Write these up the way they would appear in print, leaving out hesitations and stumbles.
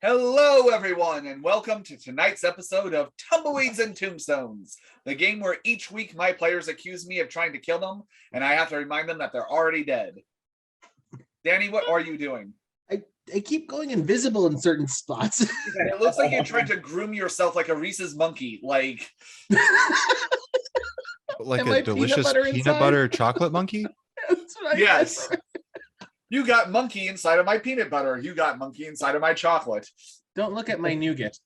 Hello, everyone, and welcome to tonight's episode of Tumbleweeds and Tombstones, the game where each week my players accuse me of trying to kill them, and I have to remind them that they're already dead. Danny, what are you doing? I keep going invisible in certain spots. It looks like you're trying to groom yourself like a Reese's monkey. Like Am a I delicious peanut butter chocolate monkey? That's what I Yes. guess. You got monkey inside of my peanut butter. You got monkey inside of my chocolate. Don't look at my nougat.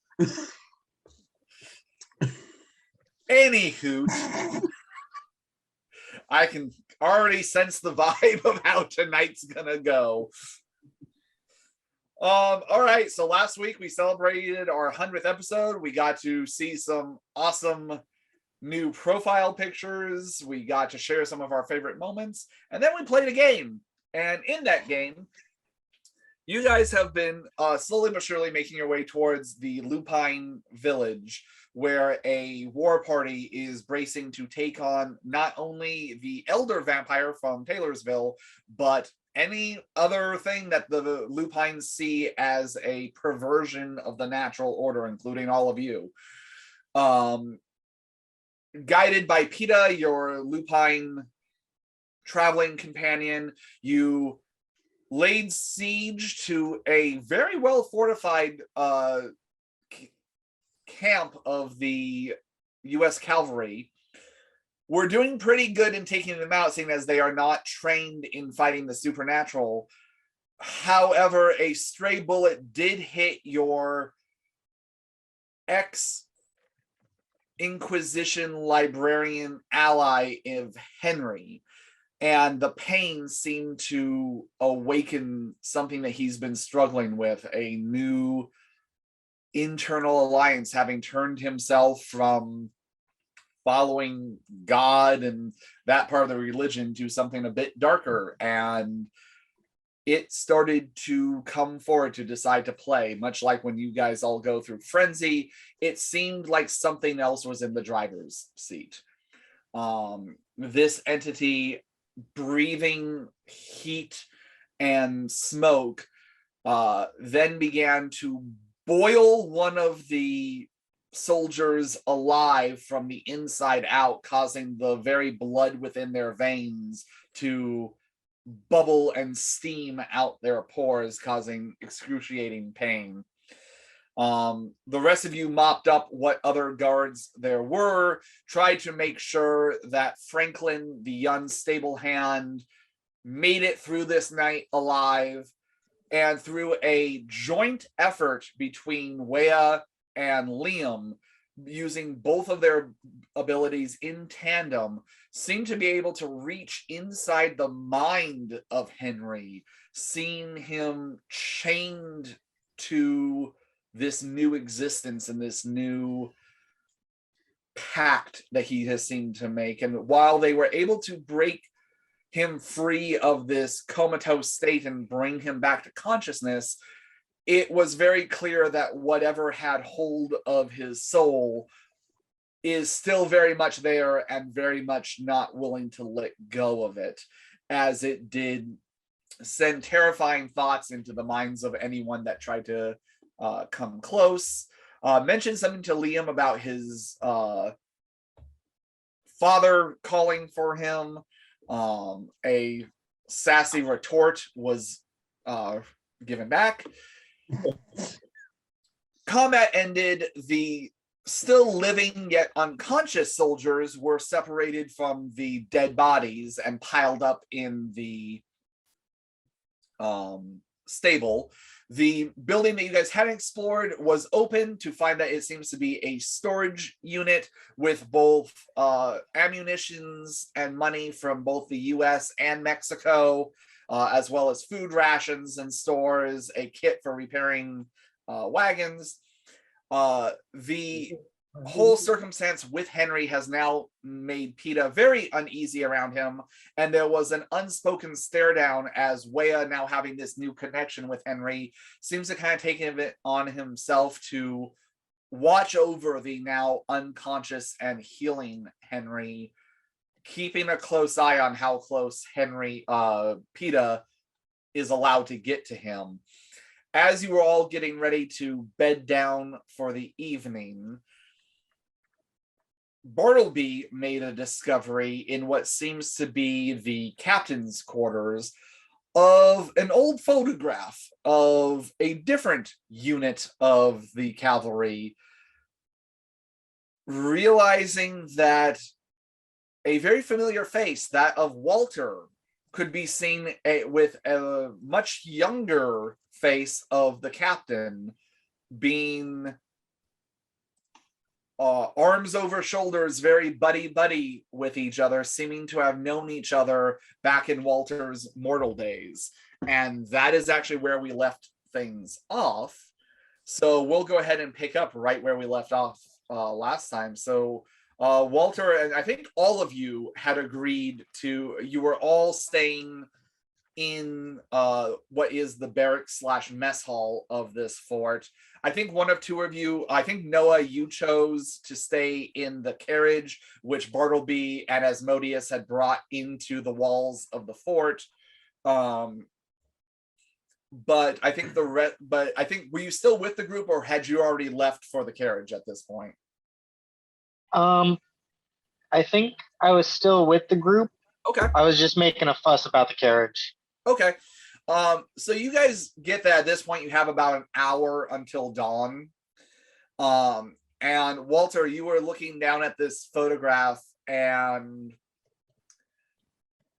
Anywho, I can already sense the vibe of how tonight's gonna go. All right, so last week we celebrated our 100th episode. We got to see some awesome new profile pictures. We got to share some of our favorite moments, and then we played a game. And in that game, you guys have been slowly but surely making your way towards the Lupine village, where a war party is bracing to take on not only the elder vampire from Taylorsville, but any other thing that the Lupines see as a perversion of the natural order, including all of you. Guided by Peta, your Lupine traveling companion, you laid siege to a very well fortified camp of the U.S. cavalry. We're doing pretty good in taking them out, seeing as they are not trained in fighting the supernatural. However, a stray bullet did hit your ex-Inquisition librarian ally of Henry, and the pain seemed to awaken something that he's been struggling with, a new internal alliance, having turned himself from following God and that part of the religion to something a bit darker, and it started to come forward to decide to play. Much like when you guys all go through Frenzy, it seemed like something else was in the driver's seat. This entity, breathing heat and smoke, then began to boil one of the soldiers alive from the inside out, causing the very blood within their veins to bubble and steam out their pores, causing excruciating pain. The rest of you mopped up what other guards there were, tried to make sure that Franklin, the unstable hand, made it through this night alive, and through a joint effort between Wea and Liam, using both of their abilities in tandem, seemed to be able to reach inside the mind of Henry, seeing him chained to this new existence and this new pact that he has seemed to make. And while they were able to break him free of this comatose state and bring him back to consciousness, it was very clear that whatever had hold of his soul is still very much there and very much not willing to let go of it, as it did send terrifying thoughts into the minds of anyone that tried to come close. Mentioned something to Liam about his father calling for him. A sassy retort was given back. Combat ended. The still living yet unconscious soldiers were separated from the dead bodies and piled up in the stable. The building that you guys hadn't explored was open to find that it seems to be a storage unit with both ammunitions and money from both the US and Mexico, as well as food rations and stores, a kit for repairing wagons. The whole circumstance with Henry has now made Peta very uneasy around him, and there was an unspoken stare down as Wea, now having this new connection with Henry, seems to kind of take it on himself to watch over the now unconscious and healing Henry, keeping a close eye on how close Peta is allowed to get to him. as you were all getting ready to bed down for the evening, Bartleby made a discovery in what seems to be the captain's quarters of an old photograph of a different unit of the cavalry, realizing that a very familiar face, that of Walter, could be seen with a much younger face of the captain, being arms over shoulders, very buddy with each other, seeming to have known each other back in Walter's mortal days. And that is actually where we left things off. So we'll go ahead and pick up right where we left off last time. So Walter, and I think all of you had agreed to, you were all staying in what is the barracks / mess hall of this fort. I think one of two of you, I think Noah, you chose to stay in the carriage, which Bartleby and Asmodeus had brought into the walls of the fort. But I think were you still with the group, or had you already left for the carriage at this point? I think I was still with the group. Okay. I was just making a fuss about the carriage. Okay. So you guys get that at this point you have about an hour until dawn. And Walter, you were looking down at this photograph and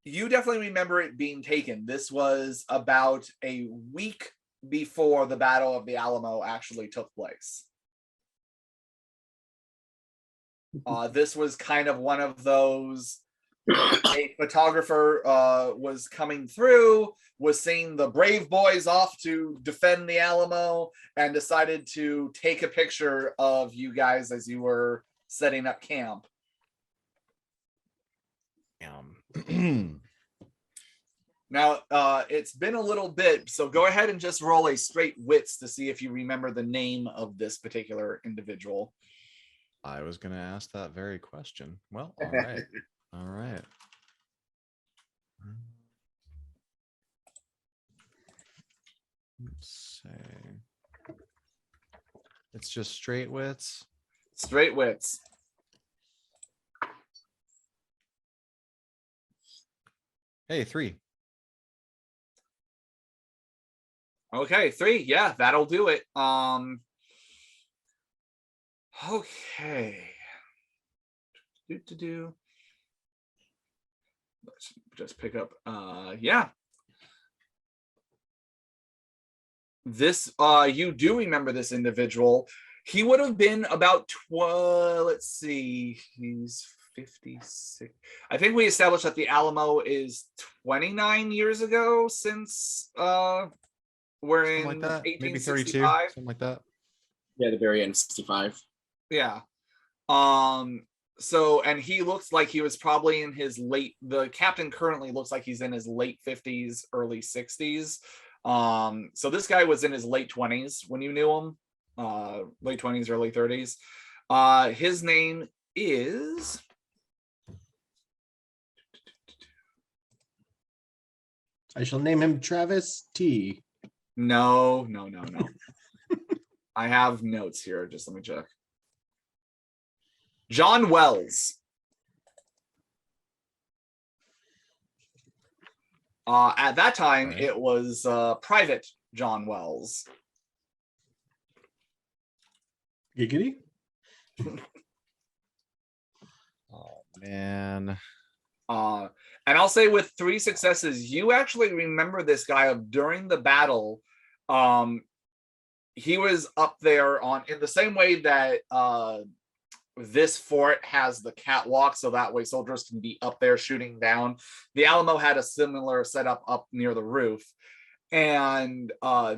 you definitely remember it being taken. This was about a week before the Battle of the Alamo actually took place. This was kind of one of those, a photographer was coming through, was seeing the brave boys off to defend the Alamo, and decided to take a picture of you guys as you were setting up camp. Now, it's been a little bit, so go ahead and just roll a straight wits to see if you remember the name of this particular individual. I was going to ask that very question. Well, all right. All right. Let's see. It's just straight wits. Straight wits. Hey, 3. Okay, 3. Yeah, that'll do it. Okay. Let's just pick up. Yeah. This, you do remember this individual. He would have been about 12. Let's see. He's 56. I think we established that the Alamo is 29 years ago since we're Something in like that. Maybe 32. 1865. Something like that. Yeah, the very end of 65. Yeah. So, and he looks like he was probably in his the captain currently looks like he's in his late 50s, early 60s. So this guy was in his late 20s when you knew him, late 20s, early 30s. His name is, I shall name him Travis T. no. I have notes here. Just let me check. John Wells. At that time, Right. It was Private John Wells. Giggity. Oh, man. And I'll say with 3 successes, you actually remember this guy during the battle. He was up there in the same way that this fort has the catwalk, so that way soldiers can be up there shooting down. The Alamo had a similar setup up near the roof. And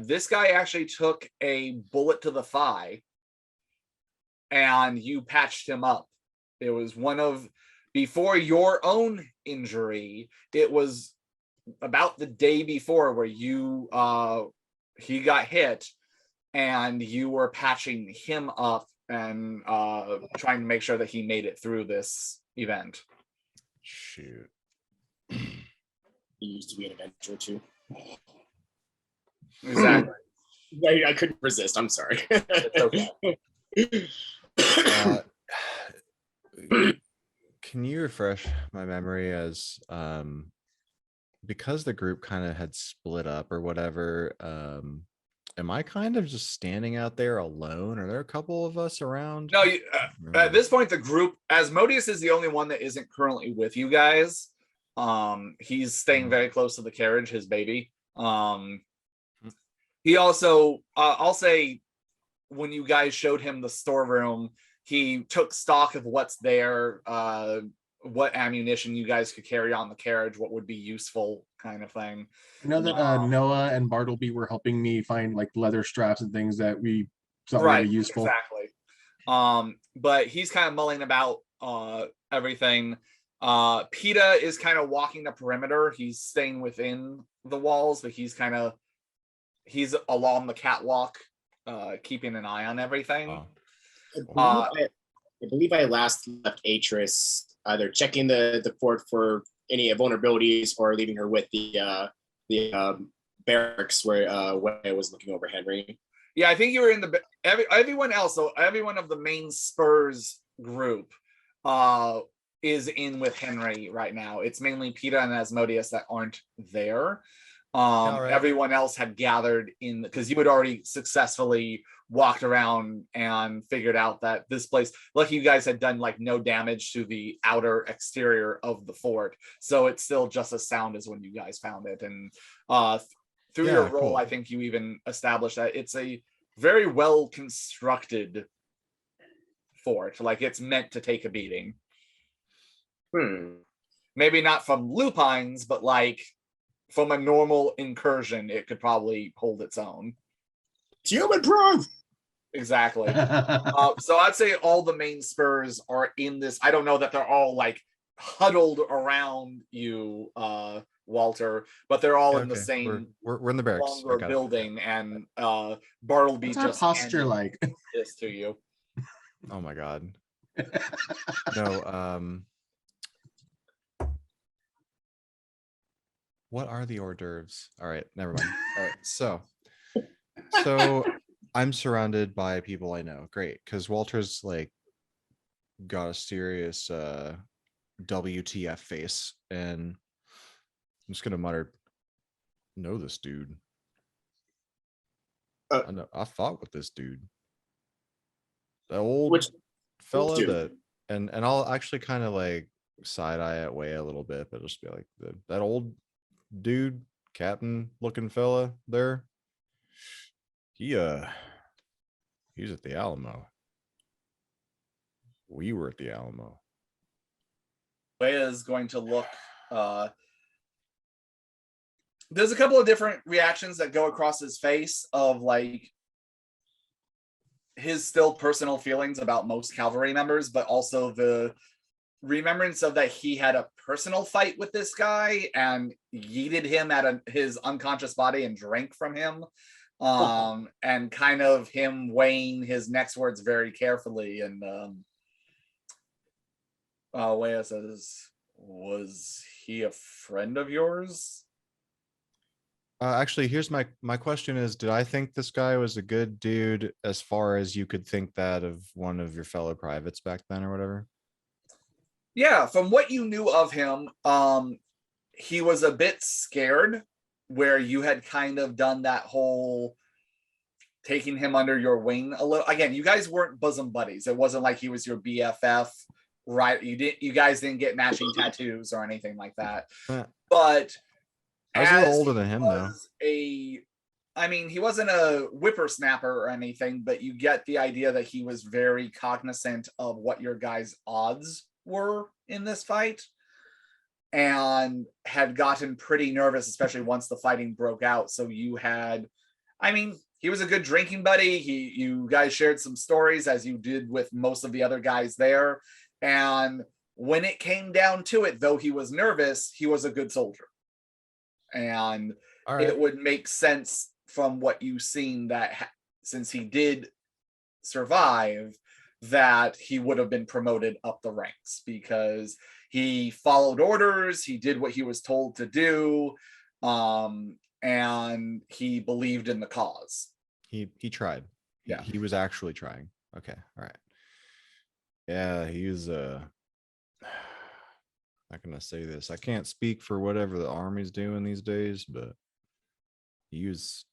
this guy actually took a bullet to the thigh and you patched him up. It was before your own injury, it was about the day before where he got hit and you were patching him up and trying to make sure that he made it through this event. Shoot. He used to be an adventurer too. Exactly. I couldn't resist. I'm sorry. It's okay. Uh, can you refresh my memory as because the group kind of had split up or whatever, am I kind of just standing out there alone? Are there a couple of us around? No, at this point, the group, Asmodeus is the only one that isn't currently with you guys. He's staying very close to the carriage, his baby. He also, I'll say, when you guys showed him the storeroom, he took stock of what's there, what ammunition you guys could carry on the carriage, what would be useful, kind of thing. I know that Noah and Bartleby were helping me find like leather straps and things that we thought would be useful. Exactly. But he's kind of mulling about everything. PETA is kind of walking the perimeter. He's staying within the walls, but he's along the catwalk, keeping an eye on everything. I believe I last left Atris either checking the fort for any vulnerabilities or leaving her with the barracks where I was looking over Henry. Yeah, I think you were in the everyone else. So everyone of the main Spurs group is in with Henry right now. It's mainly PETA and Asmodeus that aren't there. Right. Everyone else had gathered in because you had already successfully walked around and figured out that this place, lucky you guys had done like no damage to the outer exterior of the fort, so it's still just as sound as when you guys found it. And through your role, cool. I think you even established that it's a very well constructed fort. Like it's meant to take a beating. Maybe not from lupines, but like from a normal incursion, it could probably hold its own. Human proof. Exactly. So I'd say all the main Spurs are in this. I don't know that they're all like huddled around you, Walter, but they're all in the same. We're in the barracks building, and Bartleby just posture like this to you. Oh my god. No. What are the hors d'oeuvres? All right, never mind. All right, so I'm surrounded by people I know. Great, because Walter's like got a serious WTF face, and I'm just gonna mutter, "Know this dude? I fought with this dude, the old fella that." And I'll actually kind of like side eye it way a little bit, but just be like that old dude, captain looking fella there. He's at the Alamo. We were at the Alamo. Leia is going to look. There's a couple of different reactions that go across his face of like his still personal feelings about most cavalry members, but also the remembrance of that he had a personal fight with this guy and yeeted him at his unconscious body and drank from him. And kind of him weighing his next words very carefully. And Leia says, "Was he a friend of yours?" Actually, here's my question is, did I think this guy was a good dude as far as you could think that of one of your fellow privates back then or whatever? Yeah, from what you knew of him, he was a bit scared, where you had kind of done that whole taking him under your wing a little. Again, you guys weren't bosom buddies. It wasn't like he was your BFF, right? You guys didn't get matching tattoos or anything like that. But I was a little older than him, though. I mean, he wasn't a whippersnapper or anything, but you get the idea that he was very cognizant of what your guys' odds were in this fight, and had gotten pretty nervous, especially once the fighting broke out. So you had, I mean, he was a good drinking buddy. You guys shared some stories, as you did with most of the other guys there. And when it came down to it, though he was nervous, he was a good soldier. And it would make sense from what you've seen that since he did survive, that he would have been promoted up the ranks because he followed orders, he did what he was told to do, and he believed in the cause. He tried. Yeah. He was actually trying. Okay. All right. Yeah, he was not gonna say this. I can't speak for whatever the army's doing these days, but he was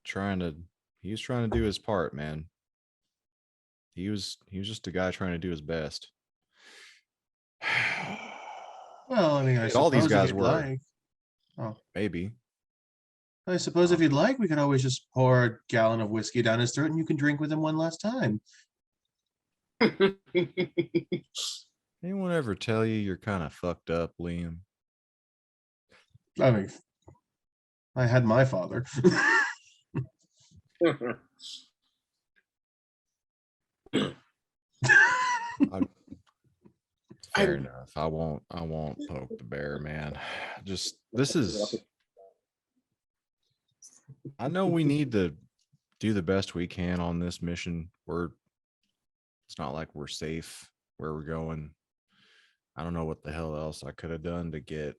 trying to do his part, man. He was just a guy trying to do his best. Well, I mean, I And all these suppose if guys you'd were. like. Oh, Maybe. I suppose if you'd like, we could always just pour a gallon of whiskey down his throat and you can drink with him one last time. Anyone ever tell you you're kind of fucked up, Liam? I mean, I had my father. Fair enough. I won't poke the bear, man. Just this is. I know we need to do the best we can on this mission. It's not like we're safe where we're going. I don't know what the hell else I could have done to get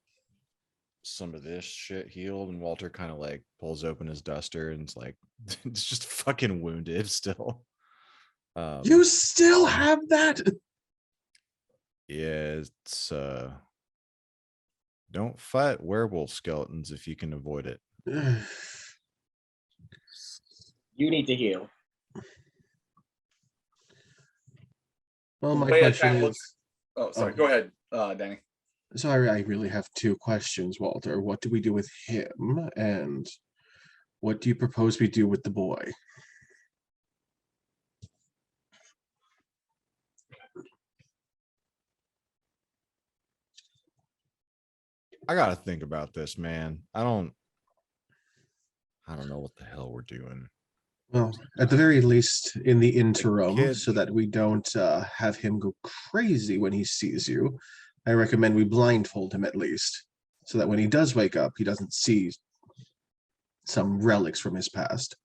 some of this shit healed. And Walter kind of like pulls open his duster and it's like, it's just fucking wounded still. You still have that? Yeah, it's don't fight werewolf skeletons if you can avoid it. You need to heal. Well, The my way it question kinda is, looks- Oh, sorry. Oh. Go ahead, Danny. so I really have two questions, Walter. What do we do with him? And what do you propose we do with the boy? I gotta think about this, man. I don't know what the hell we're doing. Well, at the very least, in the interim, kid- so that we don't have him go crazy when he sees you, I recommend we blindfold him at least, so that when he does wake up, he doesn't see some relics from his past.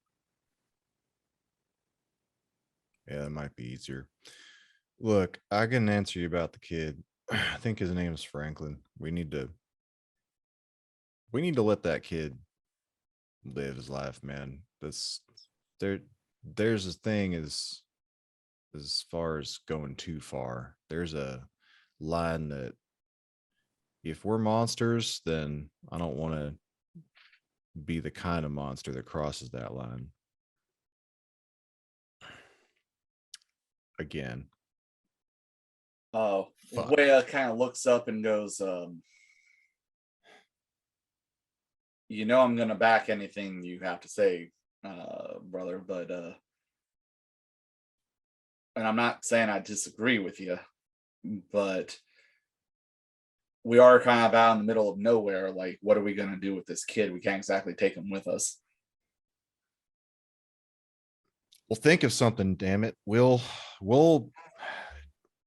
Yeah, that might be easier. Look, I can answer you about the kid. I think his name is Franklin. We need to let that kid live his life, man. There's a thing as far as going too far. There's a line that if we're monsters, then I don't want to be the kind of monster that crosses that line. Again. Oh, Fuck. Wea kind of looks up and goes, you know, I'm gonna back anything you have to say, brother, but and I'm not saying I disagree with you, but we are kind of out in the middle of nowhere. Like, what are we gonna do with this kid? We can't exactly take him with us. Well, think of something, damn it.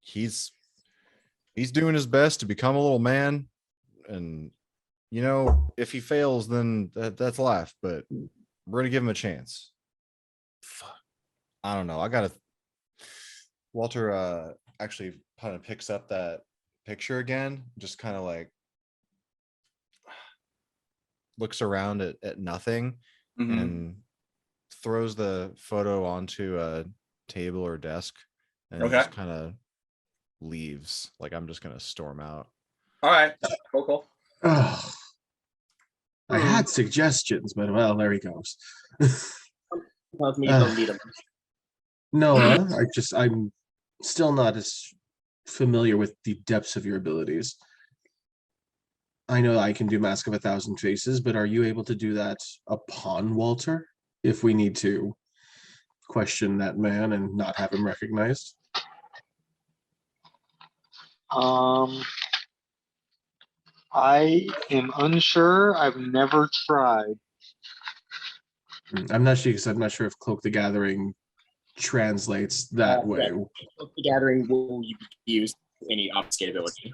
He's doing his best to become a little man, and you know, if he fails, then that's life, but we're gonna give him a chance. Fuck. I don't know. Walter actually kind of picks up that picture again, just kind of like looks around at nothing and throws the photo onto a table or desk and just kind of leaves. Like, I'm just gonna storm out. All right, cool. Oh, I had suggestions, but well, there he goes. Tells me you don't need him. Noah, I'm still not as familiar with the depths of your abilities. I know I can do Mask of 1,000 Faces, but are you able to do that upon Walter if we need to question that man and not have him recognized? I am unsure. I've never tried. I'm not sure because I'm not sure if Cloak the Gathering translates that way. The gathering will be used any obfuscate ability.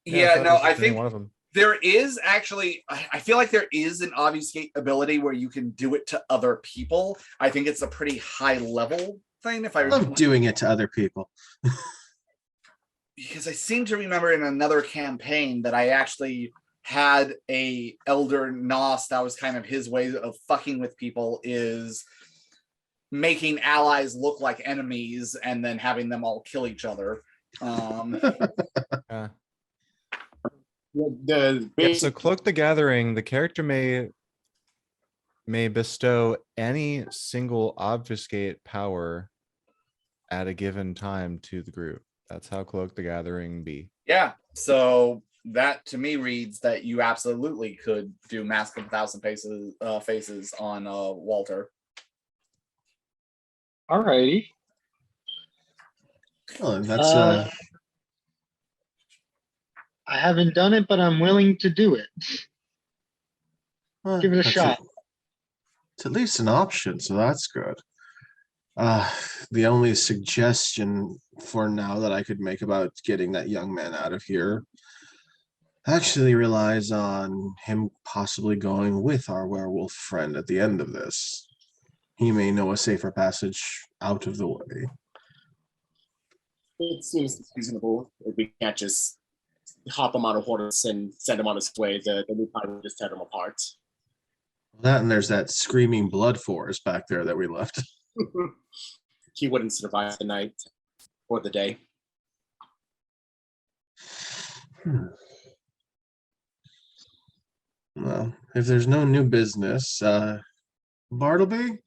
Yeah, no, I any think one of them. there is actually, I feel like there is an obfuscate ability where you can do it to other people. I think it's a pretty high level thing. If I love doing it to other people. Because I seem to remember in another campaign that I actually had a Elder Nos, that was kind of his way of fucking with people, is making allies look like enemies and then having them all kill each other. Yeah. The Yeah, so Cloak the Gathering, the character may bestow any single obfuscate power at a given time to the group. That's how Cloak the Gathering be. Yeah, so that to me reads that you absolutely could do Mask of 1,000 Faces on Walter. Alrighty. Oh, that's I haven't done it, but I'm willing to do it. Give it a that's shot. It's at least an option, so that's good. The only suggestion for now that I could make about getting that young man out of here actually relies on him possibly going with our werewolf friend at the end of this. He may know a safer passage out of the way. It seems reasonable. If we can't just hop him on a horse and send him on his way, the new pilot would just tear him apart. That and there's that screaming blood forest back there that we left. He wouldn't survive the night or the day. Well, if there's no new business, Bartleby?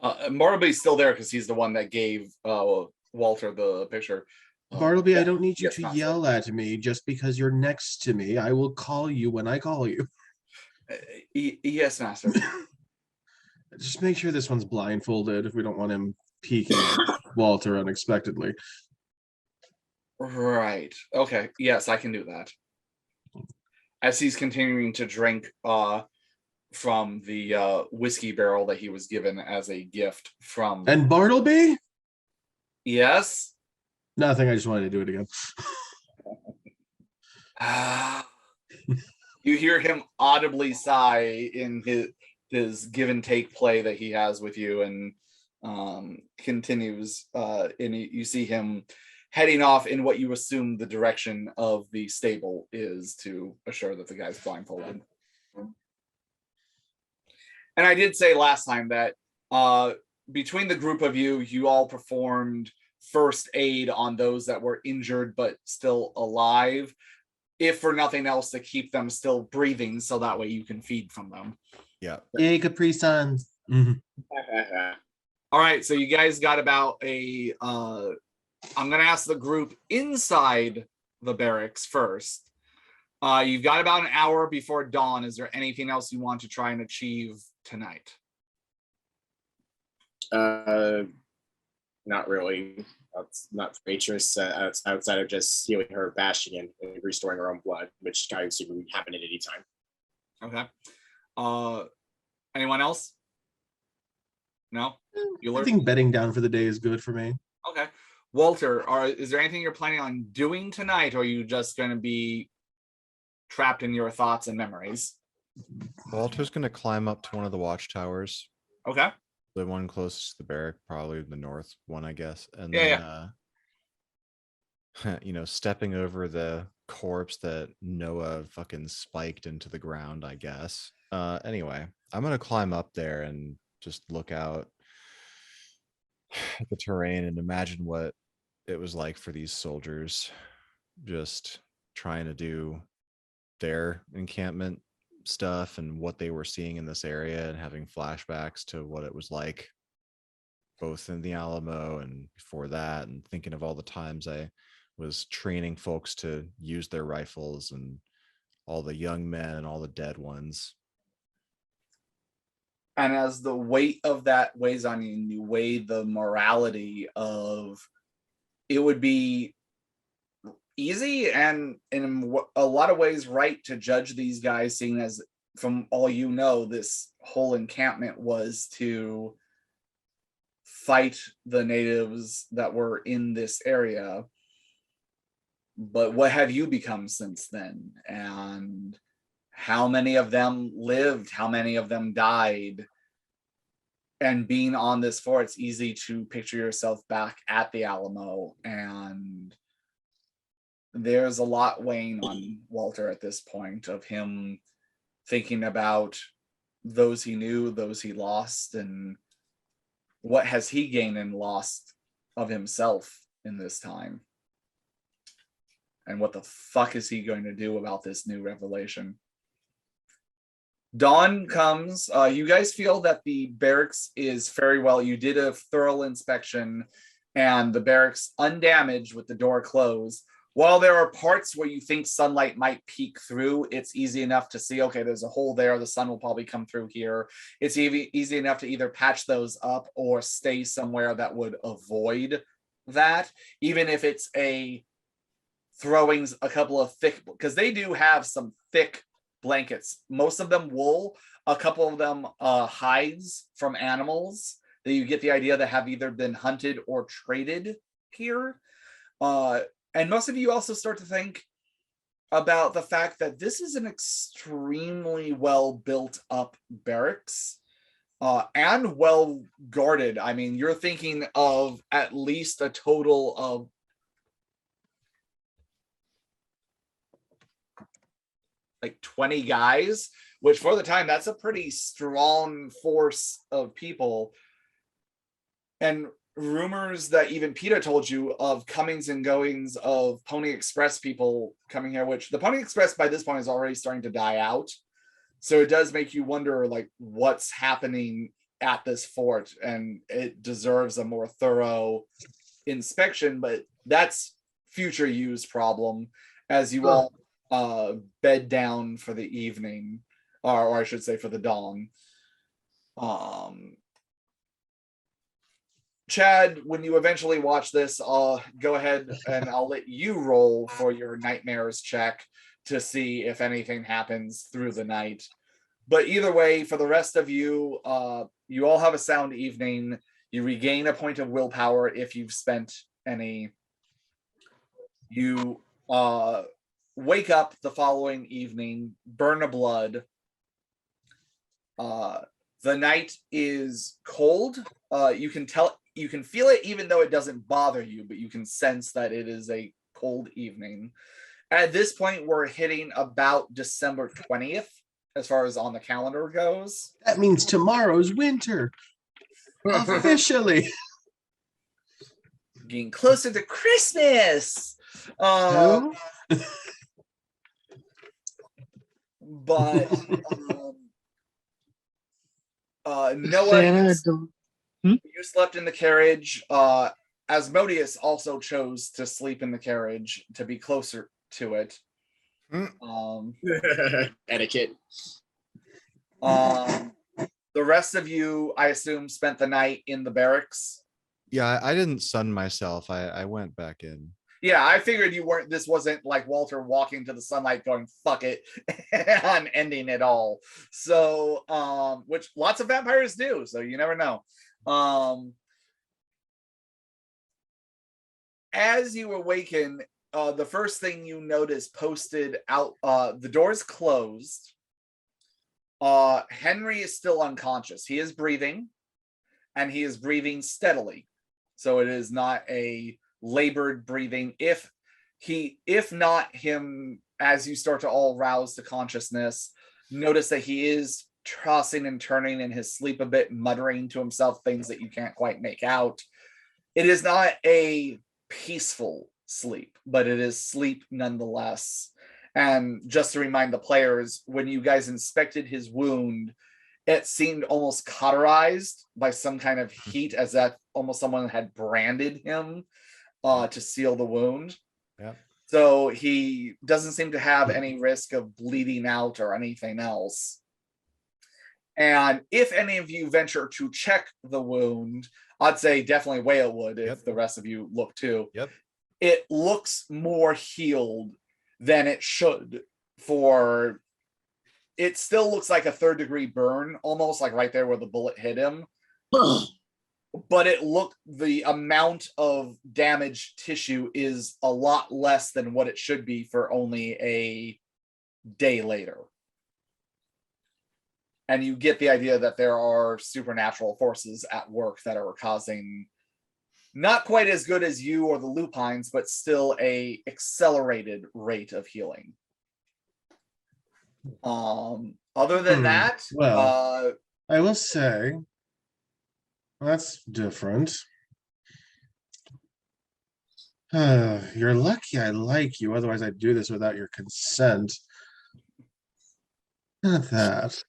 Bartleby's still there because he's the one that gave Walter the picture. Bartleby, yeah. I don't need you Yes, to Master. yell at me just because you're next to me. I will call you when I call you. Yes, Master. Just make sure this one's blindfolded if we don't want him peeking at Walter unexpectedly. Right. Okay. Yes, I can do that. As he's continuing to drink from the whiskey barrel that he was given as a gift from. And Bartleby? Yes. Nothing. I just wanted to do it again. You hear him audibly sigh in his give and take play that he has with you, and continues. And you see him heading off in what you assume the direction of the stable is to assure that the guy's blindfolded. And I did say last time that between the group of you, you all performed first aid on those that were injured but still alive, if for nothing else to keep them still breathing, so that way you can feed from them. Yeah. Yay, Capri Suns. All right, so you guys got about a I'm gonna ask the group inside the barracks first. You've got about an hour before dawn. Is there anything else you want to try and achieve tonight? Not really. That's not features outside of just healing her bashing and restoring her own blood, which I assume would happen at any time. Okay. Anyone else? No? I think bedding down for the day is good for me. Okay. Walter, is there anything you're planning on doing tonight, or are you just going to be trapped in your thoughts and memories? Walter's going to climb up to one of the watchtowers. Okay. The one closest to the barrack, probably the north one, I guess. And Yeah, then, stepping over the corpse that Noah fucking spiked into the ground, I guess. Anyway, I'm going to climb up there and just look out at the terrain and imagine what it was like for these soldiers just trying to do their encampment stuff and what they were seeing in this area, and having flashbacks to what it was like both in the Alamo and before that, and thinking of all the times I was training folks to use their rifles, and all the young men and all the dead ones. And as the weight of that weighs on you, you weigh the morality of it would be easy and in a lot of ways right to judge these guys, seeing as from all you know, this whole encampment was to fight the natives that were in this area. But what have you become since then? And how many of them lived? How many of them died? And being on this fort, it's easy to picture yourself back at the Alamo, and there's a lot weighing on Walter at this point, of him thinking about those he knew, those he lost, and what has he gained and lost of himself in this time? And what the fuck is he going to do about this new revelation? Dawn comes. You guys feel that the barracks is very well. You did a thorough inspection and the barracks undamaged with the door closed. While there are parts where you think sunlight might peek through, it's easy enough to see, okay, there's a hole there. The sun will probably come through here. It's easy enough to either patch those up or stay somewhere that would avoid that, even if it's throwing a couple of thick, because they do have some thick blankets, most of them wool, a couple of them hides from animals that you get the idea that have either been hunted or traded here. And most of you also start to think about the fact that this is an extremely well built up barracks and well guarded. I mean, you're thinking of at least a total of like 20 guys, which for the time, that's a pretty strong force of people. And rumors that even Peter told you of comings and goings of Pony Express people coming here, which the Pony Express by this point is already starting to die out. So it does make you wonder like what's happening at this fort, and it deserves a more thorough inspection, but that's future use problem as you all bed down for the evening, or I should say for the dawn. Chad, when you eventually watch this, I'll go ahead and I'll let you roll for your nightmares check to see if anything happens through the night. But either way, for the rest of you, you all have a sound evening. You regain a point of willpower if you've spent any. You wake up the following evening, burn a blood. The night is cold. You can feel it even though it doesn't bother you, but you can sense that it is a cold evening. At this point, we're hitting about December 20th as far as on the calendar goes. That means tomorrow's winter. Officially. Getting closer to Christmas. Who? But Noah, Santa, you slept in the carriage. Asmodeus also chose to sleep in the carriage to be closer to it. Etiquette. The rest of you, I assume, spent the night in the barracks. Yeah, I didn't sun myself. I went back in. Yeah, I figured you weren't. This wasn't like Walter walking to the sunlight going "fuck it" and ending it all. So, which lots of vampires do. So you never know. As you awaken, the first thing you notice posted out, the door's closed. Henry is still unconscious. He is breathing, and he is breathing steadily. So it is not a labored breathing. If not him, as you start to all rouse to consciousness, notice that he is tossing and turning in his sleep a bit, muttering to himself things that you can't quite make out. It is not a peaceful sleep, but it is sleep nonetheless. And just to remind the players, when you guys inspected his wound, it seemed almost cauterized by some kind of heat, as that almost someone had branded him to seal the wound. Yeah. So he doesn't seem to have any risk of bleeding out or anything else. And if any of you venture to check the wound, I'd say definitely Whale would if the rest of you look too. Yep. It looks more healed than it should. For it still looks like a 3rd degree burn, almost like right there where the bullet hit him. But the amount of damaged tissue is a lot less than what it should be for only a day later. And you get the idea that there are supernatural forces at work that are causing not quite as good as you or the lupines, but still a accelerated rate of healing. Other than that, well, I will say, That's different. You're lucky I like you, otherwise I'd do this without your consent. Not that.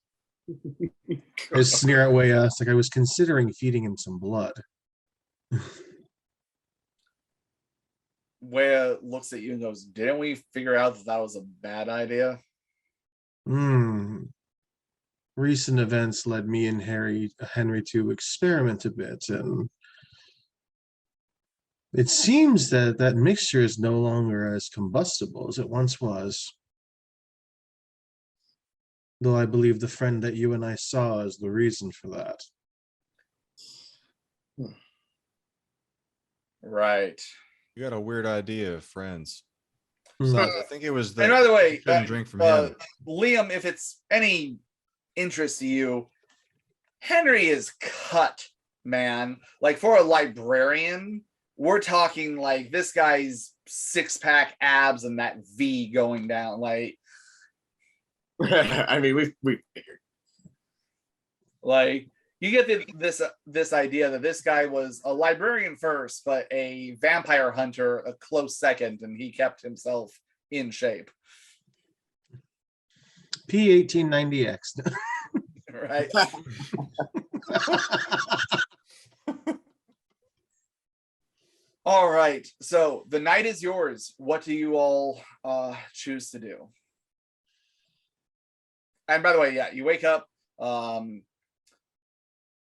I sneer at Wea. It's like I was considering feeding him some blood. Wea looks at you and goes, "Didn't we figure out that that was a bad idea?" Recent events led me and Henry to experiment a bit, and it seems that that mixture is no longer as combustible as it once was. Though I believe the friend that you and I saw is the reason for that. Right. You got a weird idea of friends. Hmm. Besides, I think it was that And by the way, you couldn't drink from him. Liam, if it's any interest to you, Henry is cut, man. Like for a librarian, we're talking like this guy's 6-pack abs and that V going down. Like, I mean, we figured. like you get this idea that this guy was a librarian first, but a vampire hunter a close second, and he kept himself in shape. P1890X. Right. All right. So the night is yours. What do you all choose to do? And by the way, yeah, you wake up.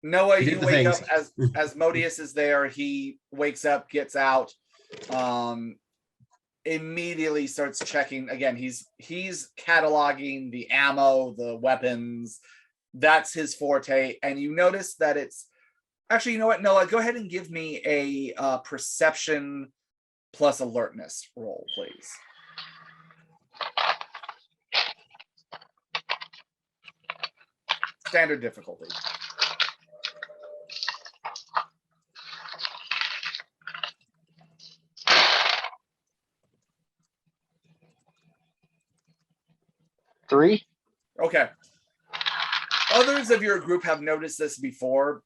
Noah, You did you the wake up things. as Modius is there. He wakes up, gets out, immediately starts checking again. He's cataloging the ammo, the weapons. That's his forte. And you notice that it's actually, you know what, Noah, go ahead and give me a perception plus alertness roll, please. Standard difficulty. Three. Okay. Others of your group have noticed this before.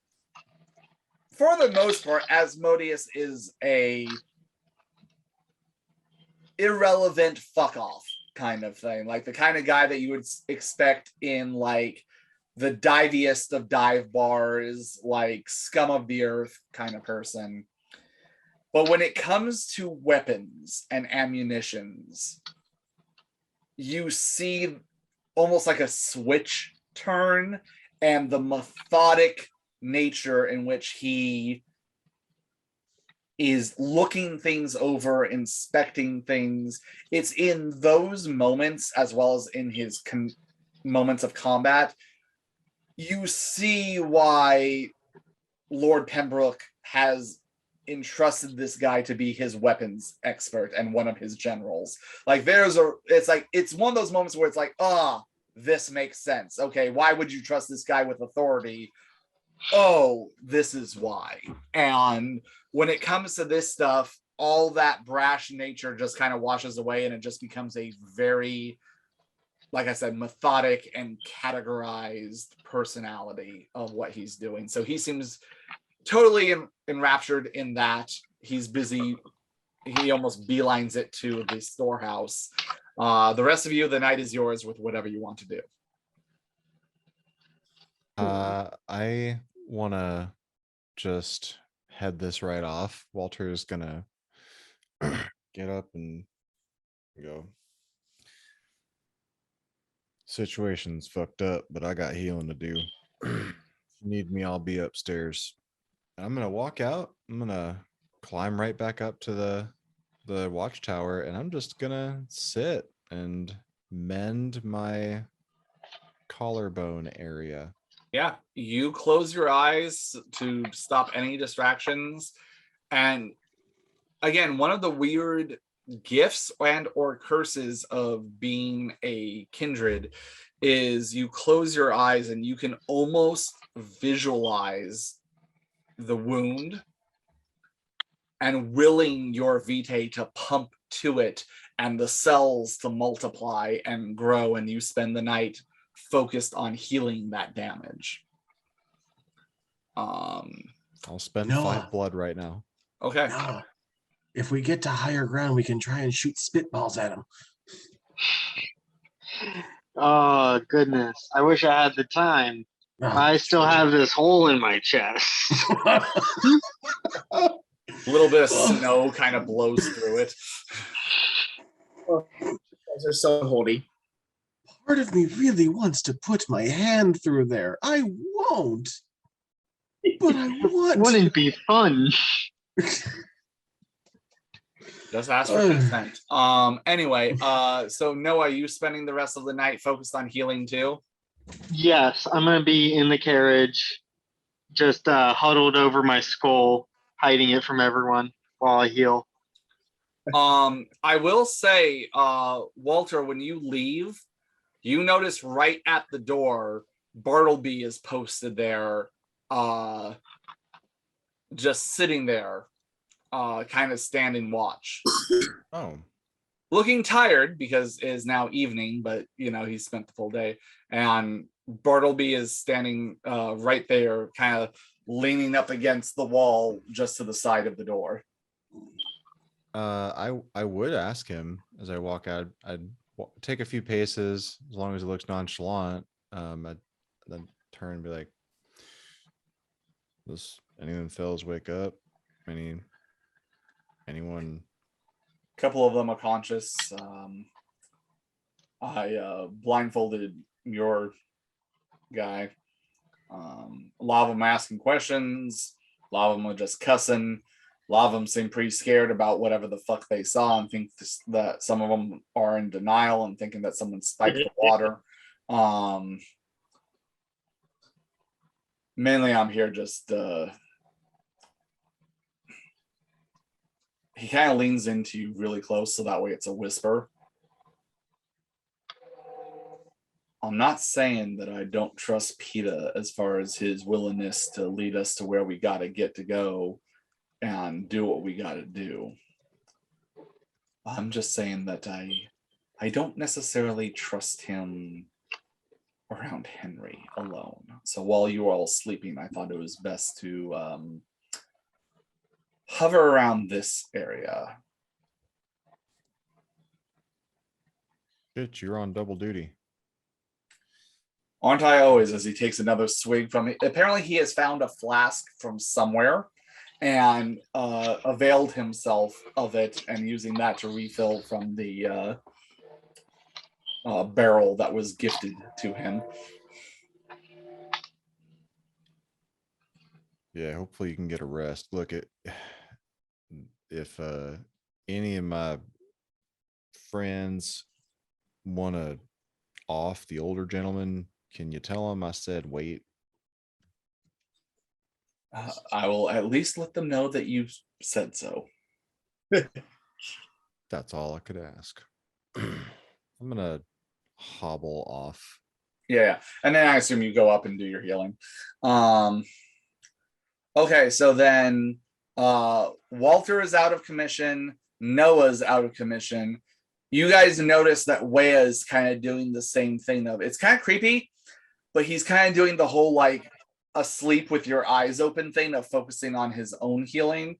For the most part, Asmodeus is a irrelevant fuck off kind of thing, like the kind of guy that you would expect in like the diviest of dive bars, like scum of the earth kind of person. But when it comes to weapons and ammunitions, you see almost like a switch turn, and the methodic nature in which he is looking things over, inspecting things. It's in those moments, as well as in his moments of combat, you see why Lord Pembroke has entrusted this guy to be his weapons expert and one of his generals. Like it's one of those moments where it's like, this makes sense. Okay, why would you trust this guy with authority? Oh, this is why. And when it comes to this stuff, all that brash nature just kind of washes away, and it just becomes a very, like I said, methodic and categorized personality of what he's doing. So he seems totally enraptured in that. He's busy. He almost beelines it to the storehouse. The rest of you, the night is yours with whatever you want to do. I want to just head this right off. Walter's gonna get up and go. Situation's fucked up, but I got healing to do. If you need me, I'll be upstairs. I'm gonna walk out. I'm gonna climb right back up to the watchtower, and I'm just gonna sit and mend my collarbone area. Yeah, you close your eyes to stop any distractions. And again, one of the weird gifts and or curses of being a kindred is you close your eyes and you can almost visualize the wound and willing your vitae to pump to it and the cells to multiply and grow, and you spend the night focused on healing that damage. I'll spend Noah. 5 blood right now. Okay. Noah, if we get to higher ground, we can try and shoot spitballs at him. Oh, goodness. I wish I had the time. I still have this hole in my chest. A little bit of snow kind of blows through it. Those are so holy. Part of me really wants to put my hand through there. I won't. But I want. Wouldn't be fun. Just ask for consent. Anyway, so Noah, you spending the rest of the night focused on healing too? Yes, I'm going to be in the carriage, just huddled over my skull, hiding it from everyone while I heal. I will say, Walter, when you leave, you notice right at the door, Bartleby is posted there, just sitting there, kind of standing watch. Oh. Looking tired because it is now evening, but he spent the full day. And Bartleby is standing right there, kind of leaning up against the wall just to the side of the door. I would ask him as I walk out. I'd take a few paces as long as it looks nonchalant. I'd then turn and be like, "Does any of them fellas wake up? Anyone?" A couple of them are conscious. I blindfolded your guy. A lot of them asking questions. A lot of them are just cussing. A lot of them seem pretty scared about whatever the fuck they saw and think that some of them are in denial and thinking that someone spiked the water. Mainly I'm here just he kind of leans into you really close so that way it's a whisper. I'm not saying that I don't trust Peter as far as his willingness to lead us to where we got to get to go and do what we got to do. I'm just saying that I don't necessarily trust him around Henry alone. So while you were all sleeping, I thought it was best to hover around this area. Shit, you're on double duty. Aren't I always? As he takes another swig from it. Apparently he has found a flask from somewhere and availed himself of it and using that to refill from the barrel that was gifted to him. Yeah, hopefully you can get a rest. Look, if any of my friends want to off the older gentleman, can you tell them I said wait? I will at least let them know that you said so. That's all I could ask. I'm gonna hobble off. Yeah, and then I assume you go up and do your healing. Okay, so then Walter is out of commission. Noah's out of commission. You guys notice that Wea is kind of doing the same thing. It's kind of creepy, but he's kind of doing the whole like asleep with your eyes open thing of focusing on his own healing.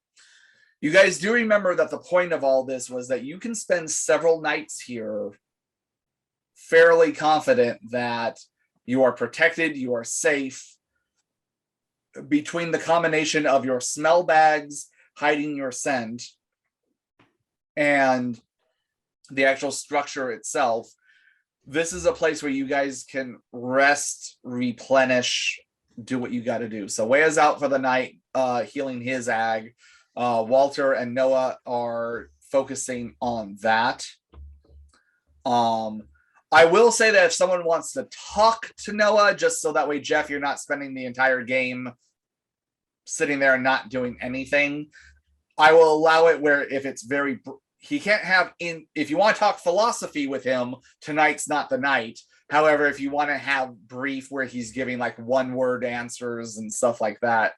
You guys do remember that the point of all this was that you can spend several nights here fairly confident that you are protected, you are safe, between the combination of your smell bags hiding your scent and the actual structure itself. This is a place where you guys can rest, replenish, do what you got to do. So Wea's out for the night, healing his ag. Walter and Noah are focusing on that. I will say that if someone wants to talk to Noah, just so that way, Jeff, you're not spending the entire game sitting there and not doing anything, I will allow it where if it's very... He can't have... If you want to talk philosophy with him, tonight's not the night. However, if you want to have brief where he's giving like one-word answers and stuff like that,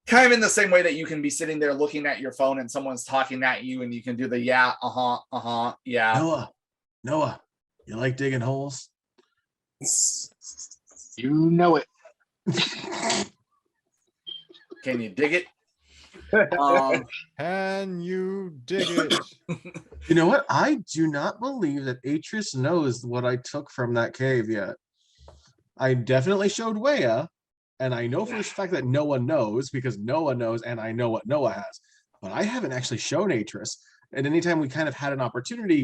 kind of in the same way that you can be sitting there looking at your phone and someone's talking at you and you can do the yeah, yeah. Noah, you like digging holes? You know it. Can you dig it? Can you dig it? You know what? I do not believe that Atris knows what I took from that cave yet. I definitely showed Wea, and I know for a fact that Noah knows because Noah knows, and I know what Noah has. But I haven't actually shown Atris. And anytime we kind of had an opportunity,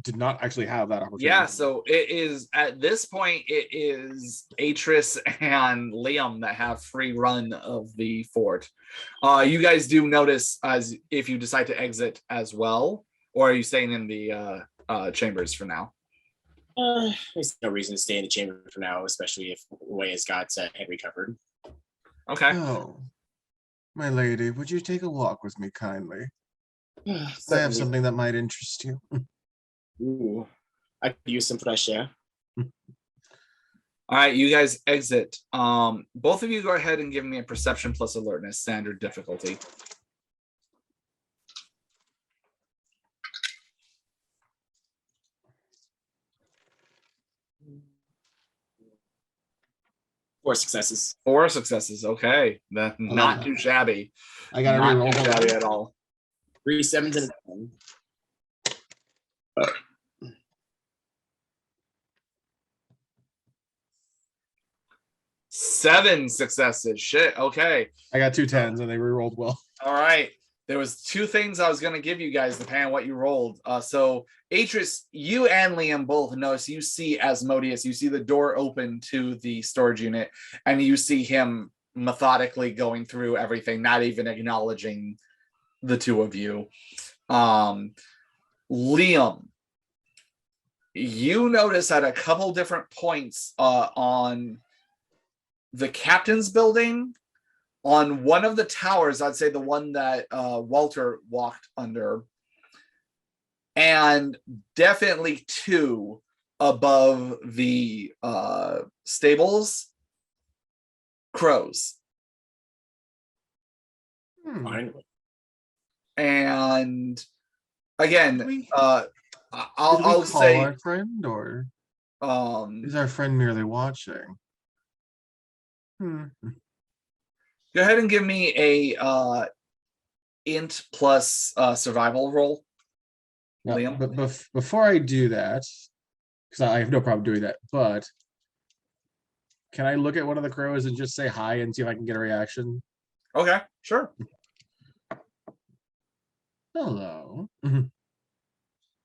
did not actually have that opportunity. Yeah, so it is at this point, it is Atris and Liam that have free run of the fort. You guys do notice as if you decide to exit as well, or are you staying in the chambers for now? There's no reason to stay in the chamber for now, especially if Wea's got head recovered. Okay. Oh, my lady, would you take a walk with me kindly? I have Certainly. something that might interest you. Ooh, I could use some fresh air. All right, you guys exit. Both of you go ahead and give me a perception plus alertness, standard difficulty. Four successes. 4 successes. Okay, that's not too shabby. I got to Not reroll. too shabby at all. 3 7s and a 10. 7 successes. Shit. Okay. I got 2 10s and they rerolled well. All right. There was 2 things I was going to give you guys depending on what you rolled. So Atris, you and Liam both notice you see Asmodeus. You see the door open to the storage unit, and you see him methodically going through everything, not even acknowledging the 2 of you. Liam, you notice at a couple different points on the captain's building, on one of the towers, I'd say the one that Walter walked under, and definitely 2 above the stables, crows. Finally. And again, I'll I'll say our friend, or is our friend merely watching? go ahead and give me a int plus survival roll. No, Liam? but before I do that, because I have no problem doing that, but can I look at one of the crows and just say hi and see if I can get a reaction? Okay, sure. Hello.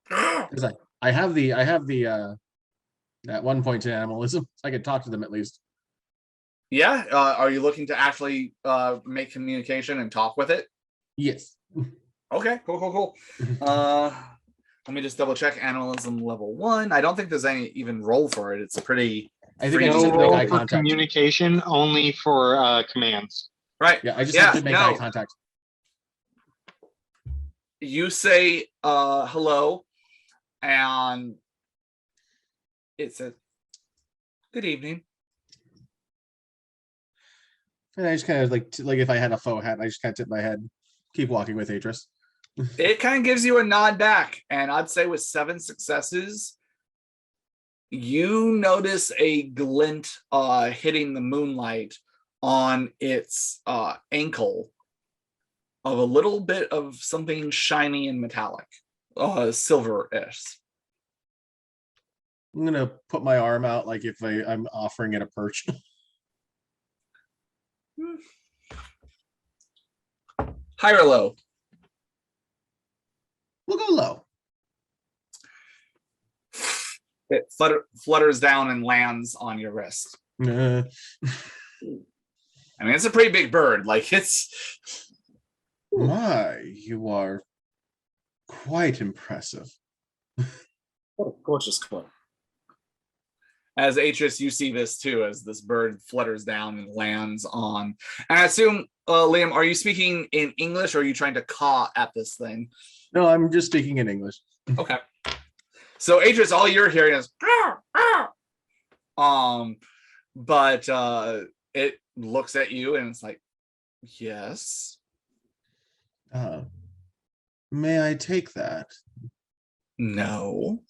Because I have the at 1 point to animalism, so I can talk to them at least. Yeah. Are you looking to actually make communication and talk with it? Yes. Okay, cool. Let me just double check animalism level 1. I don't think there's any even roll for it. It's a pretty I think I free- just No have to make roll eye for contact. communication, only for commands. right. Yeah, I just have to make eye contact. You say hello, and it says good evening. And I just kind of like if I had a faux hat, I just kind of tip my head, keep walking with Atris. It kind of gives you a nod back, and I'd say with 7 successes, you notice a glint hitting the moonlight on its ankle of a little bit of something shiny and metallic, silver-ish. I'm gonna put my arm out like if I'm offering it a perch. High or low? We'll go low. It flutters down and lands on your wrist. I mean, it's a pretty big bird. Like, it's... My, you are quite impressive. What a gorgeous color. As Atris, you see this too, as this bird flutters down and lands on. And I assume, Liam, are you speaking in English, or are you trying to caw at this thing? No, I'm just speaking in English. Okay. So Atris, all you're hearing is but it looks at you and it's like, yes. May I take that? No.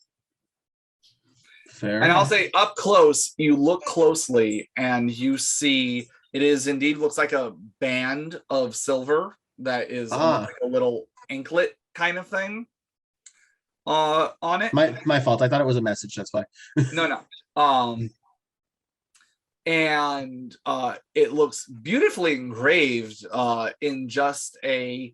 Fair. And I'll enough. say up close, you look closely and you see It is indeed looks like a band of silver that is almost like a little anklet kind of thing on it. My fault. I thought it was a message. That's why. No. And it looks beautifully engraved in just a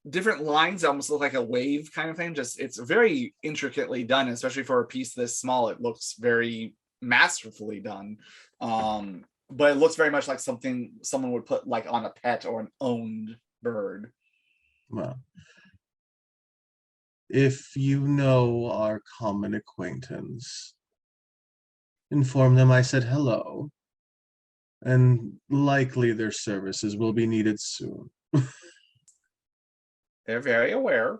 different lines that almost look like a wave kind of thing. Just it's very intricately done, especially for a piece this small. It looks very masterfully done. But it looks very much like something someone would put like on a pet or an owned bird. Well, if you know our common acquaintance, inform them I said hello, and likely their services will be needed soon. They're very aware.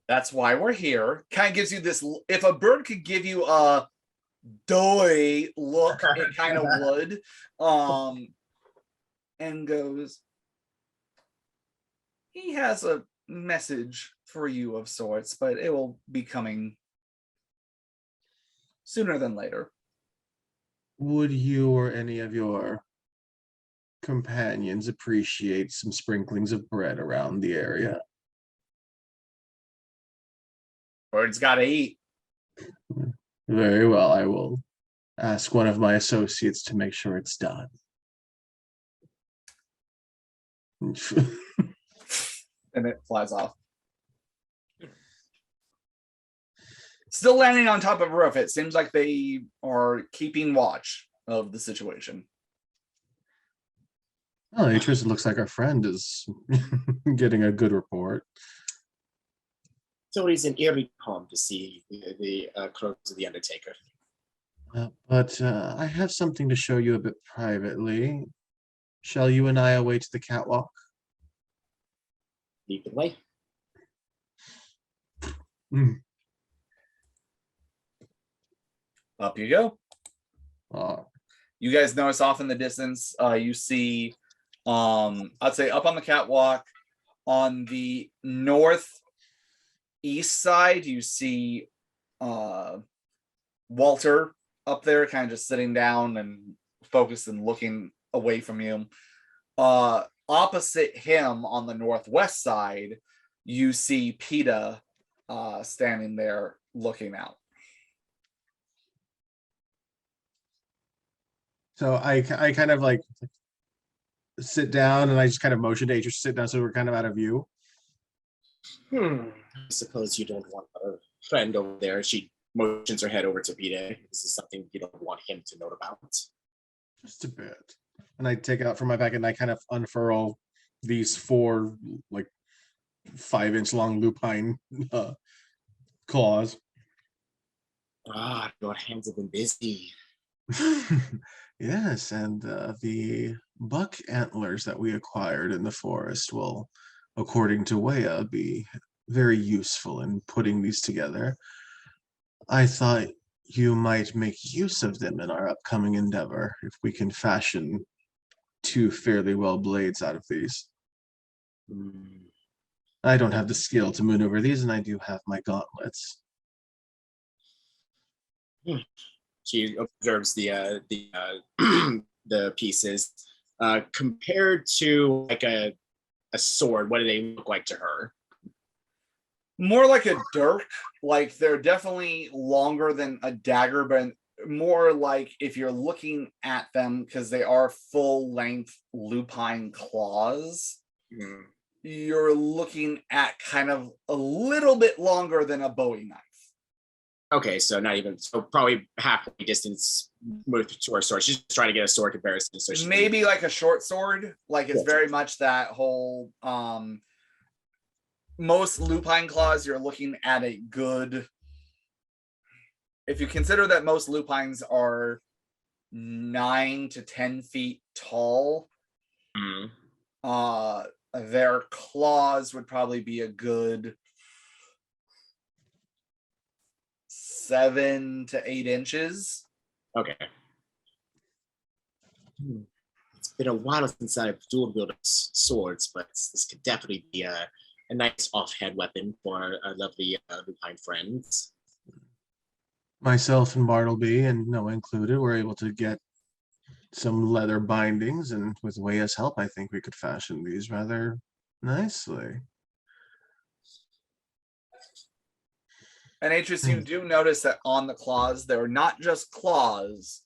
That's why we're here. Kind of gives you this, if a bird could give you a doy look, it kind of would. And goes, he has a message for you of sorts, but it will be coming sooner than later. Would you or any of your companions appreciate some sprinklings of bread around the area? Birds gotta eat. Very well, I will ask one of my associates to make sure it's done. And it flies off. Still landing on top of a roof. It seems like they are keeping watch of the situation. Oh, it looks like our friend is getting a good report. It's always an eerie calm to see the clothes of the Undertaker. But I have something to show you a bit privately. Shall you and I await the catwalk? Lead the way. Up you go. Oh. You guys notice off in the distance, you see, I'd say up on the catwalk, on the northeast side, you see Walter up there, kind of just sitting down and focused and looking away from you. Opposite him on the northwest side, you see PETA standing there looking out. So I kind of like sit down and I just kind of motion to Atris to sit down so we're kind of out of view. I suppose you don't want a friend over there. She motions her head over to Pete. This is something you don't want him to know about. Just a bit. And I take it out from my bag and I kind of unfurl these 4 like 5-inch long lupine claws. Your hands have been busy. Yes, and the buck antlers that we acquired in the forest will, according to Weah, be very useful in putting these together. I thought you might make use of them in our upcoming endeavor if we can fashion 2 fairly well blades out of these. I don't have the skill to maneuver these, and I do have my gauntlets. She observes the pieces. Compared to like a sword, what do they look like to her? More like a dirk. Like they're definitely longer than a dagger, but more like if you're looking at them, because they are full-length lupine claws, you're looking at kind of a little bit longer than a Bowie knife. Okay, so not even, so probably halfway distance moved to her sword. She's just trying to get a sword comparison. So she maybe like a short sword. Like it's very much that whole most lupine claws, you're looking at a good, if you consider that most lupines are 9 to 10 feet tall, their claws would probably be a good 7 to 8 inches. Okay. It's been a while since I've dual wielded swords, but this could definitely be a nice offhand weapon for a lovely lupine friend. Myself and Bartleby and Noah included were able to get some leather bindings, and with Weya's help, I think we could fashion these rather nicely. And Atreus, you do notice that on the claws, they're not just claws,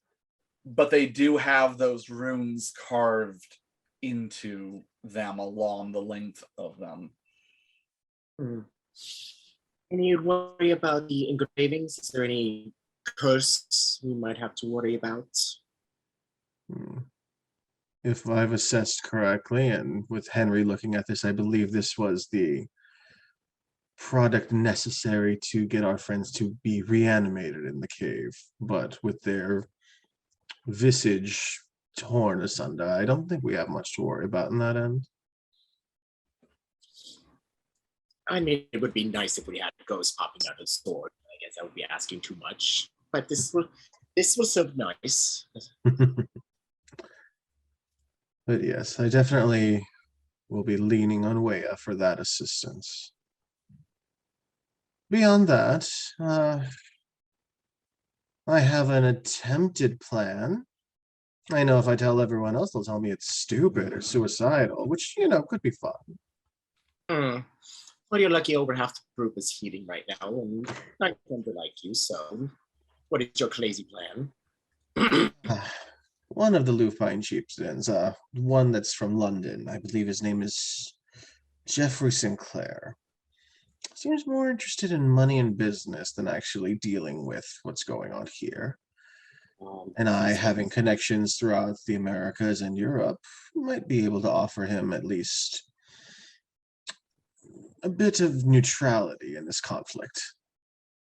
but they do have those runes carved into them along the length of them. And you'd worry about the engravings? Is there any curse we might have to worry about? If I've assessed correctly, and with Henry looking at this, I believe this was the product necessary to get our friends to be reanimated in the cave, but with their visage torn asunder, I don't think we have much to worry about in that end. I mean, it would be nice if we had ghosts popping out of the sword. I guess I would be asking too much. But this was so nice. But yes, I definitely will be leaning on Weya for that assistance. Beyond that, I have an attempted plan. I know if I tell everyone else, they'll tell me it's stupid or suicidal, which, could be fun. Well, you're lucky over half the group is healing right now, and not going to like you, so what is your crazy plan? One of the Lupine chieftains, one that's from London, I believe his name is Jeffrey Sinclair. Seems more interested in money and business than actually dealing with what's going on here. And I, having connections throughout the Americas and Europe, might be able to offer him at least a bit of neutrality in this conflict.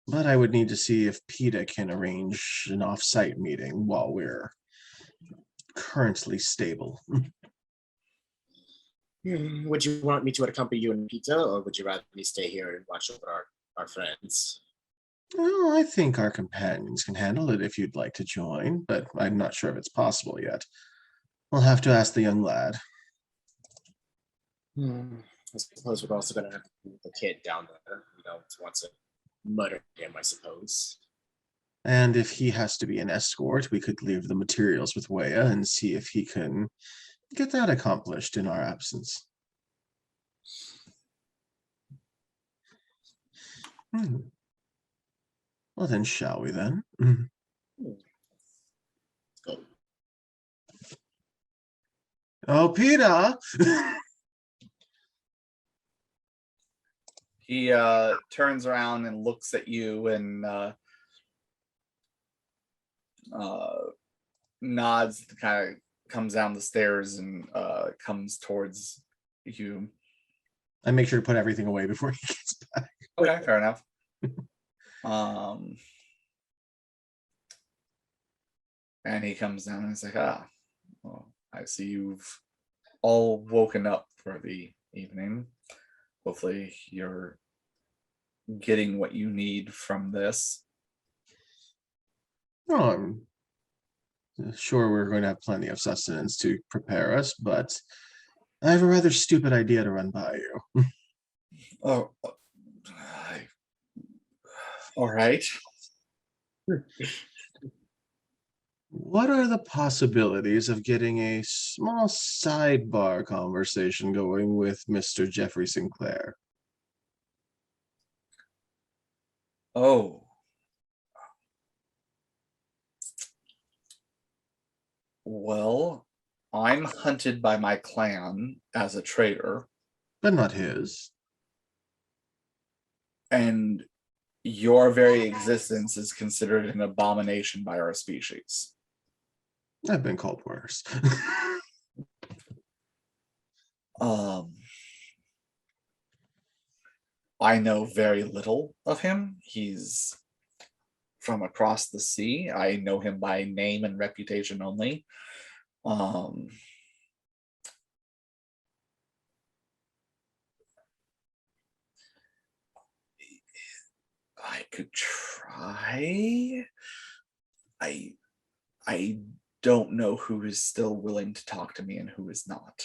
But I would need to see if PETA can arrange an off-site meeting while we're currently stable. Would you want me to accompany you and PETA, or would you rather me stay here and watch over our friends? Well, I think our companions can handle it if you'd like to join, but I'm not sure if it's possible yet. We'll have to ask the young lad. I suppose we're also going to have to keep the kid down there. We don't want to murder him, I suppose. And if he has to be an escort, we could leave the materials with Weya and see if he can get that accomplished in our absence. Well then, shall we then? Let's go. Oh, PETA! He turns around and looks at you and nods, kind of comes down the stairs and comes towards you. I make sure to put everything away before he gets back. Okay, fair enough. And he comes down and he's like, well, I see you've all woken up for the evening. Hopefully you're getting what you need from this. Oh, I'm sure we're going to have plenty of sustenance to prepare us, but I have a rather stupid idea to run by you. Oh, all right. What are the possibilities of getting a small sidebar conversation going with Mr. Jeffrey Sinclair? Oh. Well, I'm hunted by my clan as a traitor. But not his. And your very existence is considered an abomination by our species. I've been called worse. I know very little of him. He's from across the sea. I know him by name and reputation only. I could try. I don't know who is still willing to talk to me and who is not.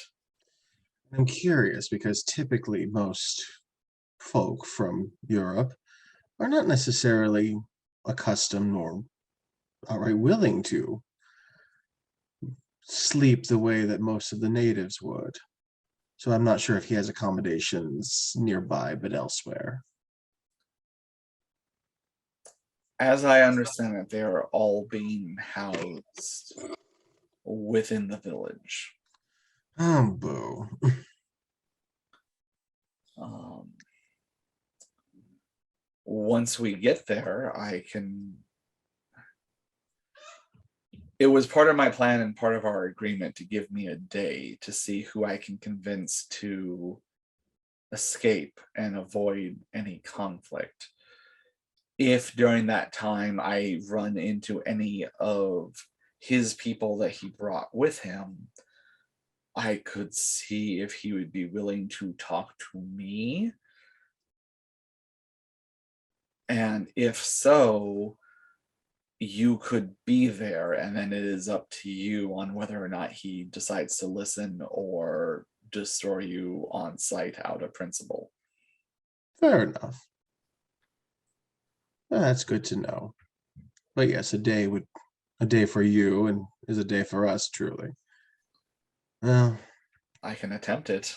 I'm curious because typically most folk from Europe are not necessarily accustomed nor outright willing to sleep the way that most of the natives would. So I'm not sure if he has accommodations nearby, but elsewhere. As I understand it, they are all being housed within the village. Oh, boo. Once we get there, I can. It was part of my plan and part of our agreement to give me a day to see who I can convince to escape and avoid any conflict. If during that time I run into any of his people that he brought with him, I could see if he would be willing to talk to me. And if so, you could be there, and then it is up to you on whether or not he decides to listen or destroy you on sight out of principle. Fair enough. Well, that's good to know. But yes, a day for you and is a day for us, truly. Well, I can attempt it.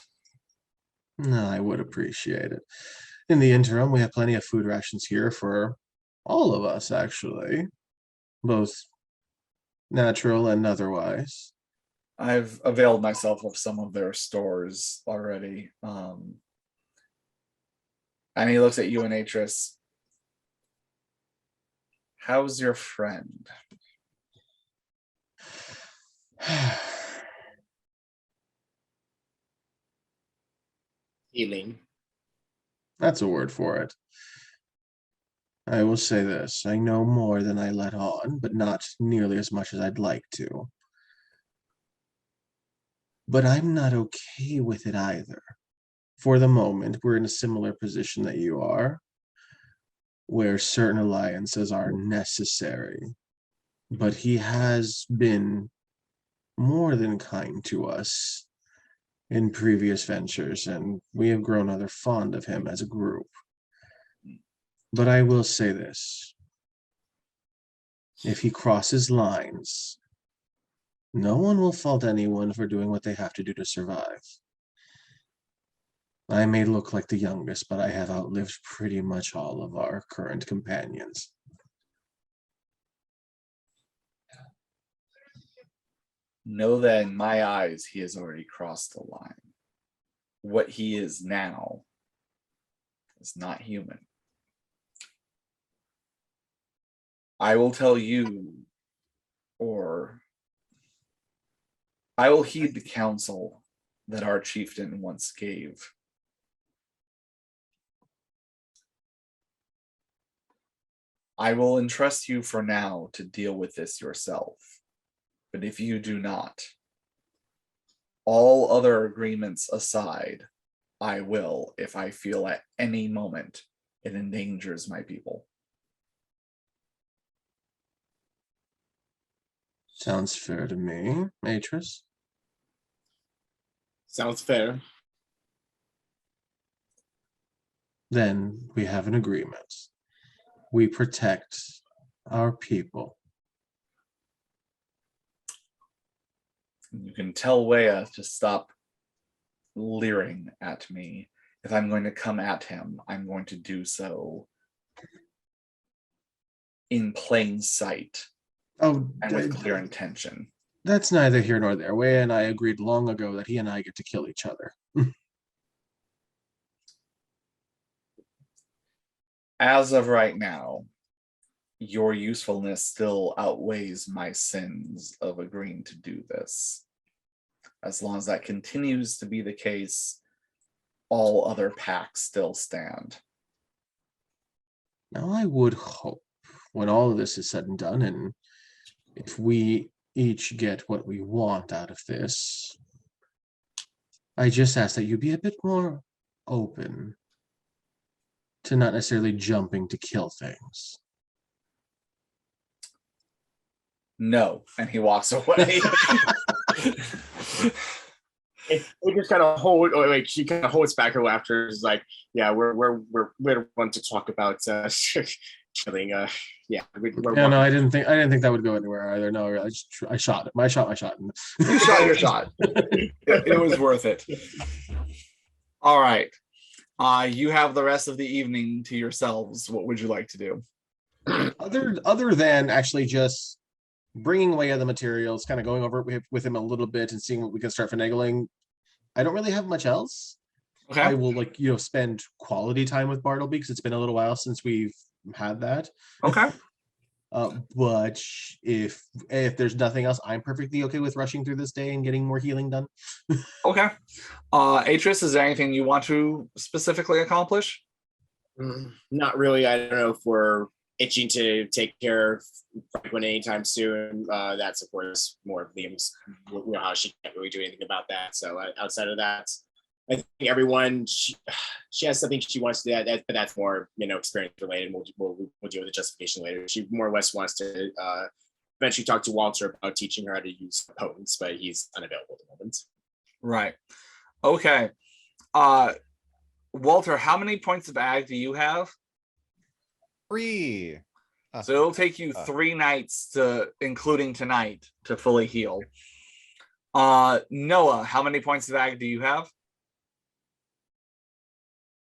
no, I would appreciate it. In the interim, we have plenty of food rations here for all of us, actually, both natural and otherwise. I've availed myself of some of their stores already. And he looks at you and Atris. How's your friend? Healing. That's a word for it. I will say this, I know more than I let on, but not nearly as much as I'd like to. But I'm not okay with it either. For the moment, we're in a similar position that you are, where certain alliances are necessary. But he has been more than kind to us in previous ventures, and we have grown rather fond of him as a group. But I will say this. If he crosses lines, no one will fault anyone for doing what they have to do to survive. I may look like the youngest, but I have outlived pretty much all of our current companions. Know that in my eyes, he has already crossed the line. What he is now is not human. I will tell you, or I will heed the counsel that our chieftain once gave. I will entrust you for now to deal with this yourself. But if you do not, all other agreements aside, I will if I feel at any moment it endangers my people. Sounds fair to me, Atris. Sounds fair. Then we have an agreement. We protect our people. You can tell Wea to stop leering at me. If I'm going to come at him, I'm going to do so in plain sight Oh, and with clear intention. that's neither here nor there. Wei and I agreed long ago that he and I get to kill each other. As of right now, your usefulness still outweighs my sins of agreeing to do this. As long as that continues to be the case, all other pacts still stand. Now, I would hope when all of this is said and done, and if we each get what we want out of this, I just ask that you be a bit more open to not necessarily jumping to kill things. No, and he walks away. We just kind of hold, or like she kind of holds back her laughter. Is like, yeah, we don't want to talk about killing. Yeah. Yeah, no, I didn't think that would go anywhere either. No, I shot it. I shot my shot. You shot your shot. It was worth it. All right. You have the rest of the evening to yourselves. What would you like to do? Other than actually just bringing away other materials, kind of going over it with him a little bit and seeing what we can start finagling, I don't really have much else. Okay. I will spend quality time with Bartleby because it's been a little while since we've had that. Okay. But if there's nothing else, I'm perfectly okay with rushing through this day and getting more healing done. Okay. Atris, is there anything you want to specifically accomplish? Not really. I don't know if we're itching to take care of Franklin anytime soon. That's of course more of Liam's how she can't really do anything about that. So outside of that, I think everyone she has something she wants to do, but that's more experience related. We'll deal with the justification later. She more or less wants to eventually talk to Walter about teaching her how to use potents, but he's unavailable at the moment. Right. Okay. Walter, how many points of ag do you have? 3. So it'll take you 3 nights including tonight, to fully heal. Noah, how many points of ag do you have?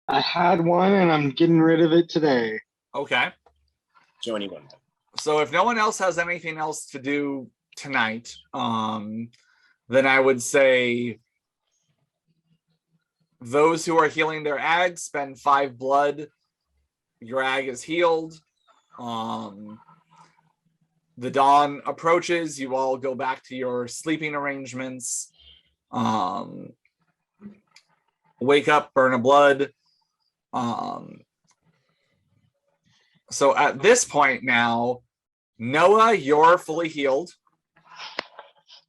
I had one and I'm getting rid of it today. Okay. So anyone. So if no one else has anything else to do tonight, then I would say those who are healing their ag spend 5 blood. Your ag is healed. The dawn approaches. You all go back to your sleeping arrangements. Wake up, burn a blood. So at this point now, Noah, you're fully healed.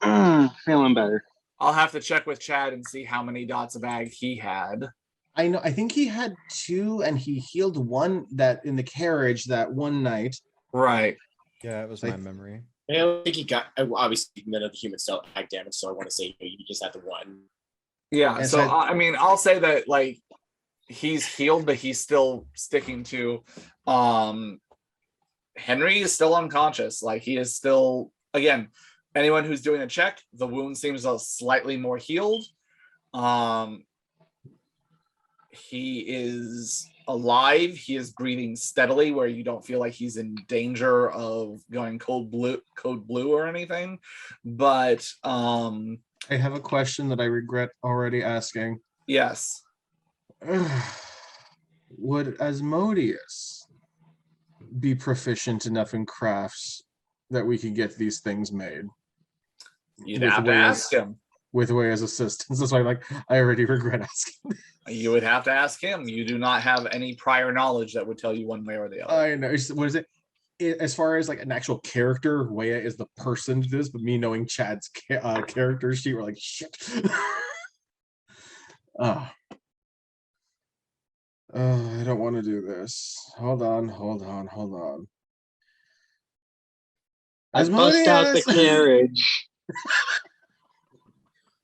Feeling better. I'll have to check with Chad and see how many dots of ag he had. I know. I think he had 2, and he healed 1 that in the carriage that one night. Right. Yeah, it was my memory. I don't think he got. Obviously, none of the humans dealt ag damage, so I want to say you just had the 1. Yeah. And So so I mean, I'll say that he's healed, but he's still sticking to. Henry is still unconscious. He is still, again, anyone who's doing a check, the wound seems slightly more healed. He is alive. He is breathing steadily, where you don't feel like he's in danger of going code blue or anything. But I have a question that I regret already asking. yes. Would Asmodeus be proficient enough in crafts that we could get these things made? You'd have to ask him. With Waya's assistance. That's why I already regret asking. You would have to ask him. You do not have any prior knowledge that would tell you one way or the other. I know. What is it? As far as an actual character, Waya is the person to this, but me knowing Chad's character sheet, we're like, shit. I don't want to do this. Hold on. I bust out the carriage.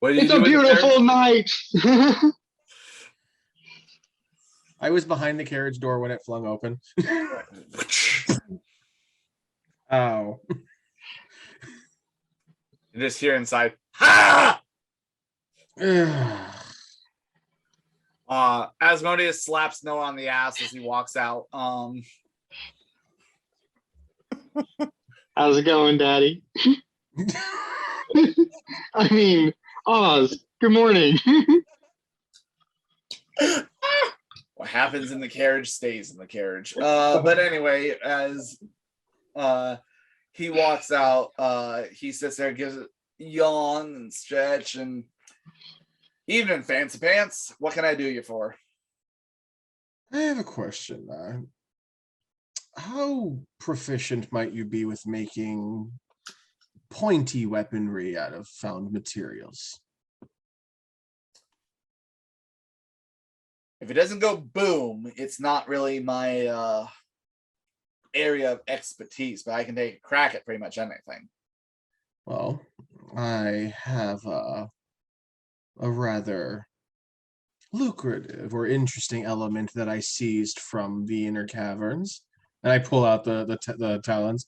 It's a beautiful night. I was behind the carriage door when it flung open. Ow. You just hear inside, ha! Asmodeus slaps Noah on the ass as he walks out. How's it going, Daddy? I mean, Oz, good morning. What happens in the carriage stays in the carriage. But anyway, as he walks out, he sits there, gives a yawn and stretch, and evening, fancy pants. What can I do you for? I have a question. How proficient might you be with making pointy weaponry out of found materials? If it doesn't go boom, it's not really my area of expertise, but I can take a crack at pretty much anything. Well, I have a rather lucrative or interesting element that I seized from the inner caverns. And I pull out the talons.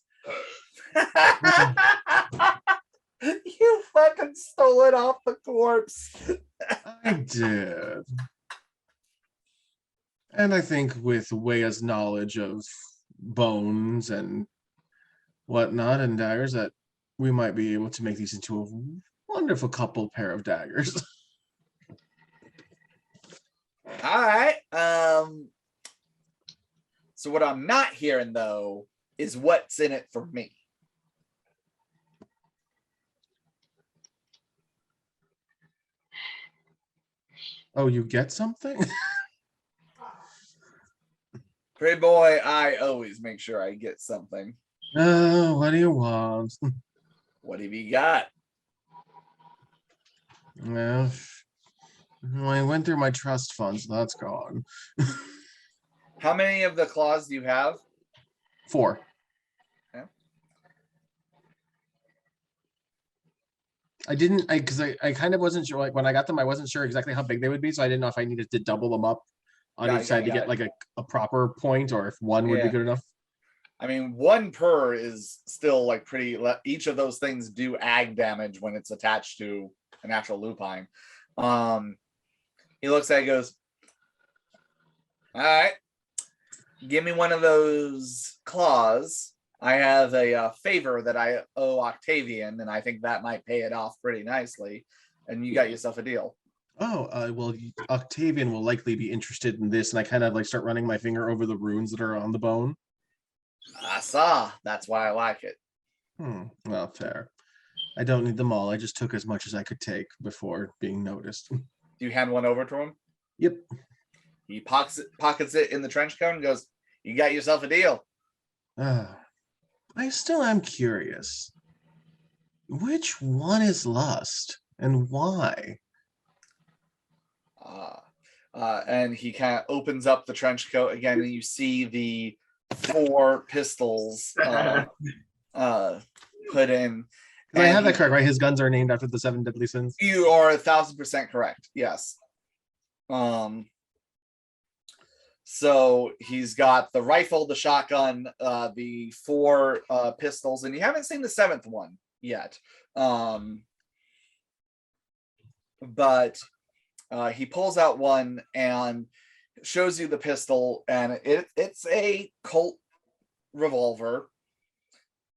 You fucking stole it off the corpse. I did. And I think with Wea's knowledge of bones and whatnot and daggers, that we might be able to make these into a wonderful couple pair of daggers. All right. So what I'm not hearing though is what's in it for me. Oh, you get something? Pretty boy, I always make sure I get something. What do you want? What have you got? Well, I went through my trust fund, so that's gone. How many of the claws do you have? 4. Okay. Because I kind of wasn't sure, like when I got them, I wasn't sure exactly how big they would be, so I didn't know if I needed to double them up on each side to get like a proper point, or if one would be good enough. I mean, 1 per is still like pretty. Each of those things do ag damage when it's attached to an actual lupine. He looks at it, goes, all right, give me one of those claws. I have a favor that I owe Octavian, and I think that might pay it off pretty nicely. And you got yourself a deal. Oh, well, Octavian will likely be interested in this, and I kind of like start running my finger over the runes that are on the bone. I saw. That's why I like it. Well, fair. I don't need them all. I just took as much as I could take before being noticed. Do you hand one over to him? Yep. He pockets it in the trench coat and goes, you got yourself a deal. I still am curious. Which one is Lust, and why? And he kind of opens up the trench coat again, and you see the 4 pistols put in. I have that correct, right? His guns are named after the 7 deadly sins. You are 1,000% correct. Yes. So he's got the rifle, the shotgun, the 4 pistols, and you haven't seen the 7th one yet. But he pulls out one and shows you the pistol, and it's a Colt revolver.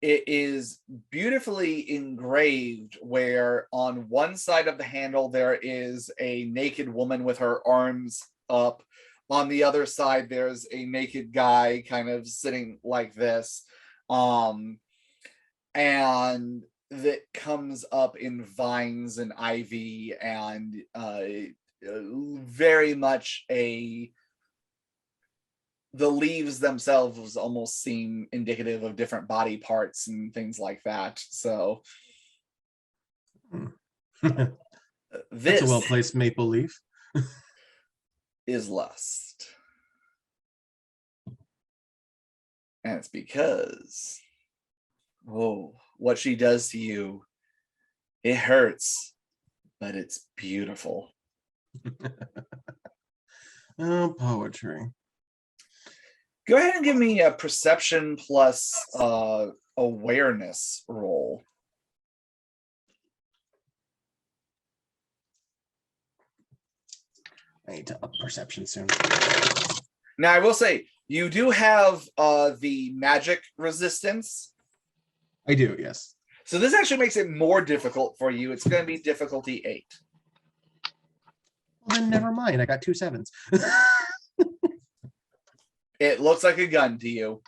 It is beautifully engraved, where on one side of the handle there is a naked woman with her arms up. On the other side there's a naked guy kind of sitting like this. And that comes up in vines and ivy, and very much the leaves themselves almost seem indicative of different body parts and things like that. So That's this a well-placed maple leaf. is Lust. And it's because, what she does to you, it hurts, but it's beautiful. Oh, poetry. Go ahead and give me a perception plus awareness roll. I need to up perception soon. Now, I will say, you do have the magic resistance. I do, yes. So this actually makes it more difficult for you. It's going to be difficulty 8. Well, then never mind. I got 2 7s. It looks like a gun to you.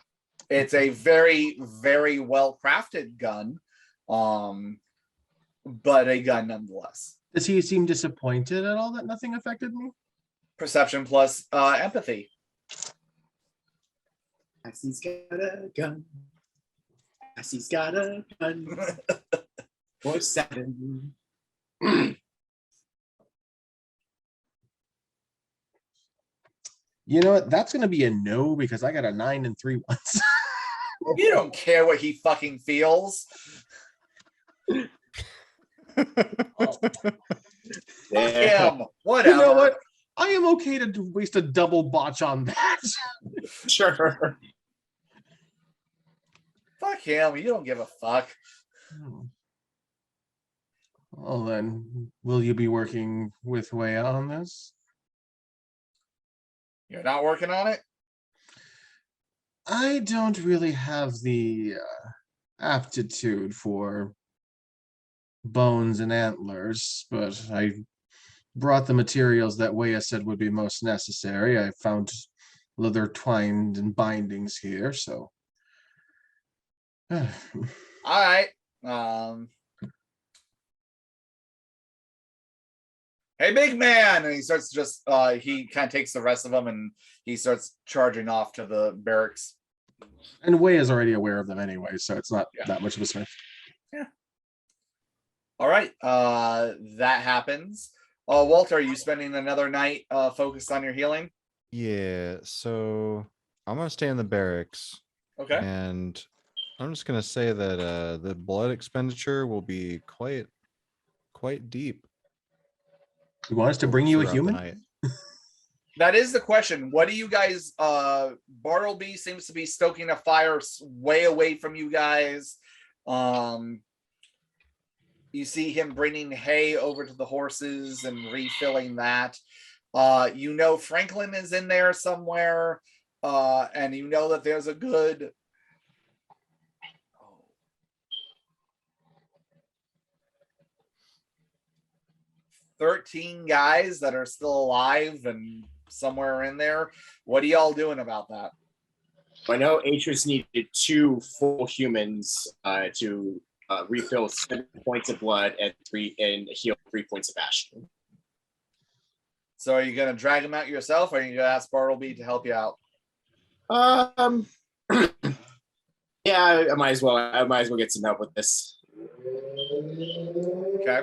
It's a very, very well-crafted gun, but a gun nonetheless. Does he seem disappointed at all that nothing affected me? Perception plus empathy. Assie's got a gun. Assie's got a gun. For 7. You know what? That's going to be a no, because I got a 9 and 3 ones. You don't care what he fucking feels. Fuck him. Whatever. You know what? I am okay to waste a double botch on that. Sure. Fuck him. You don't give a fuck. Hmm. Well then, will you be working with Wea on this? You're not working on it? I don't really have the aptitude for bones and antlers, but I brought the materials that Wea said would be most necessary. I found leather twined and bindings here, so. All right. Hey, big man! And he starts just he kind of takes the rest of them and he starts charging off to the barracks. And Wei is already aware of them anyway, so it's not Yeah. that much of a stretch. All right. That happens. Walter, are you spending another night focused on your healing? Yeah, so I'm gonna stay in the barracks, Okay. and I'm just gonna say that the blood expenditure will be quite deep. You want us to bring you a throughout the human? night. That is the question. What do you guys Bartleby seems to be stoking a fire way away from you guys. You see him bringing hay over to the horses and refilling that. You know Franklin is in there somewhere, and you know that there's a good 13 guys that are still alive and somewhere in there. What are y'all doing about that? I know Atris needed 2 full humans to refill 7 points of blood and heal 3 points of ash. So are you going to drag him out yourself, or are you going to ask Bartleby to help you out? Yeah, I might as well. I might as well get some help with this. Okay.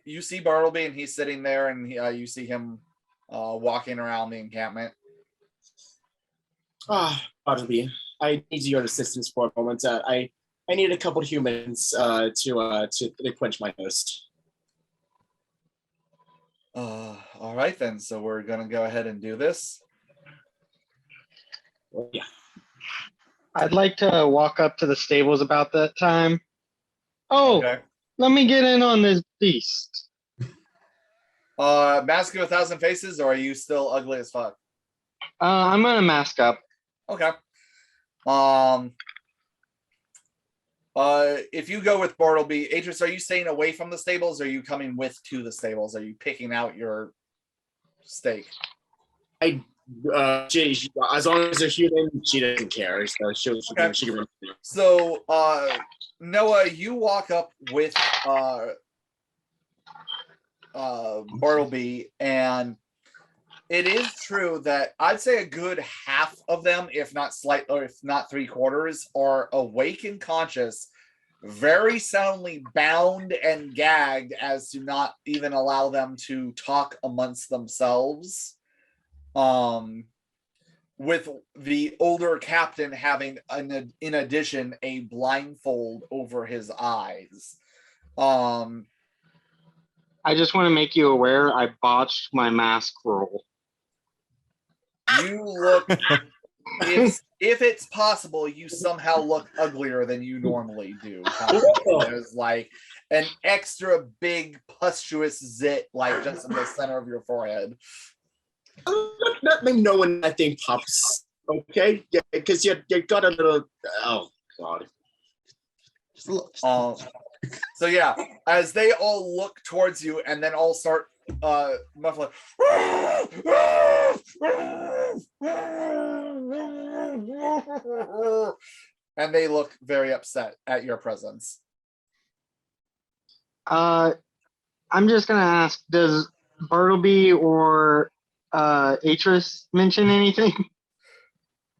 You see Bartleby, and he's sitting there, and you see him walking around the encampment. Bartleby, I need your assistance for a moment. I need a couple of humans to quench my thirst. All right then. So we're gonna go ahead and do this. Yeah. I'd like to walk up to the stables about that time. Oh, Okay. let me get in on this beast. Mask of 1,000 Faces, or are you still ugly as fuck? I'm gonna mask up. Okay. If you go with Bartleby, Atris, are you staying away from the stables, or are you coming with to the stables? Are you picking out your stake? She, as long as they're human, she doesn't care. So Okay. she can So, Noah, you walk up with Bartleby, and it is true that I'd say a good half of them, if not slight, or if not 3/4, are awake and conscious, very soundly bound and gagged as to not even allow them to talk amongst themselves. With the older captain having, in addition, a blindfold over his eyes. I just want to make you aware I botched my mask roll. You look, if it's possible, you somehow look uglier than you normally do. There's like an extra big pustuous zit, like just in the center of your forehead. Let me know when that thing pops, okay? Yeah, because you got a little. Oh God. So yeah, as they all look towards you, and then all start muffling, and they look very upset at your presence. I'm just gonna ask, does Bartleby or Atris mention anything?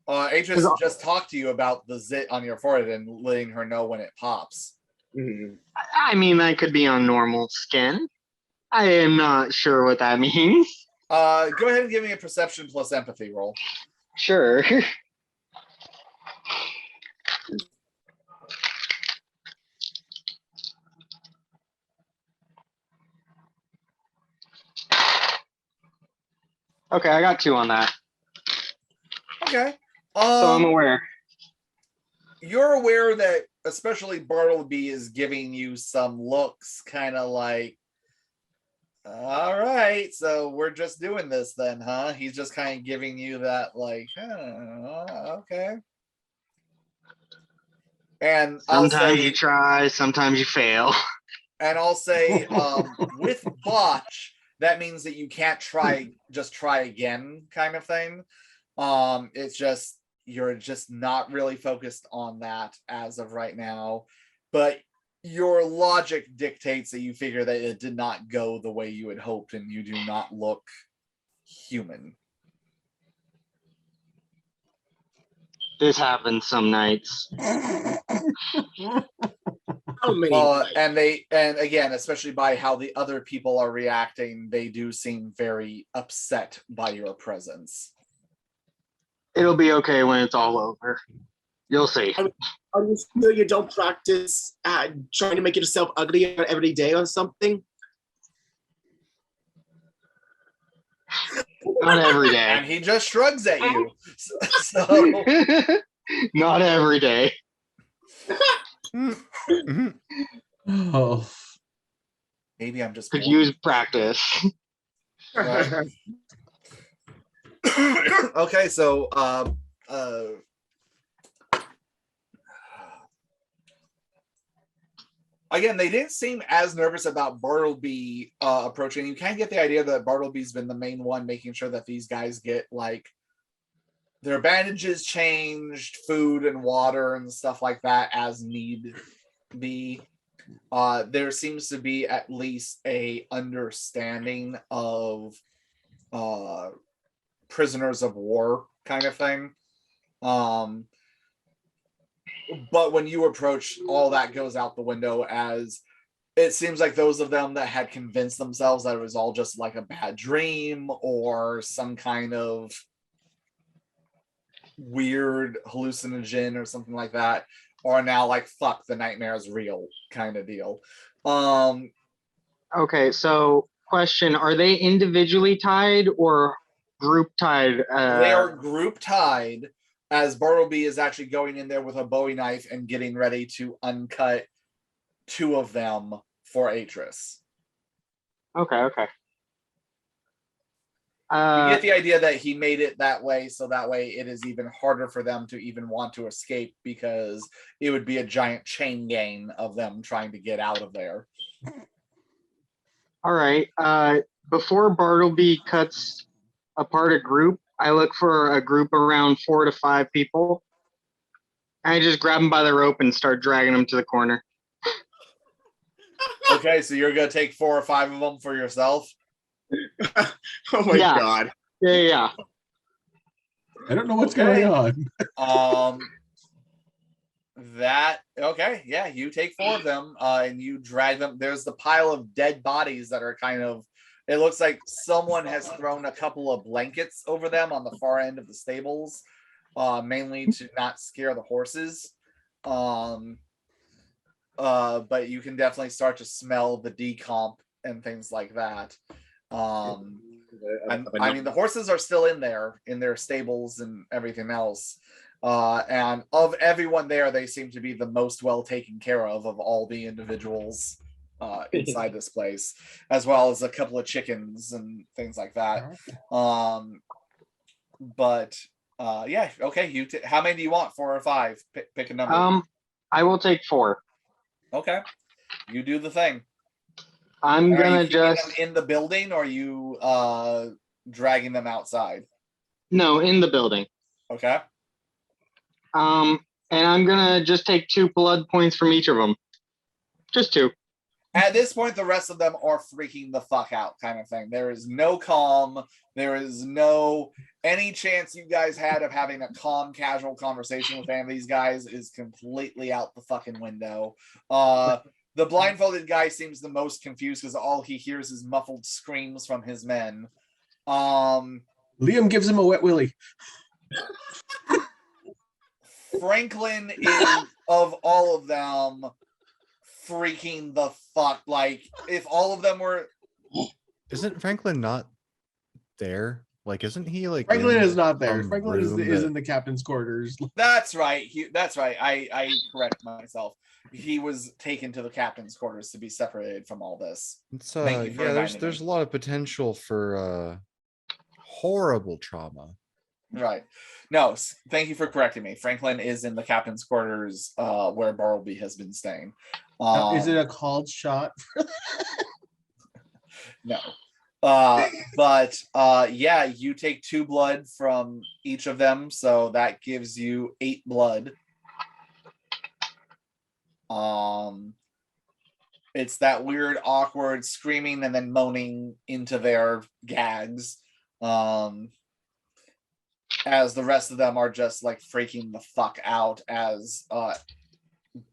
Atris just talked to you about the zit on your forehead and letting her know when it pops. Mm-hmm. I mean, that could be on normal skin. I am not sure what that means. Go ahead and give me a perception plus empathy roll. Sure. Okay, I got 2 on that. Okay. So I'm aware. you're aware that especially Bartleby is giving you some looks, kind of like, all right, so we're just doing this then, huh? He's just kind of giving you that, like, okay. And Sometimes you try, sometimes you fail. And I'll say, with botch, that means that you can't just try again, kind of thing. It's just you're just not really focused on that as of right now, but your logic dictates that you figure that it did not go the way you had hoped, and you do not look human. This happens some nights. How many nights? And again, especially by how the other people are reacting, they do seem very upset by your presence. It'll be okay when it's all over. You'll see. Are you sure you don't practice trying to make yourself ugly every day or something? Not every day. And he just shrugs at you. So Not every day. Oh, maybe I'm just Could bored. use practice. Right. Okay, so again, they didn't seem as nervous about Bartleby approaching. You kind of get the idea that Bartleby's been the main one making sure that these guys get like their bandages changed, food and water and stuff like that as need be. There seems to be at least a understanding of prisoners of war kind of thing. But when you approach, all that goes out the window, as it seems like those of them that had convinced themselves that it was all just like a bad dream or some kind of weird hallucinogen or something like that are now like, fuck, the nightmare is real kind of deal. Okay, so question, are they individually tied or group tied? They are group tied, as Bartleby is actually going in there with a Bowie knife and getting ready to uncut two of them for Atris. Okay. You get the idea that he made it that way, so that way it is even harder for them to even want to escape, because it would be a giant chain gang of them trying to get out of there. All right. Before Bartleby cuts apart a group, I look for a group around 4 to 5 people. I just grab them by the rope and start dragging them to the corner. Okay, so you're going to take 4 or 5 of them for yourself? Oh my god. Yeah. I don't know what's going on. You take 4 of them and you drag them. There's the pile of dead bodies that are kind of, it looks like someone has thrown a couple of blankets over them on the far end of the stables, mainly to not scare the horses. But you can definitely start to smell the decomp and things like that. I mean, the horses are still in their stables and everything else. And of everyone there, they seem to be the most well taken care of all the individuals inside this place, as well as a couple of chickens and things like that. Okay. How many do you want? 4 or 5? Pick a number. I will take 4. Okay, you do the thing. I'm gonna just them in the building, or are you dragging them outside? No, in the building. Okay. And I'm gonna just take 2 blood points from each of them. Just 2. At this point, the rest of them are freaking the fuck out, kind of thing. There is no calm. There is no any chance you guys had of having a calm, casual conversation with any of these guys is completely out the fucking window. The blindfolded guy seems the most confused because all he hears is muffled screams from his men. Liam gives him a wet willy. Franklin is, of all of them, freaking the fuck. Like, if all of them were... Isn't Franklin not there? Like, isn't he like Franklin in is not there. some Franklin is room is that- in the captain's quarters. That's right. That's right. I correct myself. He was taken to the captain's quarters to be separated from all this. It's Thank you for yeah, reminding there's a me. lot of potential for horrible trauma. Right. No, thank you for correcting me. Franklin is in the captain's quarters where Bartleby has been staying. Now, is it a called shot? No. But yeah, you take 2 blood from each of them, so that gives you 8 blood. It's that weird, awkward screaming and then moaning into their gags. As the rest of them are just like freaking the fuck out as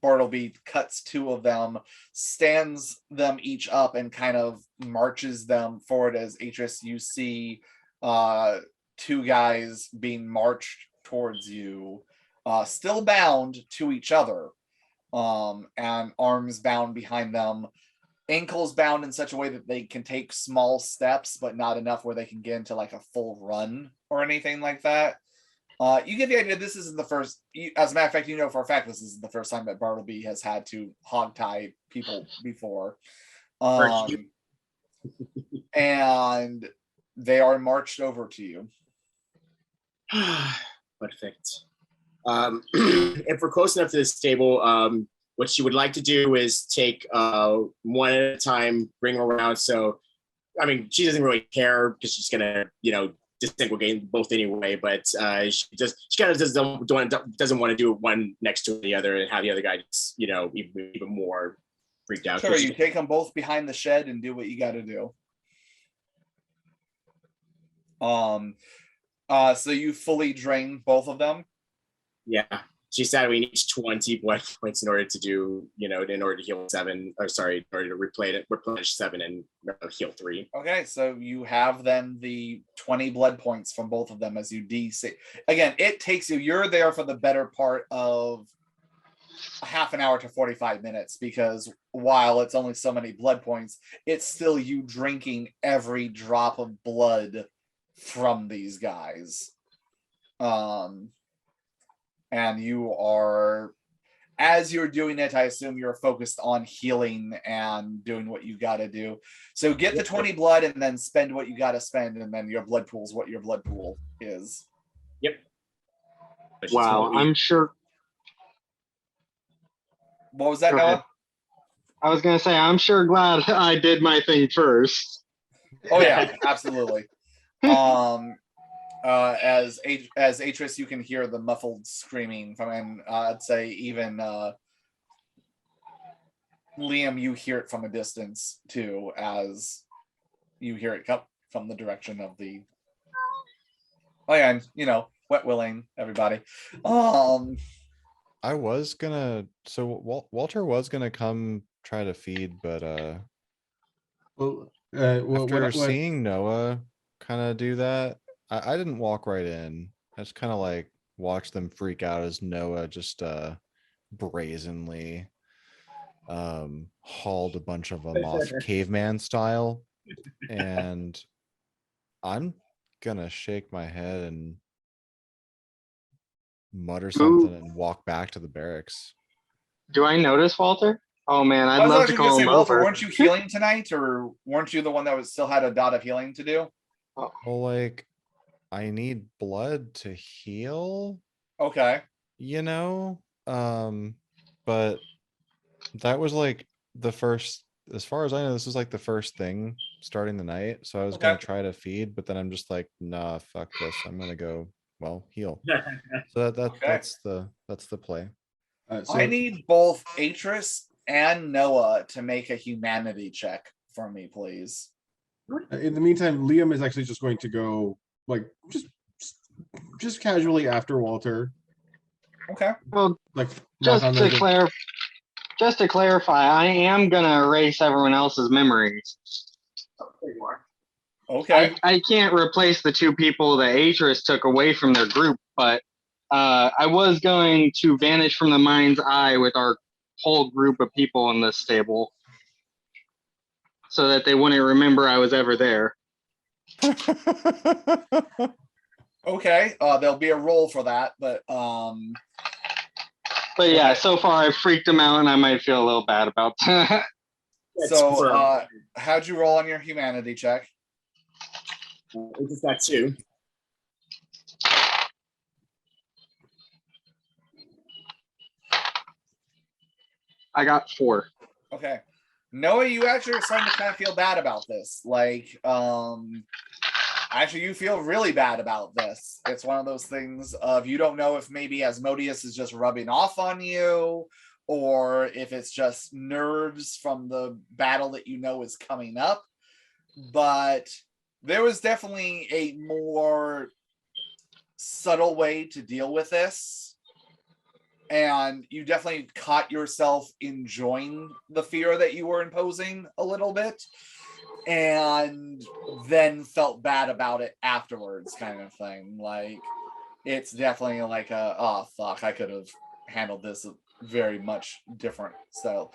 Bartleby cuts 2 of them, stands them each up, and kind of marches them forward. As Atris, you see 2 guys being marched towards you, still bound to each other, and arms bound behind them, ankles bound in such a way that they can take small steps, but not enough where they can get into like a full run or anything like that. You get the idea. This isn't the first. As a matter of fact, you know for a fact this isn't the first time that Bartleby has had to hogtie people before. And they are marched over to you. Perfect. If we're close enough to this table, what she would like to do is take one at a time, bring them around. So, I mean, she doesn't really care because she's gonna, disintegrate both anyway. But she kind of doesn't want to do one next to the other and have the other guy just, even more freaked out. Sure, you take them both behind the shed and do what you got to do. So you fully drain both of them. Yeah, she said we need 20 blood points in order to do, in order to heal 7, or sorry, in order to replenish 7 and heal 3. Okay, so you have then the 20 blood points from both of them as you DC. Again, it takes you're there for the better part of a half an hour to 45 minutes, because while it's only so many blood points, it's still you drinking every drop of blood from these guys. And you are, as you're doing it, I assume you're focused on healing and doing what you got to do. So get the 20 blood and then spend what you got to spend, and then your blood pool is what your blood pool is. Yep. Wow, I'm sure. What was that, Go ahead. Noah? I was gonna say, I'm sure glad I did my thing first. Oh yeah, absolutely. As Atris, you can hear the muffled screaming from, and I'd say even Liam, you hear it from a distance too, as you hear it come from the direction of the. Oh yeah, and wet willing everybody. I was gonna, so Walter was gonna come try to feed, but after seeing Noah kind of do that, I didn't walk right in. I just kind of like watched them freak out as Noah just brazenly hauled a bunch of them off caveman style, and I'm gonna shake my head and mutter something and walk back to the barracks. Do I notice Walter? Oh man, I I'd was love to actually call gonna say, him Walter, over. weren't you healing tonight, or weren't you the one that still had a dot of healing to do? Well, like, I need blood to heal, Okay. But that was like the first, as far as I know, this is like the first thing starting the night. So I was gonna try to feed, but then I'm just like, nah, fuck this. I'm gonna go, heal. So that's the play. I need both Atris and Noah to make a humanity check for me, please. In the meantime, Liam is actually just going to go like just casually after Walter. Okay. Well, Like just to clarify, I am gonna erase everyone else's memories. There you are. Okay. I can't replace the 2 people that Atris took away from their group, but I was going to vanish from the mind's eye with our whole group of people in this stable, so that they wouldn't remember I was ever there. Okay, there'll be a roll for that, but But yeah, Right. so far I've freaked him out, and I might feel a little bad about that. so how'd you roll on your humanity check? We just got 2. I got 4. Okay. Noah, you actually are starting to kind of feel bad about this. Like, actually, you feel really bad about this. It's one of those things of you don't know if maybe Asmodeus is just rubbing off on you, or if it's just nerves from the battle that you know is coming up. But there was definitely a more subtle way to deal with this. And you definitely caught yourself enjoying the fear that you were imposing a little bit, and then felt bad about it afterwards, kind of thing. Like, it's definitely like oh fuck, I could have handled this very much different. So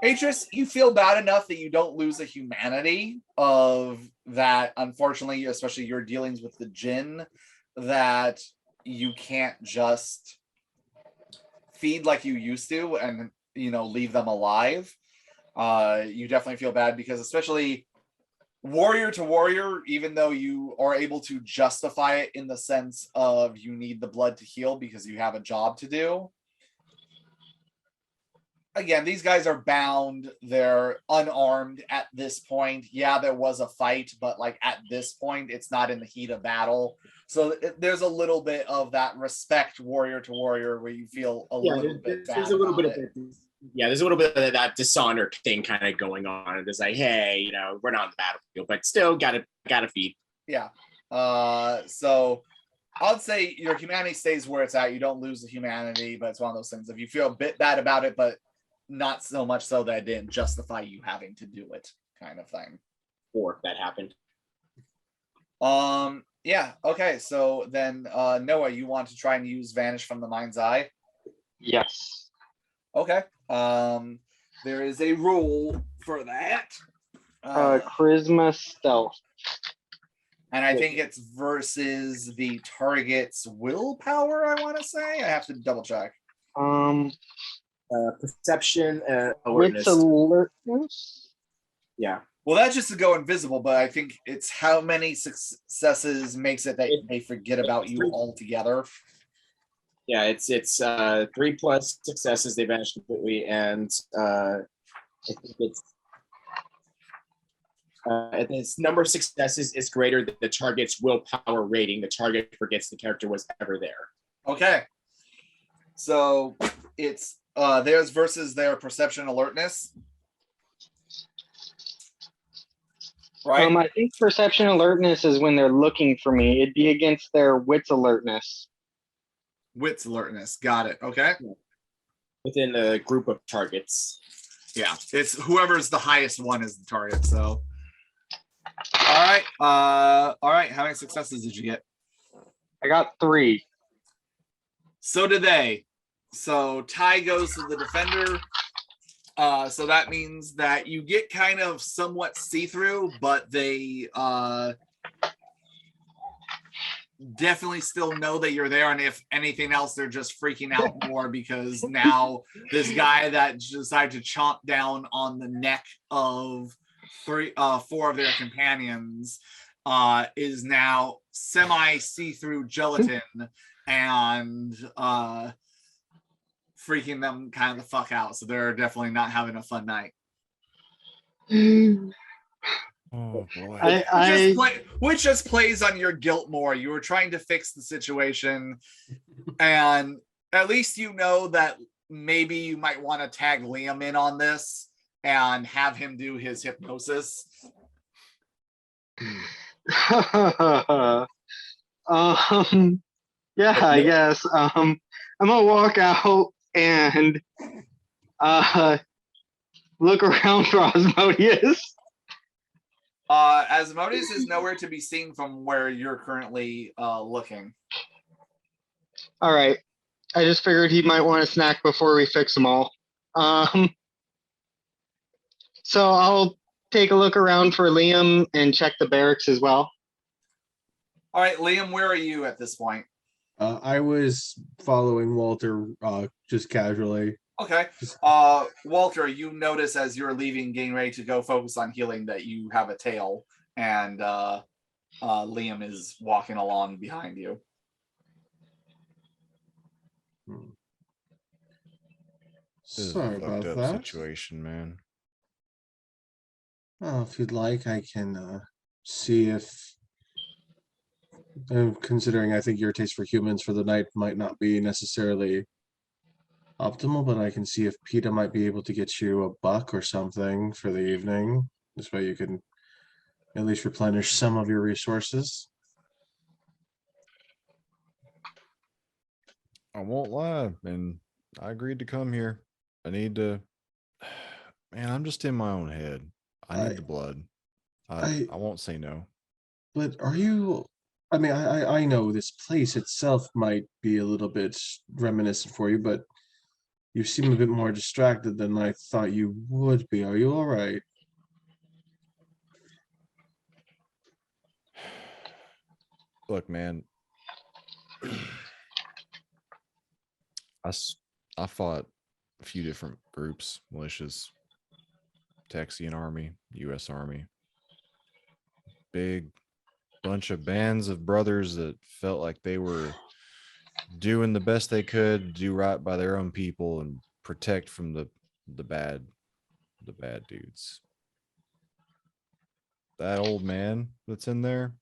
Atris, you feel bad enough that you don't lose the humanity of that. Unfortunately, especially your dealings with the djinn, that you can't just feed like you used to and leave them alive. You definitely feel bad because, especially warrior to warrior, even though you are able to justify it in the sense of you need the blood to heal because you have a job to do. Again, these guys are bound. They're unarmed at this point. Yeah, there was a fight, but like at this point, it's not in the heat of battle. So there's a little bit of that respect warrior to warrior where you feel a little bit bad. There's a little bit it. of there's a little bit of that dishonor thing kind of going on. It's like, hey, we're not on the battlefield, but still gotta feed. Yeah. So I'd say your humanity stays where it's at. You don't lose the humanity, but it's one of those things. If you feel a bit bad about it, but not so much so that it didn't justify you having to do it, kind of thing. Or that happened. Yeah. Okay. So then, Noah, you want to try and use Vanish from the Mind's Eye? Yes. Okay. There is a rule for that. Charisma stealth. And I think it's versus the target's willpower, I want to say. I have to double check. Perception, Wits awareness. alertness. Yeah. Well, that's just to go invisible, but I think it's how many successes makes it that they forget about you altogether. Yeah, it's 3+ successes, they vanish completely, and I think its number of successes is greater than the target's willpower rating. The target forgets the character was ever there. Okay. So it's theirs versus their perception alertness. Right. I think perception alertness is when they're looking for me. It'd be against their wits alertness. Wits alertness. Got it. Okay. Within a group of targets. Yeah. It's whoever's the highest one is the target. So all right. How many successes did you get? I got 3. So did they. So tie goes to the defender. So that means that you get kind of somewhat see-through, but they definitely still know that you're there. And if anything else, they're just freaking out more because now this guy that decided to chomp down on the neck of 4 of their companions is now semi see-through gelatin and freaking them kind of the fuck out. So they're definitely not having a fun night. Oh boy. Which just plays on your guilt more. You were trying to fix the situation, and at least you know that maybe you might want to tag Liam in on this and have him do his hypnosis. Yeah, I guess. I'm gonna walk out and look around for Asmodeus. Asmodeus is nowhere to be seen from where you're currently looking. All right. I just figured he might want a snack before we fix them all. So I'll take a look around for Liam and check the barracks as well. All right, Liam, where are you at this point? I was following Walter just casually. Okay. Walter, you notice as you're leaving, getting ready to go focus on healing, that you have a tail, and Liam is walking along behind you. This is Sorry a fucked about up that. situation, man. Well, if you'd like, I can see if. Considering I think your taste for humans for the night might not be necessarily optimal, but I can see if PETA might be able to get you a buck or something for the evening. This way you can at least replenish some of your resources. I won't lie, and I agreed to come here. I need to. Man, I'm just in my own head. I need the blood. I won't say no. But are you? I mean, I know this place itself might be a little bit reminiscent for you, but you seem a bit more distracted than I thought you would be. Are you all right? Look, man. I fought a few different groups, militias, Texian Army, U.S. Army. Big bunch of bands of brothers that felt like they were doing the best they could to do right by their own people and protect from the bad dudes. That old man that's in there,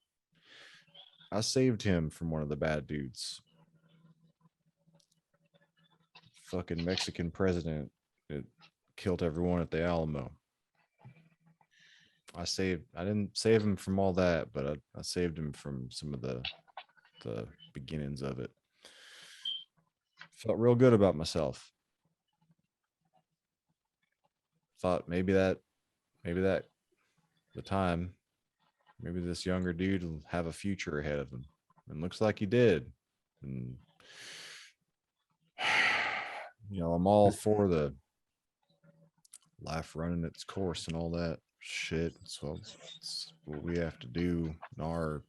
I saved him from one of the bad dudes. Fucking Mexican president that killed everyone at the Alamo. I didn't save him from all that, but I saved him from some of the beginnings of it. Felt real good about myself. Thought maybe that the time, maybe this younger dude will have a future ahead of him. And looks like he did. And I'm all for the life running its course and all that shit. So it's what we have to do in our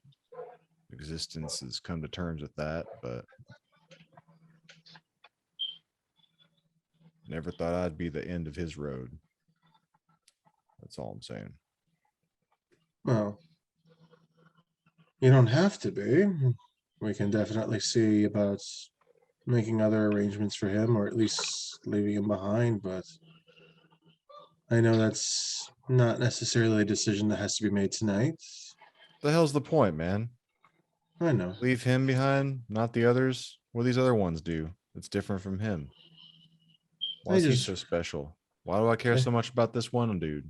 existence is come to terms with that, but never thought I'd be the end of his road. That's all I'm saying. Well, you don't have to be. We can definitely see about making other arrangements for him, or at least leaving him behind, but I know that's not necessarily a decision that has to be made tonight. The hell's the point, man? I know. Leave him behind, not the others. What do these other ones do? It's different from him. Why is he so special? Why do I care so much about this one dude?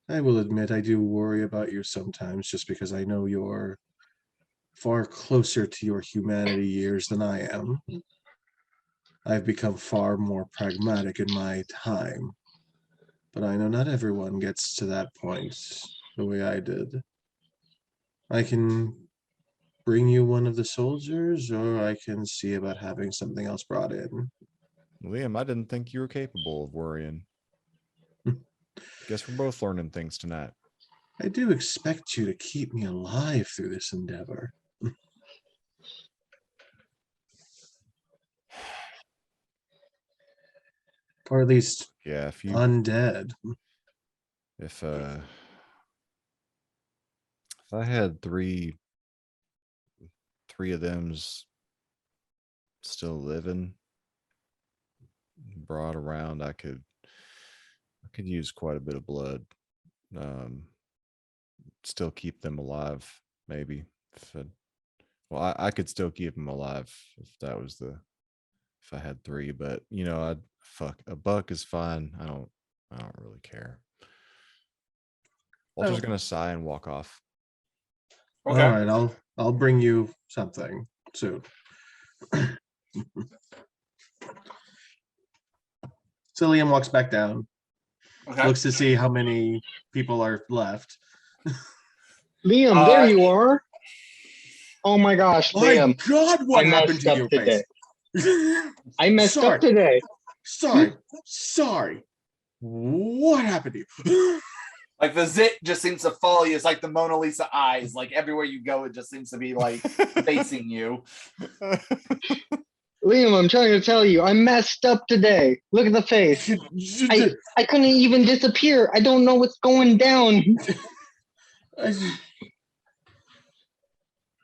I will admit I do worry about you sometimes, just because I know you're far closer to your humanity years than I am. I've become far more pragmatic in my time, but I know not everyone gets to that point the way I did. I can bring you one of the soldiers, or I can see about having something else brought in. Liam, I didn't think you were capable of worrying. Guess we're both learning things tonight. I do expect you to keep me alive through this endeavor. Or at least if undead. If I had three of them's still living, brought around, I could use quite a bit of blood. Still keep them alive, maybe. I could still keep them alive if I had three, but a buck is fine. I don't really care. Walter's gonna sigh and walk off. Okay. All right, I'll bring you something soon. Cillian walks back down, looks to see how many people are left. Liam, there you are. Oh my gosh, Liam. My God, what happened to your face? I messed up today. Sorry. What happened to you? Like the zit just seems to follow you. It's like the Mona Lisa eyes. Like everywhere you go, it just seems to be like facing you. Liam, I'm trying to tell you, I messed up today. Look at the face. I couldn't even disappear. I don't know what's going down.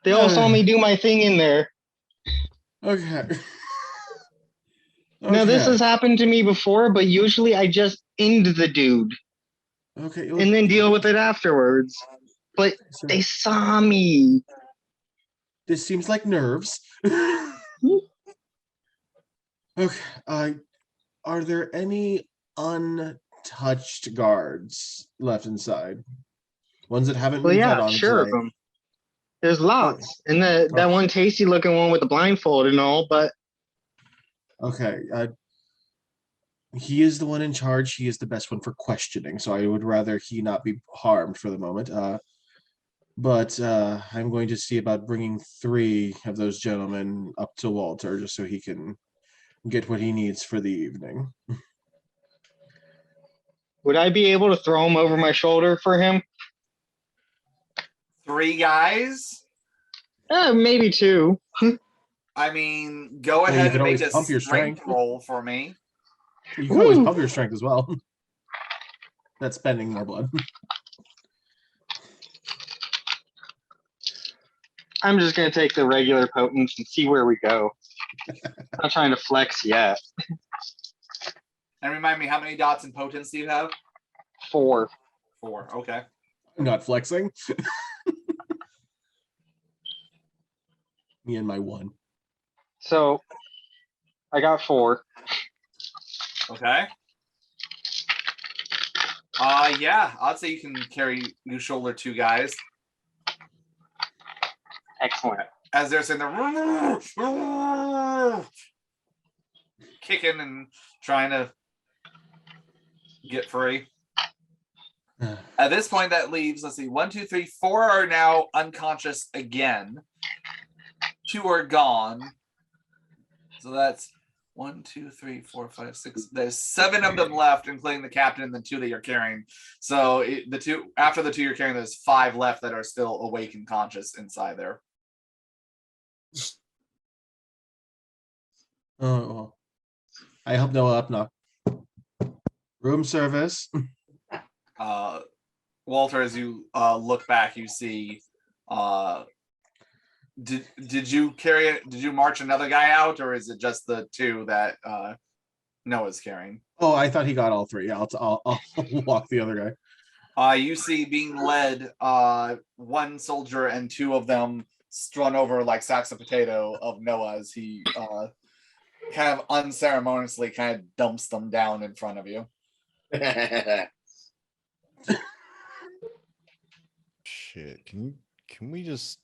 They all saw me do my thing in there. Okay. Now, this has happened to me before, but usually I just end the dude Okay. and then deal with it afterwards. But So they saw me. this seems like nerves. Okay. Are there any untouched guards left inside? Ones that haven't Well, been fed yeah, on sure of tonight? them. There's lots. And that one tasty looking one with the blindfold and all, but Okay. He is the one in charge. He is the best one for questioning, so I would rather he not be harmed for the moment. But I'm going to see about bringing 3 of those gentlemen up to Walter just so he can get what he needs for the evening. would I be able to throw him over my shoulder for him? 3 guys. Maybe 2. I mean, go Well, you ahead could and make always a pump your strength strength. roll for me. You can always Woo. pump your strength as well. That's spending more blood. I'm just going to take the regular potence and see where we go. Not trying to flex yet. And remind me, how many dots in potence do you have? 4. 4. Okay. I'm not flexing. Me and my 1. So I got 4. Okay. Yeah, I'd say you can you shoulder 2 guys. Excellent. As they're sitting there kicking and trying to get free. At this point, that leaves, let's see, 1, 2, 3, 4 are now unconscious again. 2 are gone. So that's 1, 2, 3, 4, 5, 6. There's 7 of them left, including the captain and the 2 that you're carrying. So after the 2 you're carrying, there's 5 left that are still awake and conscious inside there. Oh, well. I help Noah up now. Room service. Walter, as you look back, you see did you carry it? Did you march another guy out, or is it just the 2 that Noah's carrying? Oh, I thought he got all 3. Yeah, I'll walk the other guy. You see being led 1 soldier and 2 of them strung over like sacks of potato of Noah as he kind of unceremoniously kind of dumps them down in front of you. Shit. Can we just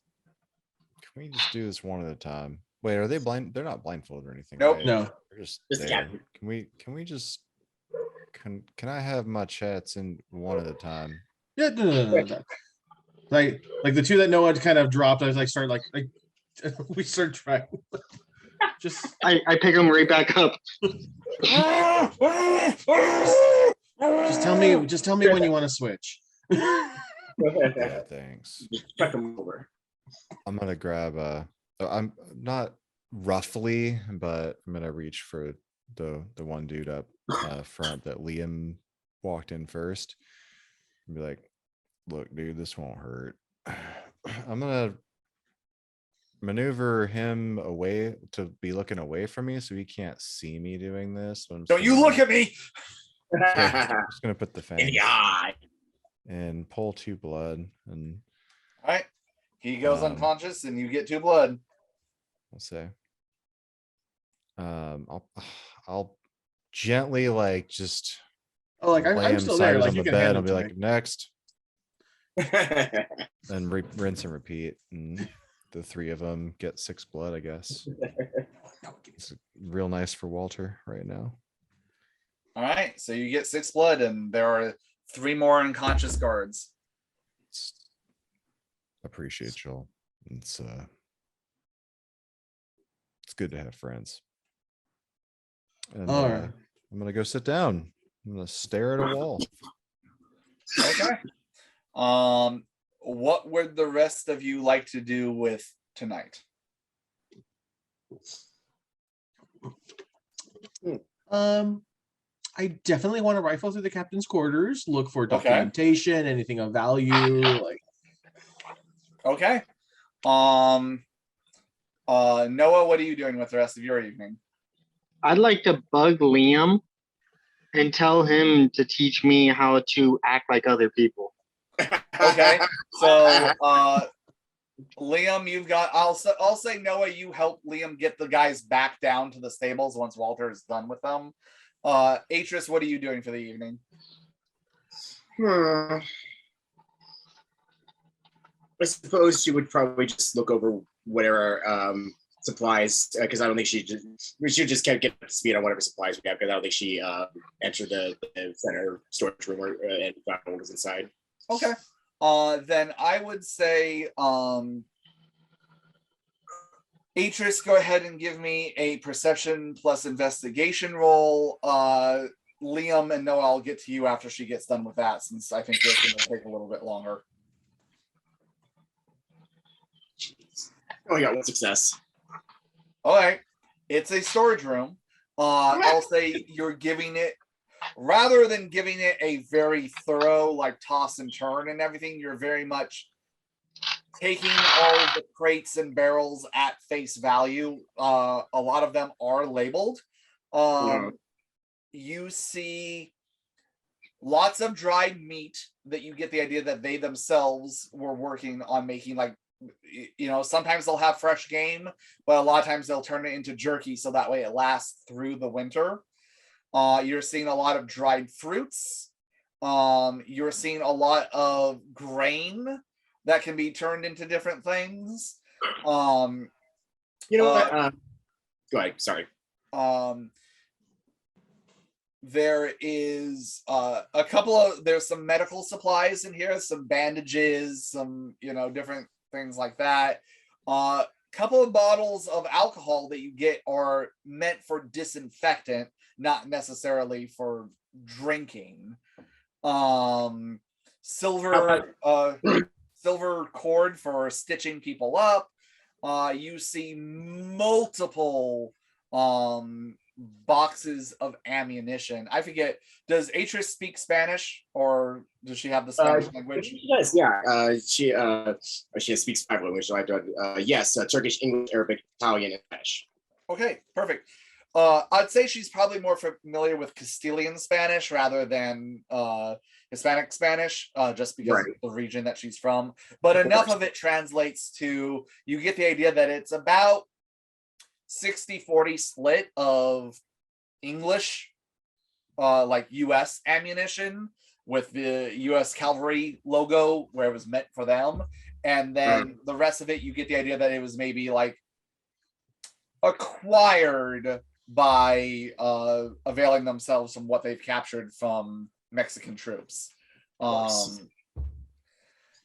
do this one at a time? Wait, are they blind? They're not blindfolded or anything. Nope. Right? No. They're just Just the there. captain. Can we just can I have my chats in one at a time? Yeah, no. Like the 2 that Noah kind of dropped, I was like, we start trying. Just I pick him right back up. tell me when you want to switch. Yeah, thanks. Just chuck him over. I'm gonna grab I'm not roughly, but I'm gonna reach for the one dude up front that Liam walked in first and be like, look, dude, this won't hurt. I'm gonna maneuver him away to be looking away from me so he can't see me doing this. So Don't you look at me! I'm just gonna put the In fangs the eye. and pull 2 blood, and All right. He goes unconscious and you get 2 blood. I'll say I'll gently like just Oh, like lay I'm him still there. sideways Like on you the can bed. hand I'll it be to like, me. next, and rinse and repeat. And the 3 of them get 6 blood, I guess. It's real nice for Walter right now. All right. So you get 6 blood, and there are 3 more unconscious guards. Appreciate y'all. It's good to have friends. And All right. I'm gonna go sit down. I'm gonna stare at a wall. Okay. What would the rest of you like to do with tonight? I definitely want to rifle through the captain's quarters, look for Okay. documentation, anything of value. Like, Okay. Noah, what are you doing with the rest of your evening? I'd like to bug Liam and tell him to teach me how to act like other people. Okay. So, Liam, you've got. I'll say Noah, you help Liam get the guys back down to the stables once Walter is done with them. Atris, what are you doing for the evening? I suppose she would probably just look over whatever supplies, because I don't think she should just kept get up to speed on whatever supplies we have, because I don't think she entered the center storage room and found what was inside. Okay. Then I would say, Atris, go ahead and give me a perception plus investigation roll. Liam and Noah, I'll get to you after she gets done with that, since I think this is going to take a little bit longer. Oh, I got one success. All right. It's a storage room. I'll say you're giving it, rather than giving it a very thorough, like, toss and turn and everything, you're very much taking all of the crates and barrels at face value. A lot of them are labeled. You see lots of dried meat that you get the idea that they themselves were working on making. Like, you know, sometimes they'll have fresh game, but a lot of times they'll turn it into jerky so that way it lasts through the winter. You're seeing a lot of dried fruits. You're seeing a lot of grain that can be turned into different things. You know what? Go ahead. Sorry. There is a couple of, there's some medical supplies in here, some bandages, some, you know, different things like that. Couple of bottles of alcohol that you get are meant for disinfectant, not necessarily for drinking. Silver cord for stitching people up. You see multiple boxes of ammunition. I forget, does Atris speak Spanish, or does she have the Spanish language? She does, yeah. She speaks 5 languages. So yes, Turkish, English, Arabic, Italian, and Spanish. Okay, perfect. I'd say she's probably more familiar with Castilian Spanish rather than Hispanic Spanish, just because of the region that she's from. But enough of it translates to, you get the idea that it's about 60-40 split of English, like US ammunition with the US cavalry logo where it was meant for them. And then the rest of it, you get the idea that it was maybe like acquired by availing themselves from what they've captured from Mexican troops.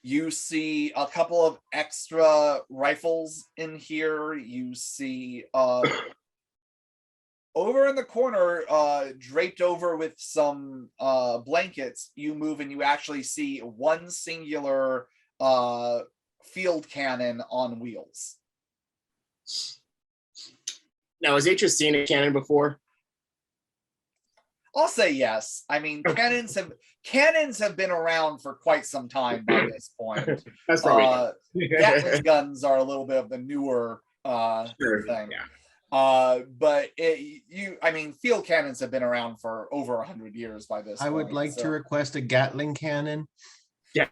You see a couple of extra rifles in here. You see over in the corner, draped over with some blankets, you move and you actually see one singular field cannon on wheels. Now, has Atris seen a cannon before? I'll say yes. I mean, cannons have been around for quite some time by this point. That's probably Gatling guns are a little bit of the newer thing. Yeah. But I mean, field cannons have been around for over 100 years by this point. I would like to request a Gatling cannon. Yeah.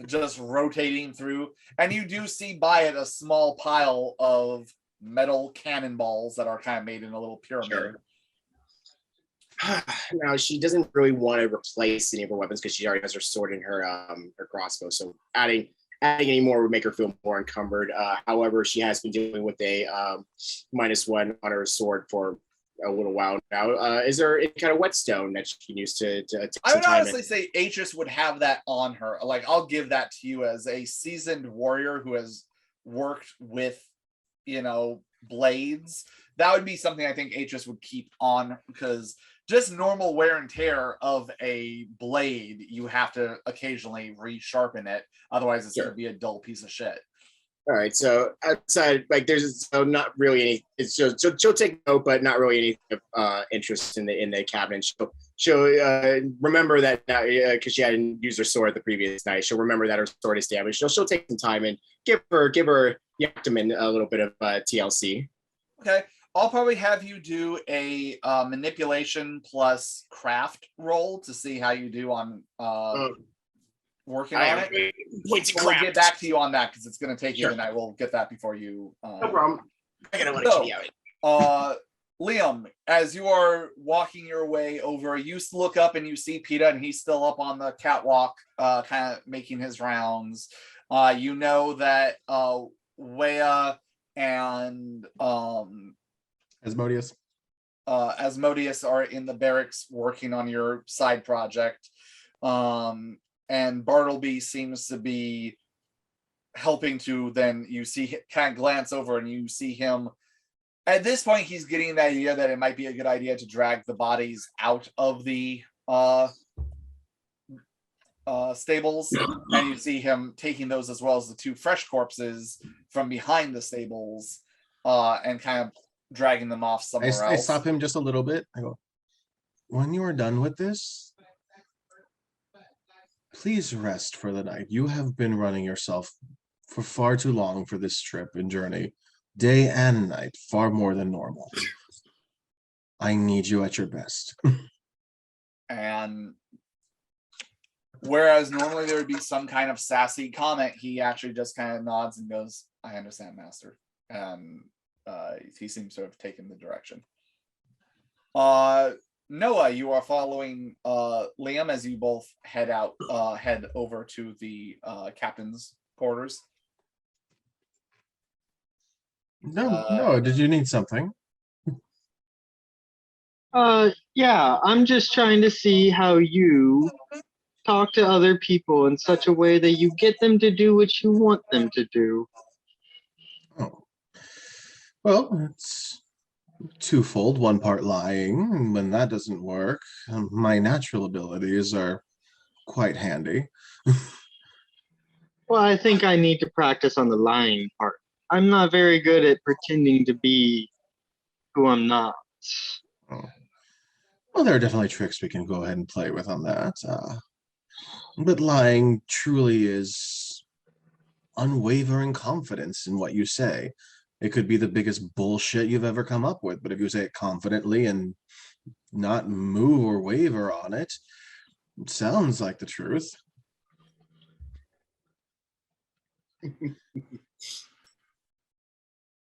Just rotating through, and you do see by it a small pile of metal cannonballs that are kind of made in a little pyramid. Sure. Now, she doesn't really want to replace any of her weapons because she already has her sword and her crossbow. So adding any more would make her feel more encumbered. However, she has been dealing with a -1 on her sword for a little while now. Is there any kind of whetstone that she can use to I would honestly say Atris would have that on her. Like, I'll give that to you as a seasoned warrior who has worked with, you know, blades. That would be something I think Atris would keep on, because just normal wear and tear of a blade, you have to occasionally resharpen it. Otherwise, it's Sure. going to be a dull piece of shit. All right, so outside, like, there's so not really any. It's she'll take note, but not really any interest in the cabinet. She'll remember that because she hadn't used her sword the previous night. She'll remember that her sword is damaged. She'll take some time and give her Yaktaman a little bit of TLC. Okay, I'll probably have you do a manipulation plus craft roll to see how you do on working on it. We'll get back to you on that because it's going to take you the night. We'll get that before you. No problem. I gotta want to keep you out. Liam, as you are walking your way over, you look up and you see Peta, and he's still up on the catwalk, kind of making his rounds. You know that Wea and Asmodeus. Asmodeus are in the barracks working on your side project. And Bartleby seems to be helping to, then you see, kind of glance over and you see him. At this point, he's getting the idea that it might be a good idea to drag the bodies out of the stables. And you see him taking those as well as the two fresh corpses from behind the stables and kind of dragging them off somewhere else. I stop him just a little bit. I go, when you are done with this, please rest for the night. You have been running yourself for far too long for this trip and journey, day and night, far more than normal. I need you at your best. And whereas normally there would be some kind of sassy comment, he actually just kind of nods and goes, I understand, Master. And he seems to have taken the direction. Noah, you are following Liam as you both head over to the captain's quarters. No, did you need something? Yeah, I'm just trying to see how you talk to other people in such a way that you get them to do what you want them to do. Oh. Well, it's twofold. One part lying, and when that doesn't work, my natural abilities are quite handy. Well, I think I need to practice on the lying part. I'm not very good at pretending to be who I'm not. Oh. Well, there are definitely tricks we can go ahead and play with on that. But lying truly is unwavering confidence in what you say. It could be the biggest bullshit you've ever come up with, but if you say it confidently and not move or waver on it, it sounds like the truth.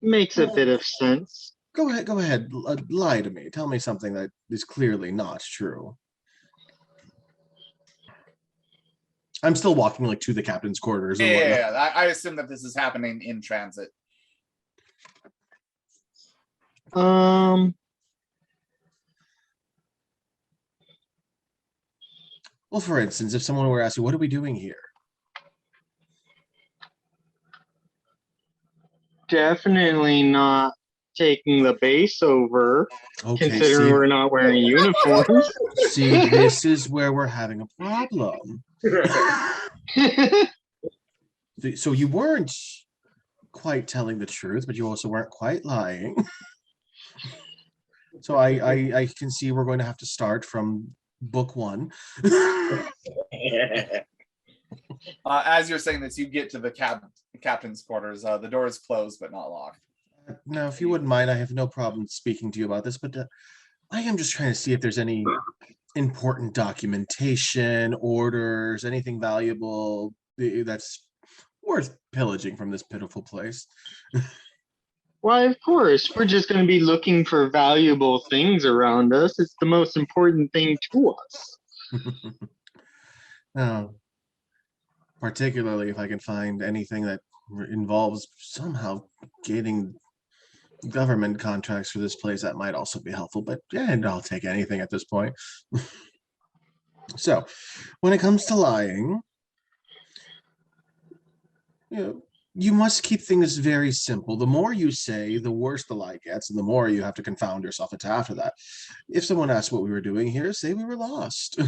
Makes a bit of sense. Go ahead, lie to me. Tell me something that is clearly not true. I'm still walking like to the captain's quarters. And whatnot. Yeah, I assume that this is happening in transit. Well, for instance, if someone were to ask you, what are we doing here? Definitely not taking the base over, Okay, considering we're not wearing uniforms. See, this is where we're having a problem. So you weren't quite telling the truth, but you also weren't quite lying. So I can see we're going to have to start from book one. As you're saying this, you get to the captain's quarters. The door is closed but not locked. Now, if you wouldn't mind, I have no problem speaking to you about this, but I am just trying to see if there's any important documentation, orders, anything valuable that's worth pillaging from this pitiful place. Why, of course, we're just going to be looking for valuable things around us. It's the most important thing to us. Now, particularly if I can find anything that involves somehow getting government contracts for this place, that might also be helpful. But yeah, and I'll take anything at this point. So, when it comes to lying, You must keep things very simple. The more you say, the worse the lie gets, and the more you have to confound yourself into after that. If someone asks what we were doing here, say we were lost.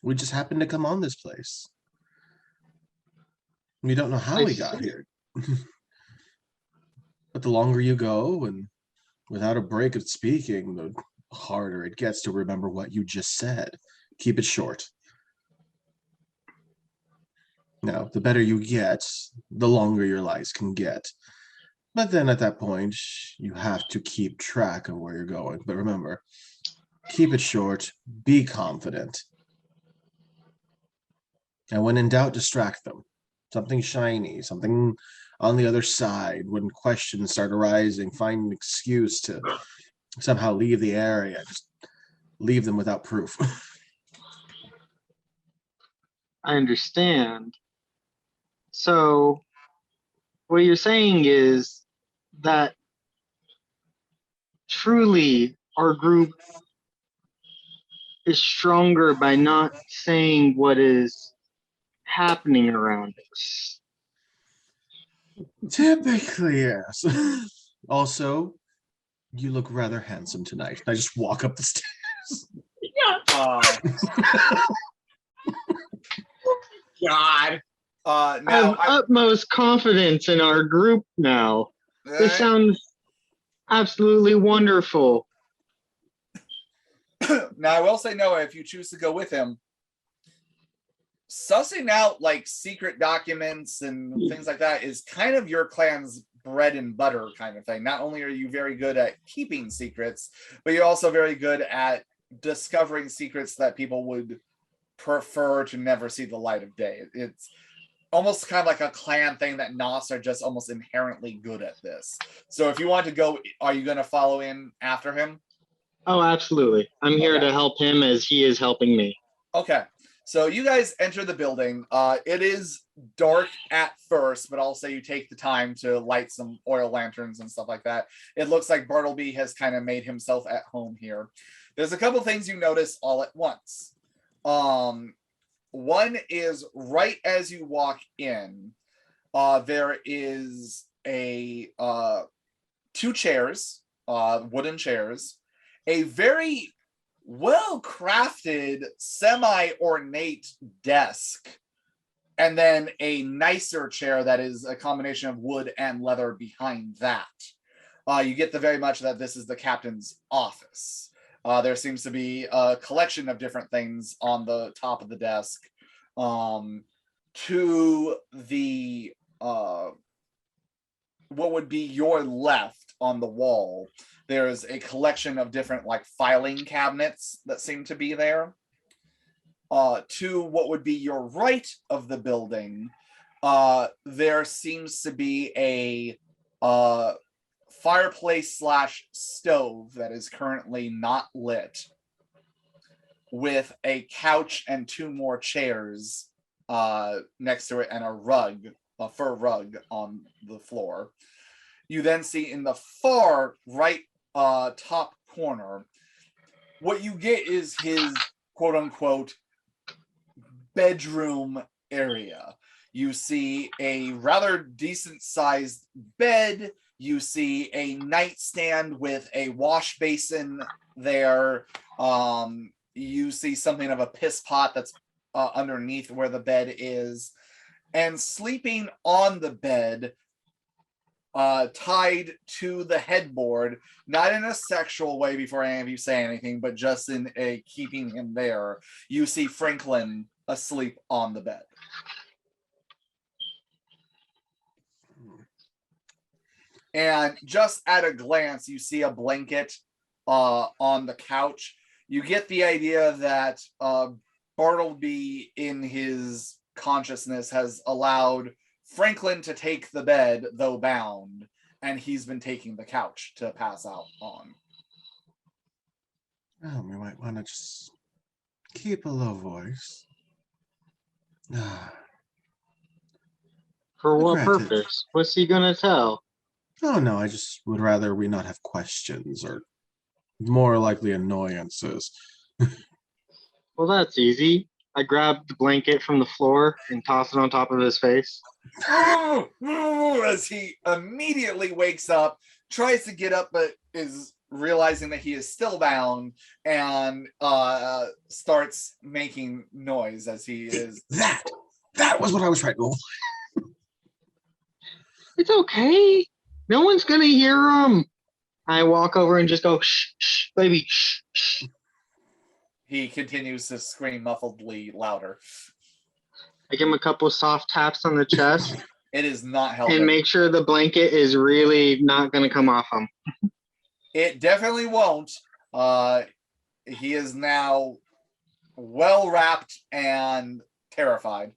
We just happened to come on this place. We don't know how I we got see. here. But the longer you go and without a break of speaking, the harder it gets to remember what you just said. Keep it short. Now, the better you get, the longer your lies can get. But then at that point, you have to keep track of where you're going. But remember, keep it short, be confident. And when in doubt, distract them. Something shiny, something on the other side. When questions start arising, find an excuse to somehow leave the area. Just leave them without proof. I understand. So what you're saying is that truly our group is stronger by not saying what is happening around us. Typically, yes. Also, you look rather handsome tonight. I just walk up the stairs. God. I Now, have utmost confidence in our group now. This sounds absolutely wonderful. now I will say, Noah, if you choose to go with him, sussing out like secret documents and things like that is kind of your clan's bread and butter kind of thing. Not only are you very good at keeping secrets, but you're also very good at discovering secrets that people would prefer to never see the light of day. It's almost kind of like a clan thing that Nos are just almost inherently good at this. So if you want to go, are you going to follow in after him? Oh, absolutely. I'm here Okay. to help him as he is helping me. Okay. So you guys enter the building. It is dark at first, but I'll say you take the time to light some oil lanterns and stuff like that. It looks like Bartleby has kind of made himself at home here. There's a couple things you notice all at once. One is right as you walk in, there is a two chairs, wooden chairs, a very well-crafted, semi-ornate desk, and then a nicer chair that is a combination of wood and leather behind that. You get the very much that this is the captain's office. There seems to be a collection of different things on the top of the desk. To the what would be your left on the wall, there's a collection of different like filing cabinets that seem to be there. To what would be your right of the building, there seems to be a fireplace slash stove that is currently not lit, with a couch and two more chairs next to it and a rug, a fur rug on the floor. You then see in the far right top corner, what you get is his quote unquote bedroom area. You see a rather decent sized bed. You see a nightstand with a wash basin there. You see something of a piss pot that's underneath where the bed is. And sleeping on the bed, tied to the headboard, not in a sexual way before any of you say anything, but just in a keeping him there, you see Franklin asleep on the bed. And just at a glance, you see a blanket on the couch. You get the idea that Bartleby, in his consciousness, has allowed Franklin to take the bed, though bound, and he's been taking the couch to pass out on. Oh, we might want to just keep a low voice. For what Granted. purpose? What's he gonna tell? Oh no, I just would rather we not have questions or more likely annoyances. Well, that's easy. I grab the blanket from the floor and toss it on top of his face. As he immediately wakes up, tries to get up, but is realizing that he is still bound, and starts making noise as he is. That was what I was trying to. It's okay. No one's gonna hear him. I walk over and just go, shh, shh, baby, shh, shh. He continues to scream muffledly louder. I give him a couple soft taps on the chest It is not helping. and make sure the blanket is really not gonna come off him. It definitely won't. He is now well wrapped and terrified.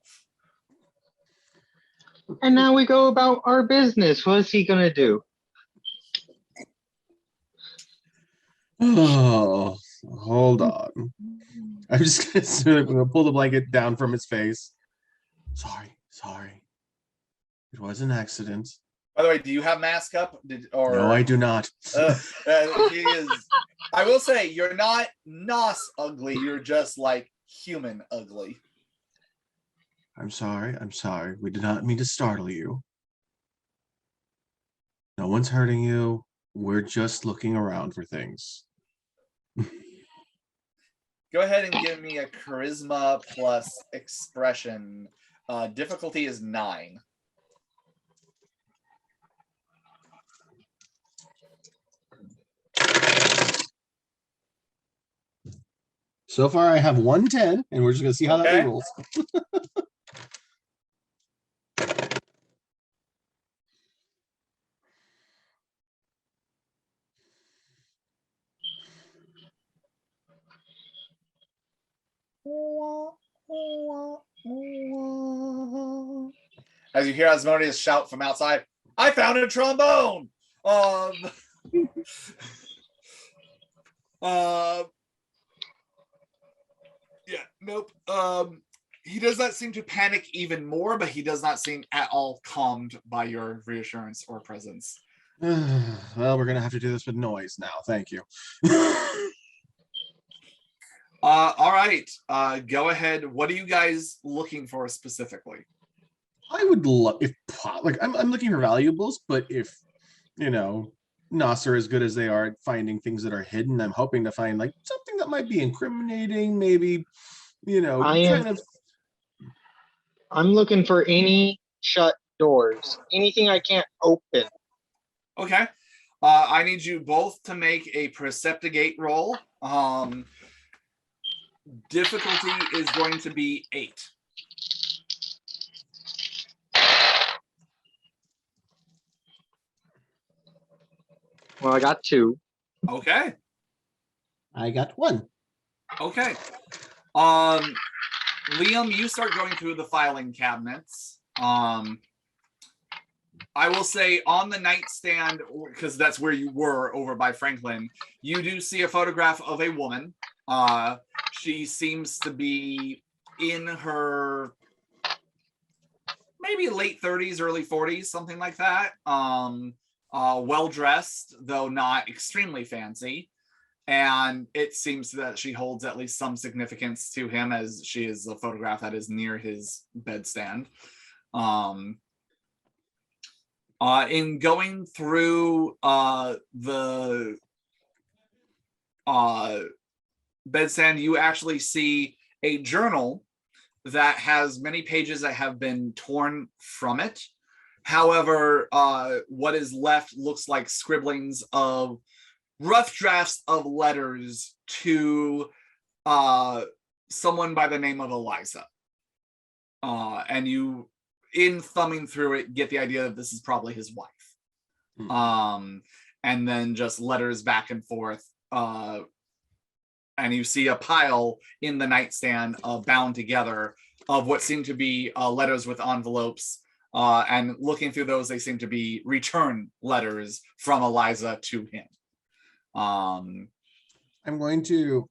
And now we go about our business. What is he gonna do? Oh, hold on. I'm just gonna pull the blanket down from his face. Sorry. It was an accident. By the way, do you have mask up? No, I do not. He is. I will say you're not Nos ugly. You're just like human ugly. I'm sorry. We did not mean to startle you. No one's hurting you. We're just looking around for things. Go ahead and give me a charisma plus expression. Difficulty is 9. So far, I have 110, and we're just gonna see how that Okay. rolls. As you hear Asmodeus shout from outside, I found a trombone! Yeah, nope. He does not seem to panic even more, but he does not seem at all calmed by your reassurance or presence. Well, we're gonna have to do this with noise now. Thank you. All right. Go ahead. What are you guys looking for specifically? I would love if like I'm looking for valuables, but if Nos are as good as they are at finding things that are hidden, I'm hoping to find like something that might be incriminating, maybe I'm looking for any shut doors, anything I can't open. Okay. I need you both to make a Perceptigate roll. Difficulty is going to be 8. Well, I got 2. Okay. I got 1. Okay. Liam, you start going through the filing cabinets. I will say on the nightstand, because that's where you were over by Franklin, you do see a photograph of a woman. She seems to be in her maybe late 30s, early 40s, something like that. Well dressed, though not extremely fancy. And it seems that she holds at least some significance to him, as she is a photograph that is near his bedstand. In going through the bedstand, you actually see a journal that has many pages that have been torn from it. However, what is left looks like scribblings of rough drafts of letters to someone by the name of Eliza. And you, in thumbing through it, get the idea that this is probably his wife. And then just letters back and forth. And you see a pile in the nightstand bound together of what seem to be letters with envelopes. And looking through those, they seem to be return letters from Eliza to him. I'm going to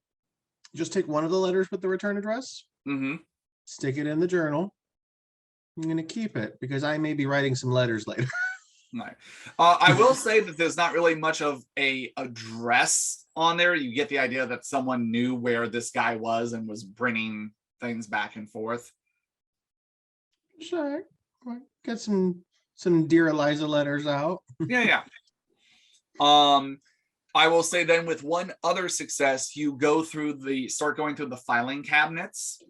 just take one of the letters with the return address, stick it in the journal. I'm going to keep it because I may be writing some letters later. Right. I will say that there's not really much of a address on there. You get the idea that someone knew where this guy was and was bringing things back and forth. Sure. Get some Dear Eliza letters out. Yeah. I will say then with one other success, you start going through the filing cabinets,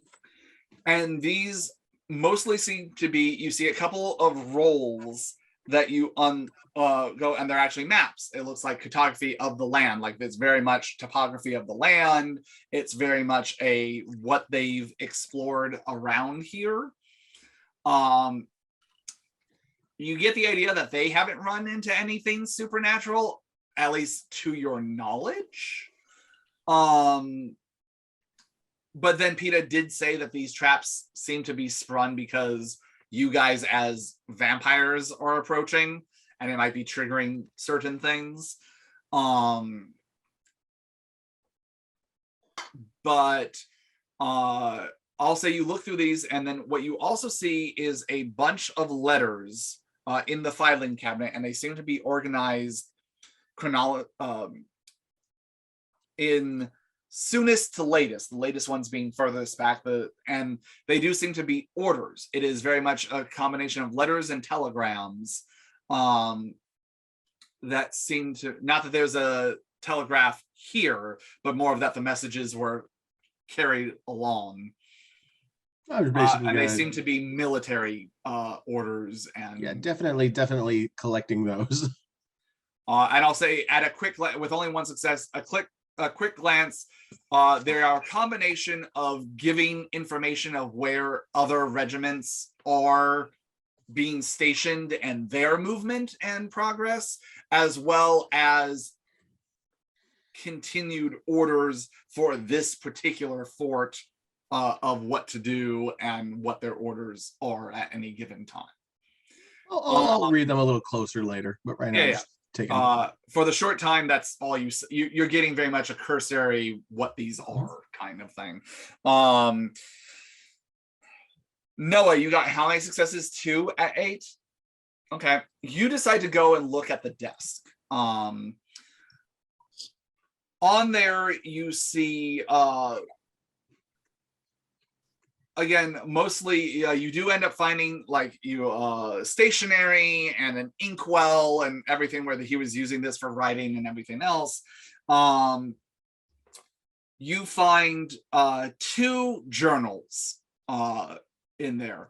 and these mostly seem to be, you see a couple of rolls that you go, and they're actually maps. It looks like cartography of the land. Like it's very much topography of the land. It's very much what they've explored around here. You get the idea that they haven't run into anything supernatural, at least to your knowledge. But then PETA did say that these traps seem to be sprung because you guys as vampires are approaching, and it might be triggering certain things. But I'll say you look through these, and then what you also see is a bunch of letters in the filing cabinet, and they seem to be organized in soonest to latest, the latest ones being furthest back, and they do seem to be orders. It is very much a combination of letters and telegrams that seem to, not that there's a telegraph here, but more of that the messages were carried along. And they seem to be military orders. And yeah, definitely collecting those. And I'll say at a quick, with only one success, a quick glance, there are a combination of giving information of where other regiments are being stationed and their movement and progress, as well as continued orders for this particular fort of what to do and what their orders are at any given time. I'll read them a little closer later, but right now, just taking for the short time, that's all you're getting very much a cursory what these are kind of thing. Noah, you got how many successes? 2 at 8. Okay, you decide to go and look at the desk. On there you see again, mostly you do end up finding like stationery and an inkwell and everything, where he was using this for writing and everything else. You find 2 journals in there.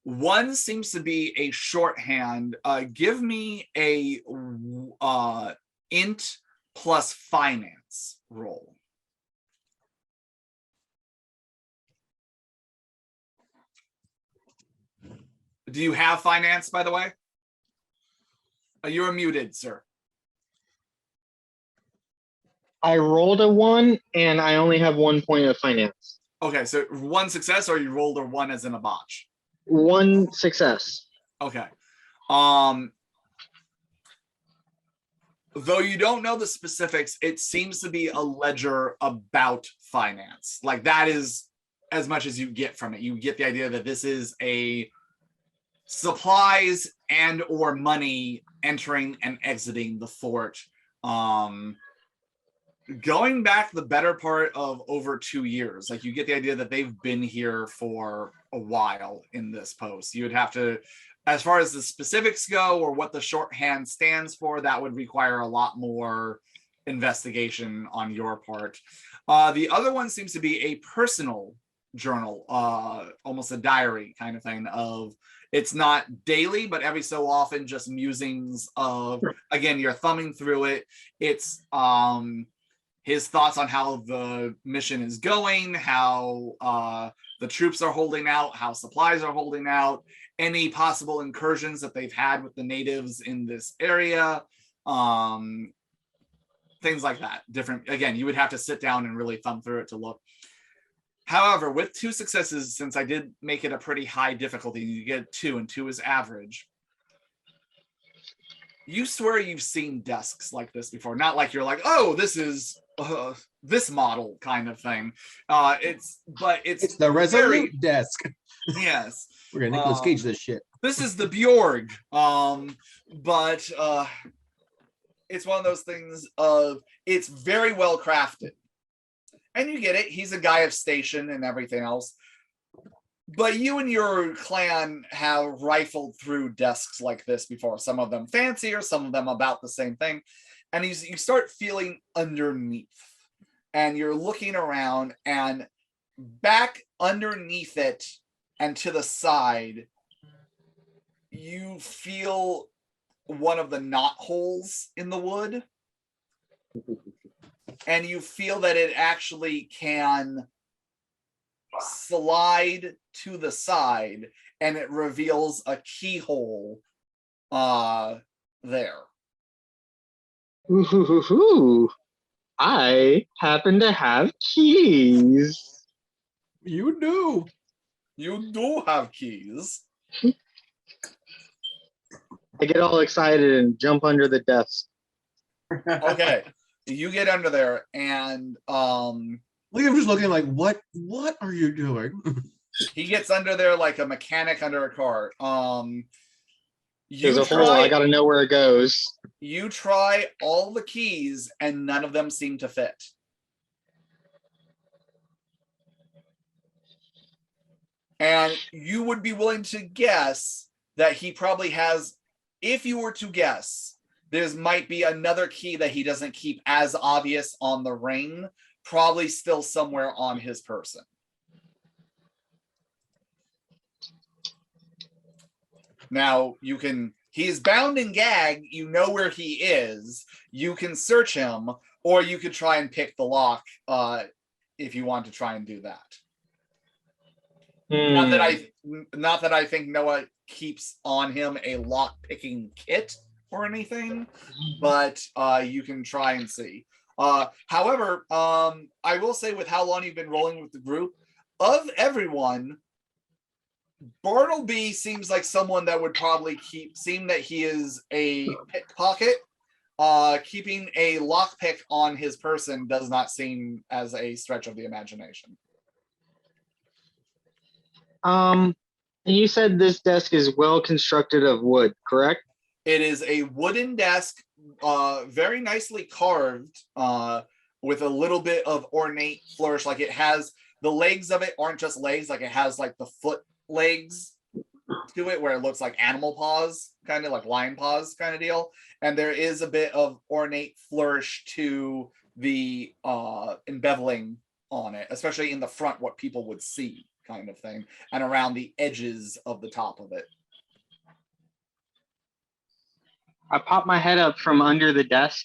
One seems to be a shorthand. Give me a int plus finance roll. Do you have finance, by the way? You're muted, sir. I rolled a 1 and I only have 1 point of finance. Okay, so 1 success, or you rolled a 1 as in a botch? 1 success. Okay. Though you don't know the specifics, it seems to be a ledger about finance. Like that is as much as you get from it. You get the idea that this is a supplies and or money entering and exiting the fort. Going back the better part of over 2 years. Like you get the idea that they've been here for a while in this post. You would have to, as far as the specifics go or what the shorthand stands for, that would require a lot more investigation on your part. The other one seems to be a personal journal, almost a diary kind of thing of, it's not daily, but every so often just musings of, again, you're thumbing through it. It's his thoughts on how the mission is going, how the troops are holding out, how supplies are holding out, any possible incursions that they've had with the natives in this area, things like that. Different, again, you would have to sit down and really thumb through it to look. However, with 2 successes, since I did make it a pretty high difficulty, you get 2 and 2 is average. You swear you've seen desks like this before. Not like you're like, oh, this is this model kind of thing. It's the Resolute desk. Yes. We're gonna Nicolas Cage this shit. This is the Bjorg. But it's one of those things of, it's very well crafted. And you get it. He's a guy of station and everything else. But you and your clan have rifled through desks like this before. Some of them fancier, some of them about the same thing. And you start feeling underneath. And you're looking around, and back underneath it and to the side, you feel one of the knot holes in the wood. And you feel that it actually can slide to the side, and it reveals a keyhole there. Ooh, I happen to have keys. You do. You do have keys. I get all excited and jump under the desk. Okay. You get under there, and Liam's just looking like, what are you doing? he gets under there like a mechanic under a car. There's a hole. I gotta know where it goes. You try all the keys, and none of them seem to fit. And you would be willing to guess that he probably has, if you were to guess, there might be another key that he doesn't keep as obvious on the ring, probably still somewhere on his person. Now, he's bound and gagged, you know where he is, you can search him, or you could try and pick the lock if you want to try and do that. Not that I think Noah keeps on him a lock picking kit or anything, but you can try and see. However, I will say, with how long you've been rolling with the group, of everyone, Bartleby seems like someone that would probably seem that he is a pickpocket. Keeping a lockpick on his person does not seem as a stretch of the imagination. And you said this desk is well constructed of wood, correct? It is a wooden desk, very nicely carved, with a little bit of ornate flourish. Like, it has, the legs of it aren't just legs, like it has like the foot legs to it, where it looks like animal paws, kind of like lion paws kind of deal. And there is a bit of ornate flourish to the embeveling on it, especially in the front, what people would see, kind of thing, and around the edges of the top of it. I pop my head up from under the desk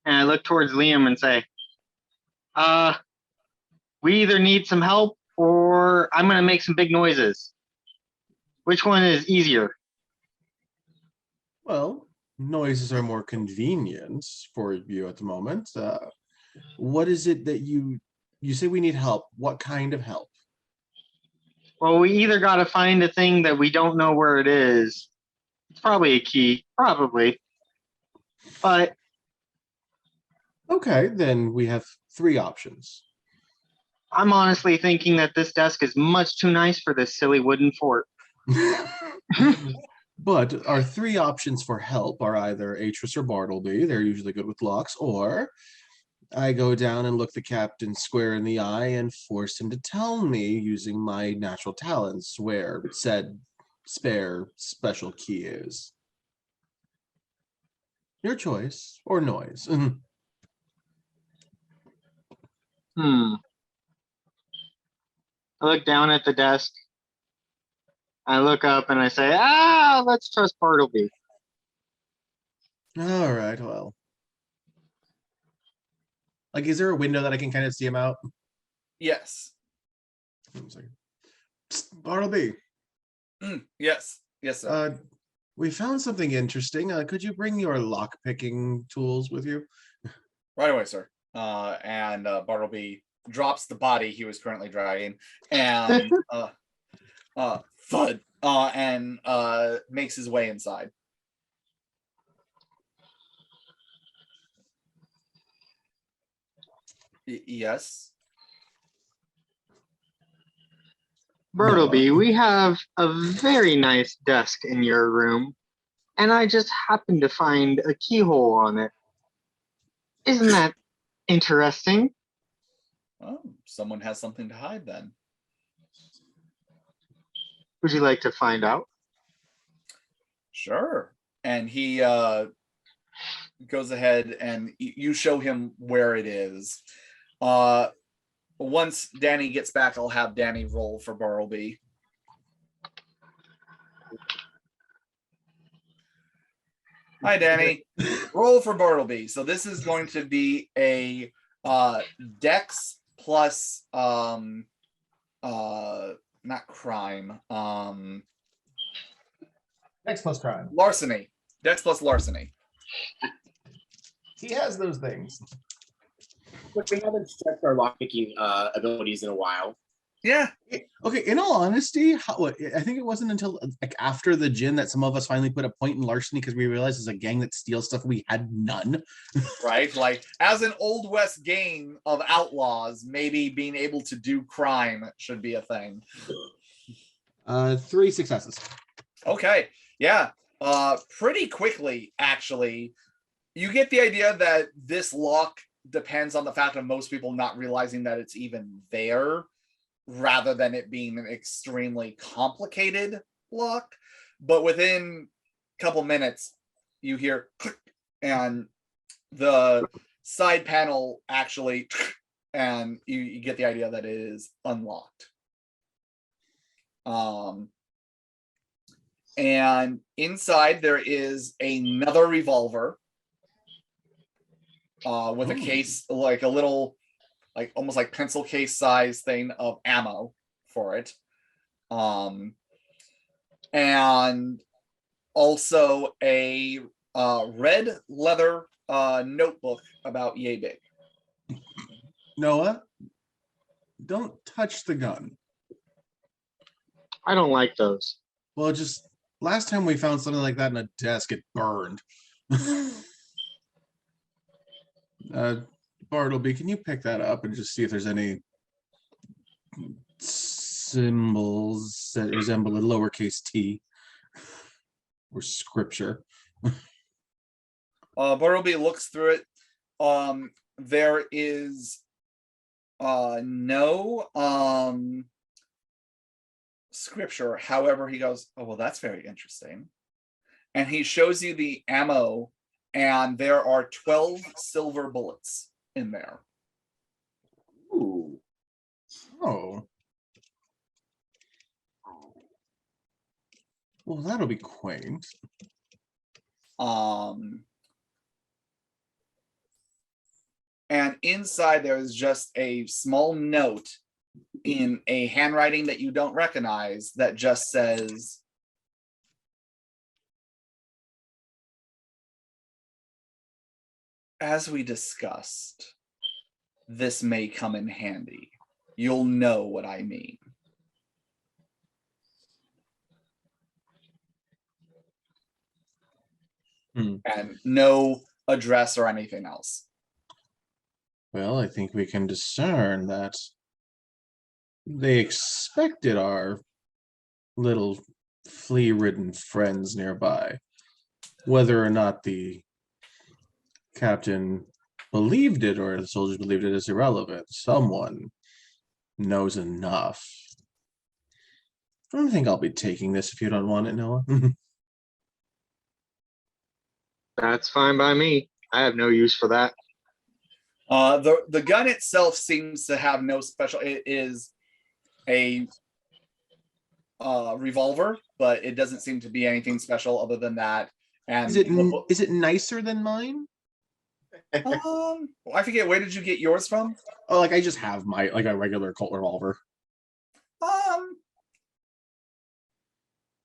and I look towards Liam and say, we either need some help or I'm gonna make some big noises. Which one is easier? Well, noises are more convenient for you at the moment. What is it that you say we need help? What kind of help? Well, we either got to find a thing that we don't know where it is. It's probably a key, probably. But okay, then we have 3 options. I'm honestly thinking that this desk is much too nice for this silly wooden fort. But our 3 options for help are either Atris or Bartleby. They're usually good with locks, or I go down and look the captain square in the eye and force him to tell me, using my natural talents, where said spare special key is. Your choice, or noise. I look down at the desk. I look up and I say, let's trust Bartleby. All right, well. Like, is there a window that I can kind of see him out? Yes. Psst, Bartleby. Yes, sir. We found something interesting. Could you bring your lock picking tools with you? Right away, sir. And Bartleby drops the body he was currently dragging, and thud, and makes his way inside. Yes. Bartleby, we have a very nice desk in your room, and I just happened to find a keyhole on it. Isn't that interesting? Oh, someone has something to hide then. Would you like to find out? Sure. And he goes ahead and you show him where it is. Once Danny gets back, I'll have Danny roll for Bartleby. Hi, Danny. Roll for Bartleby. So this is going to be a Dex plus not crime. Dex plus crime. Larceny. Dex plus larceny. He has those things. But we haven't checked our lockpicking abilities in a while. Yeah. Okay, in all honesty, I think it wasn't until like after the gin that some of us finally put a point in larceny because we realized as a gang that steals stuff we had none. Right? Like as an Old West gang of outlaws, maybe being able to do crime should be a thing. 3 successes. Okay. Yeah. Pretty quickly, actually, you get the idea that this lock depends on the fact of most people not realizing that it's even there, rather than it being an extremely complicated lock. But within a couple minutes, you hear click, and the side panel actually, and you get the idea that it is unlocked. And inside there is another revolver with a case, like a little, like almost like pencil case size thing of ammo for it. And also a red leather notebook about yay big. Noah, don't touch the gun. I don't like those. Well, just last time we found something like that in a desk, it burned. Bartleby, can you pick that up and just see if there's any symbols that resemble a lowercase t or scripture? Bartleby looks through it. There is no scripture. However, he goes, oh, well, that's very interesting. And he shows you the ammo, and there are 12 silver bullets in there. Ooh. Oh. Well, that'll be quaint. And inside there is just a small note in a handwriting that you don't recognize that just says, as we discussed, this may come in handy. You'll know what I mean. And no address or anything else. Well, I think we can discern that they expected our little flea-ridden friends nearby. Whether or not the captain believed it or the soldiers believed it is irrelevant. Someone knows enough. I don't think I'll be taking this if you don't want it, Noah. That's fine by me. I have no use for that. The gun itself seems to have no special. It is a revolver, but it doesn't seem to be anything special other than that. And is it nicer than mine? I forget, where did you get yours from? Oh, like I just have my like a regular Colt revolver.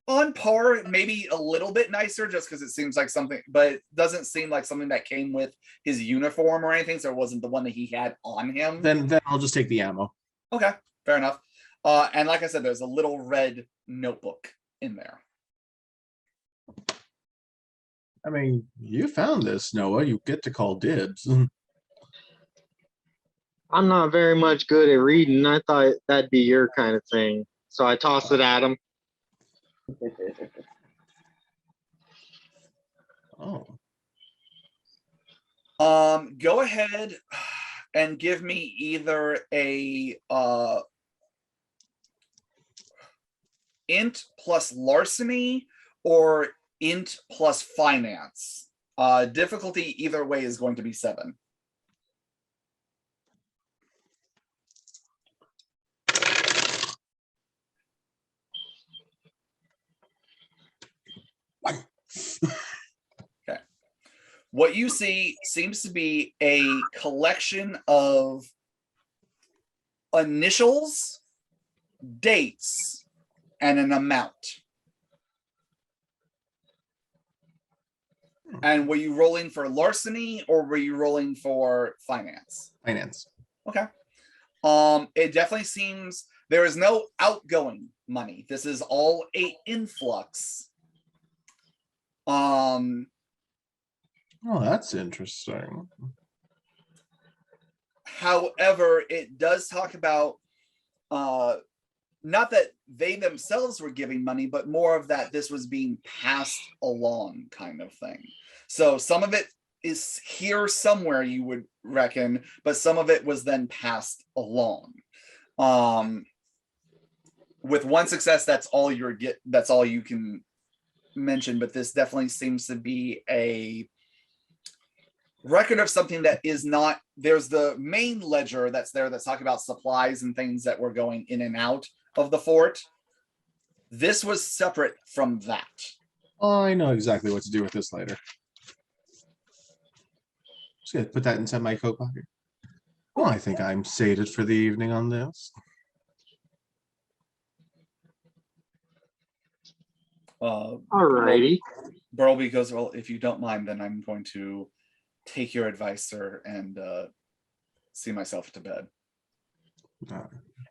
On par, maybe a little bit nicer, just because it seems like something, but it doesn't seem like something that came with his uniform or anything, so it wasn't the one that he had on him. Then I'll just take the ammo. Okay, fair enough. And like I said, there's a little red notebook in there. I mean, you found this, Noah. You get to call dibs. I'm not very much good at reading. I thought that'd be your kind of thing. So I tossed it at him. Oh. Go ahead and give me either a int plus larceny or int plus finance. Difficulty either way is going to be 7. Okay. What you see seems to be a collection of initials, dates, and an amount. And were you rolling for larceny or were you rolling for finance? Finance. Okay. It definitely seems there is no outgoing money. This is all a influx. Oh, that's interesting. However, it does talk about not that they themselves were giving money, but more of that this was being passed along kind of thing. So some of it is here somewhere, you would reckon, but some of it was then passed along. With one success, that's all you can mention, but this definitely seems to be a record of something that is not. There's the main ledger that's there that's talking about supplies and things that were going in and out of the fort. This was separate from that. Oh, I know exactly what to do with this later. Just gonna put that inside my coat pocket. Well, I think I'm sated for the evening on this. Alrighty. Burlby goes, well, if you don't mind, then I'm going to take your advice, sir, and see myself to bed.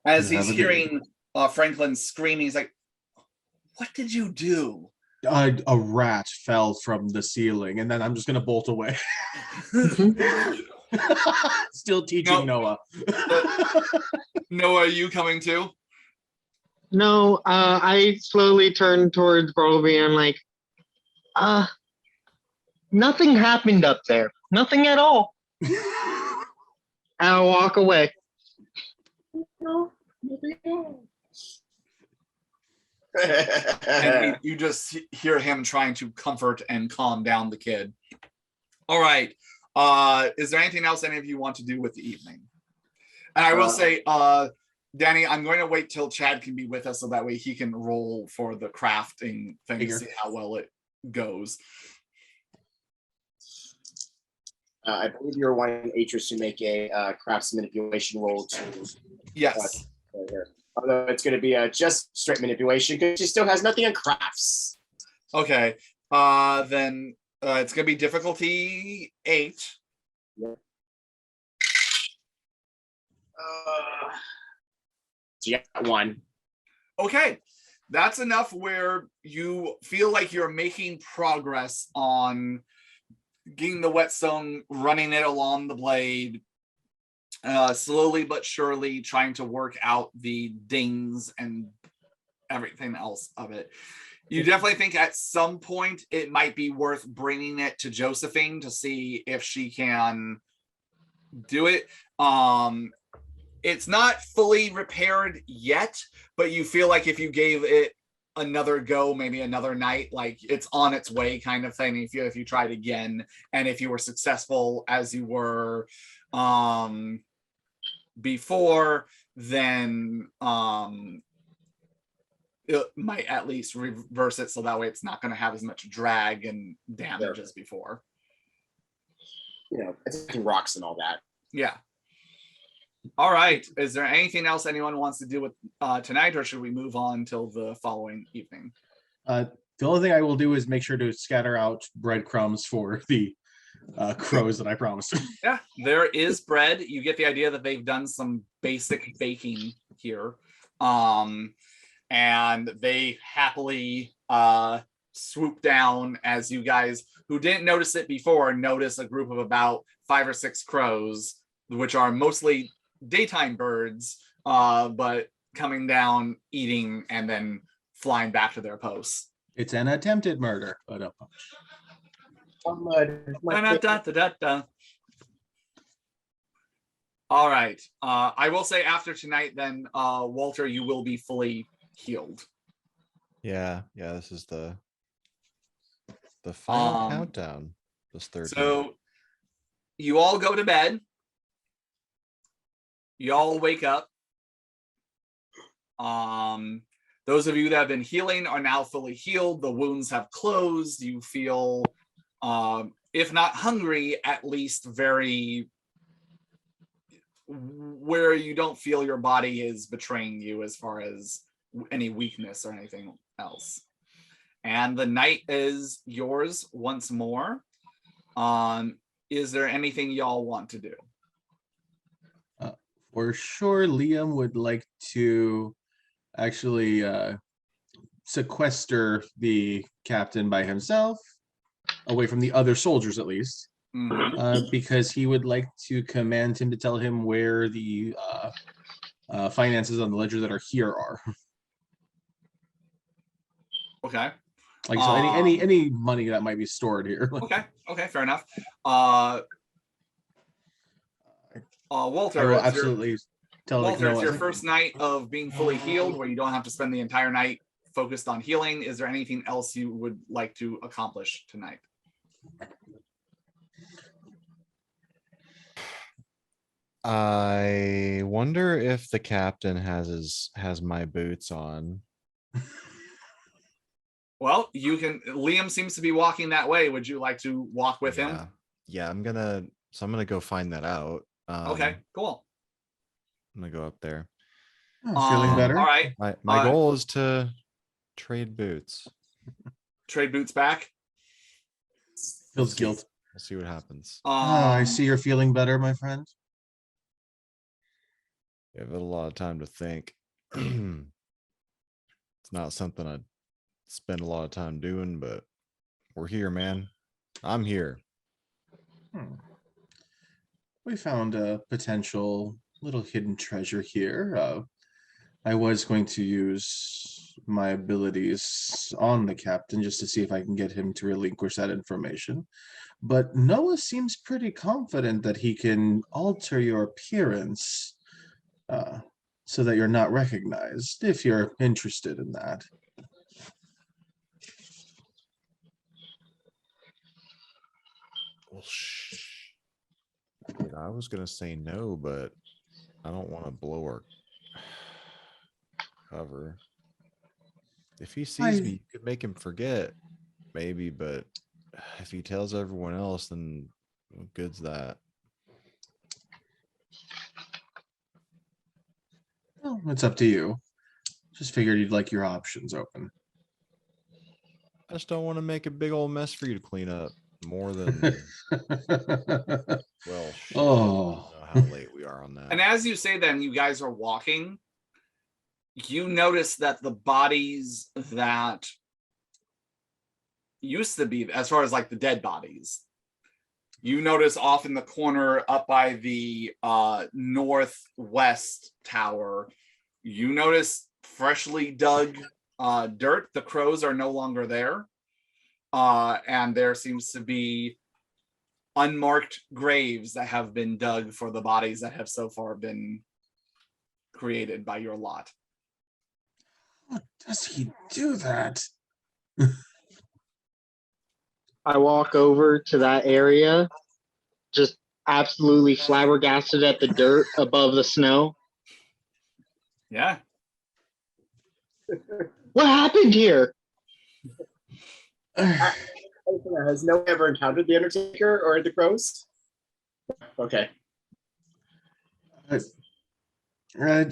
As Have he's a good hearing Franklin screaming, he's like, what did you do? A rat fell from the ceiling, and then I'm just gonna bolt away. Still teaching Noah. Noah, are you coming too? No, I slowly turn towards Bartleby and I'm like, nothing happened up there. Nothing at all. And I'll walk away. And you just hear him trying to comfort and calm down the kid. All right. Is there anything else any of you want to do with the evening? And I will say, Danny, I'm going to wait till Chad can be with us so that way he can roll for the crafting thing to see how well it goes. I believe you're wanting Atris to make a crafts manipulation roll to. Yes. Although it's going to be just straight manipulation because she still has nothing on crafts. Okay. Then it's going to be difficulty 8. Yeah. So you got 1. Okay. That's enough where you feel like you're making progress on getting the whetstone, running it along the blade, slowly but surely trying to work out the dings and everything else of it. You definitely think at some point it might be worth bringing it to Josephine to see if she can do it. It's not fully repaired yet, but you feel like if you gave it another go, maybe another night, like it's on its way kind of thing. If you tried again, and if you were successful as you were before, then it might at least reverse it so that way it's not going to have as much drag and damage as before. You know, it's rocks and all that. Yeah. All right. Is there anything else anyone wants to do with tonight, or should we move on till the following evening? The only thing I will do is make sure to scatter out breadcrumbs for the crows that I promised. Yeah, there is bread. You get the idea that they've done some basic baking here. And they happily swoop down as you guys who didn't notice it before notice a group of about 5 or 6 crows, which are mostly daytime birds, but coming down, eating, and then flying back to their posts. It's an attempted murder, but all right. I will say after tonight, then, Walter, you will be fully healed. Yeah, this is the final Um, countdown. This third night. So you all go to bed. You all wake up. Those of you that have been healing are now fully healed. The wounds have closed. You feel, if not hungry, at least very where you don't feel your body is betraying you as far as any weakness or anything else. And the night is yours once more. Is there anything y'all want to do? For sure, Liam would like to actually sequester the captain by himself, away from the other soldiers at least, because he would like to command him to tell him where the finances on the ledger that are here are. Okay. Like, so any money that might be stored here. Okay, fair enough. Walter, I will absolutely tell Walter, no, it's your first night of being fully healed, where you don't have to spend the entire night focused on healing. Is there anything else you would like to accomplish tonight? I wonder if the captain has my boots on. Well, you can. Liam seems to be walking that way. Would you like to walk with him? Yeah, I'm gonna go find that out. Okay, cool. I'm gonna go up there. Feeling better. All right. My goal is to trade boots. Trade boots back. Feels guilt. We'll see what happens. I see you're feeling better, my friend. You have a lot of time to think. It's not something I spend a lot of time doing, but we're here, man. I'm here. We found a potential little hidden treasure here. I was going to use my abilities on the captain just to see if I can get him to relinquish that information. But Noah seems pretty confident that he can alter your appearance so that you're not recognized, if you're interested in that. Well, dude, I was gonna say no, but I don't want to blow our cover. If he sees me, you could make him forget, maybe, but if he tells everyone else, then what good's that? Well, it's up to you. Just figured you'd like your options open. I just don't want to make a big old mess for you to clean up more than well, shit. I don't know how late we are on that. And as you say then, you guys are walking. You notice that the bodies that used to be, as far as like the dead bodies, you notice off in the corner up by the northwest tower, you notice freshly dug dirt. The crows are no longer there. And there seems to be unmarked graves that have been dug for the bodies that have so far been created by your lot. How does he do that? I walk over to that area, just absolutely flabbergasted at the dirt above the snow. Yeah. What happened here? Has no one ever encountered the Undertaker or the crows? Okay.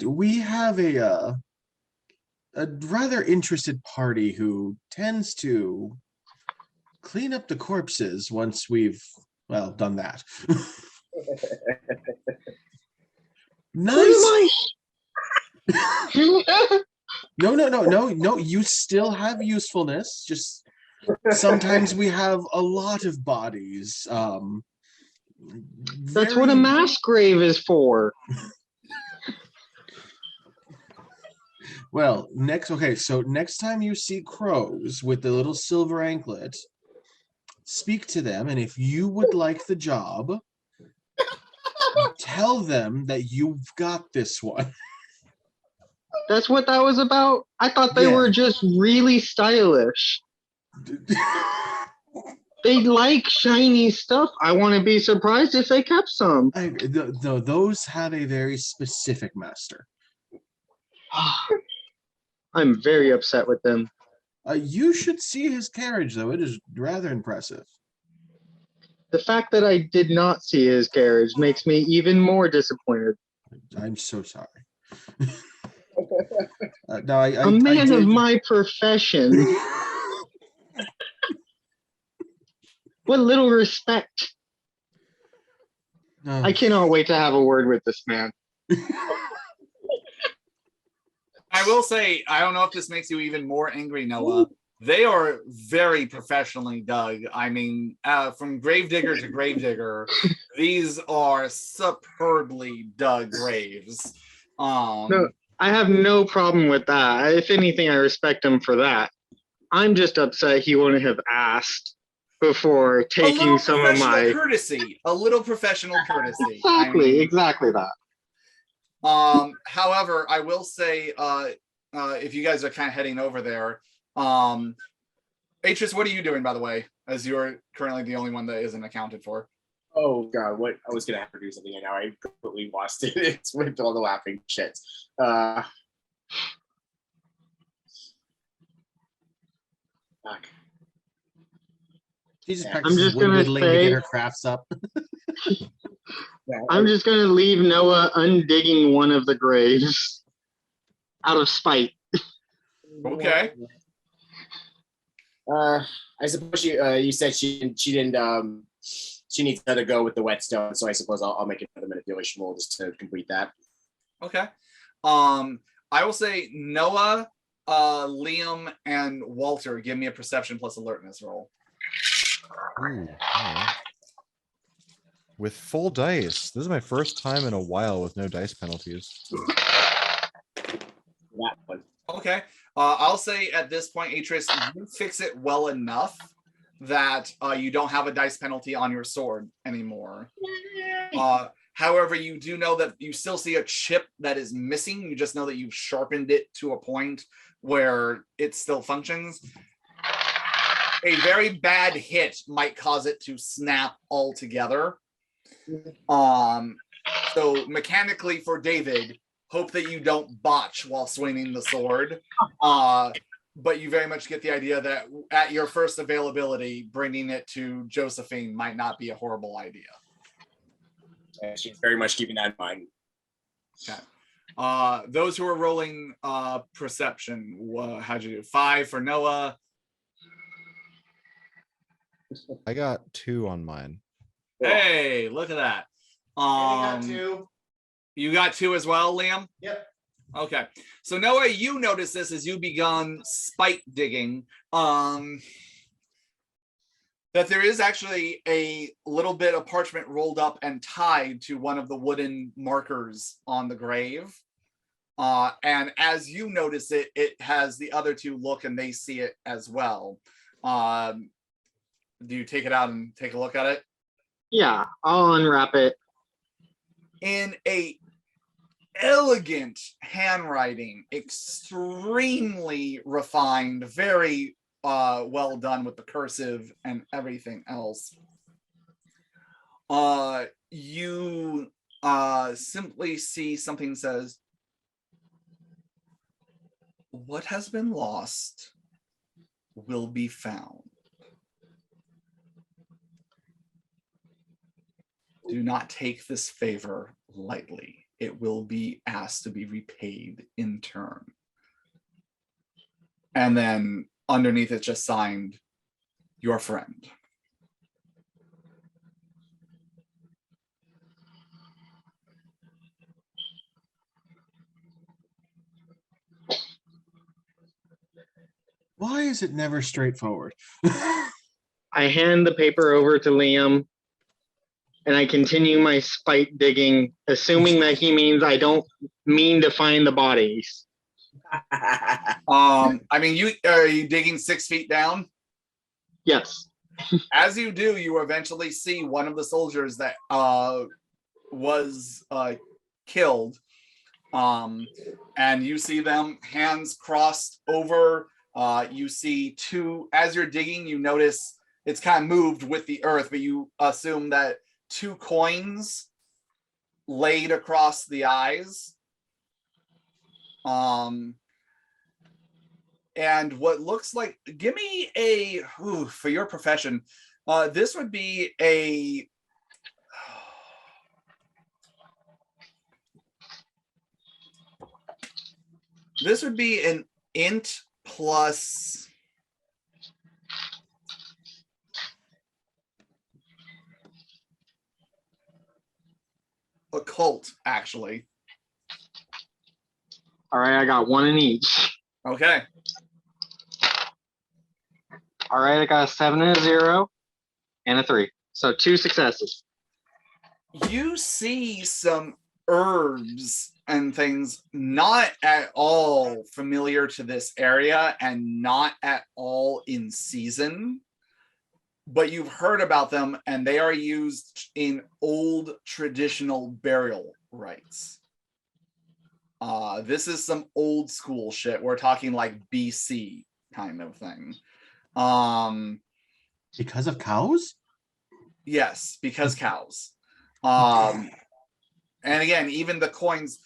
We have a rather interested party who tends to clean up the corpses once we've, well, done that. Nice. No. You still have usefulness. Just sometimes we have a lot of bodies. That's what a mass grave is for. Well, so next time you see crows with the little silver anklet, speak to them, and if you would like the job, tell them that you've got this one. That's what that was about? I thought they were just really stylish. They like shiny stuff. I want to be surprised if they kept some. Those have a very specific master. I'm very upset with them. You should see his carriage, though. It is rather impressive. The fact that I did not see his carriage makes me even more disappointed. I'm so sorry. A man of my profession. What little respect. I cannot wait to have a word with this man. I will say, I don't know if this makes you even more angry, Noah. They are very professionally dug. I mean, from gravedigger to gravedigger, these are superbly dug graves. No, I have no problem with that. If anything, I respect him for that. I'm just upset he wouldn't have asked before taking some of my courtesy. A little professional courtesy. Exactly that. However, I will say, if you guys are kind of heading over there, Atris, what are you doing, by the way, as you're currently the only one that isn't accounted for? Oh God, what I was gonna have to do something and now I completely lost it. It's with all the laughing shit. Fuck. She's I'm just gonna say, to get her crafts up. I'm just gonna leave Noah undigging one of the graves out of spite. Okay. I suppose you said she didn't she needs another go with the whetstone, so I suppose I'll make another manipulation roll just to complete that. Okay. I will say Noah, Liam, and Walter, give me a perception plus alertness roll. Ooh, right. With full dice. This is my first time in a while with no dice penalties. That one. Okay. I'll say at this point, Atris, you fix it well enough that you don't have a dice penalty on your sword anymore. However, you do know that you still see a chip that is missing. You just know that you've sharpened it to a point where it still functions. A very bad hit might cause it to snap altogether. So mechanically for David, hope that you don't botch while swinging the sword. But you very much get the idea that at your first availability, bringing it to Josephine might not be a horrible idea. She's very much keeping that in mind. Okay. Those who are rolling perception, how'd you do? 5 for Noah. I got 2 on mine. Hey, look at that. I got 2. You got 2 as well, Liam? Yep. Okay. So Noah, you notice this as you begun spite digging. That there is actually a little bit of parchment rolled up and tied to one of the wooden markers on the grave. And as you notice it, it has the other 2 look and they see it as well. Do you take it out and take a look at it? Yeah, I'll unwrap it. In a elegant handwriting, extremely refined, very well done with the cursive and everything else. You simply see something that says, "What has been lost will be found. Do not take this favor lightly. It will be asked to be repaid in turn." And then underneath it just signed, "Your friend." Why is it never straightforward? I hand the paper over to Liam and I continue my spite digging, assuming that he means I don't mean to find the bodies. I mean, are you digging 6 feet down? Yes. As you do, you eventually see one of the soldiers that was killed And you see them hands crossed over. You see two, as you're digging, you notice it's kind of moved with the earth, but you assume that two coins laid across the eyes. And what looks like, give me a, for your profession, this would be a, this would be an int plus occult, actually. All right, I got one in each. Okay. All right, I got a 7 and a 0 and a 3. So 2 successes. You see some herbs and things not at all familiar to this area and not at all in season, but you've heard about them and they are used in old traditional burial rites. This is some old school shit. We're talking like BC kind of thing. Because of cows? Yes, because cows. And again, even the coins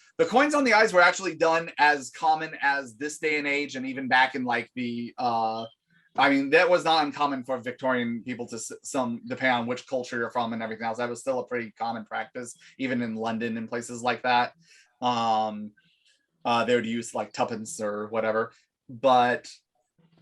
on the eyes were actually done as common as this day and age, and even back in like the I mean, that was not uncommon for Victorian people to some, depending on which culture you're from and everything else. That was still a pretty common practice, even in London and places like that. They would use like tuppence or whatever. But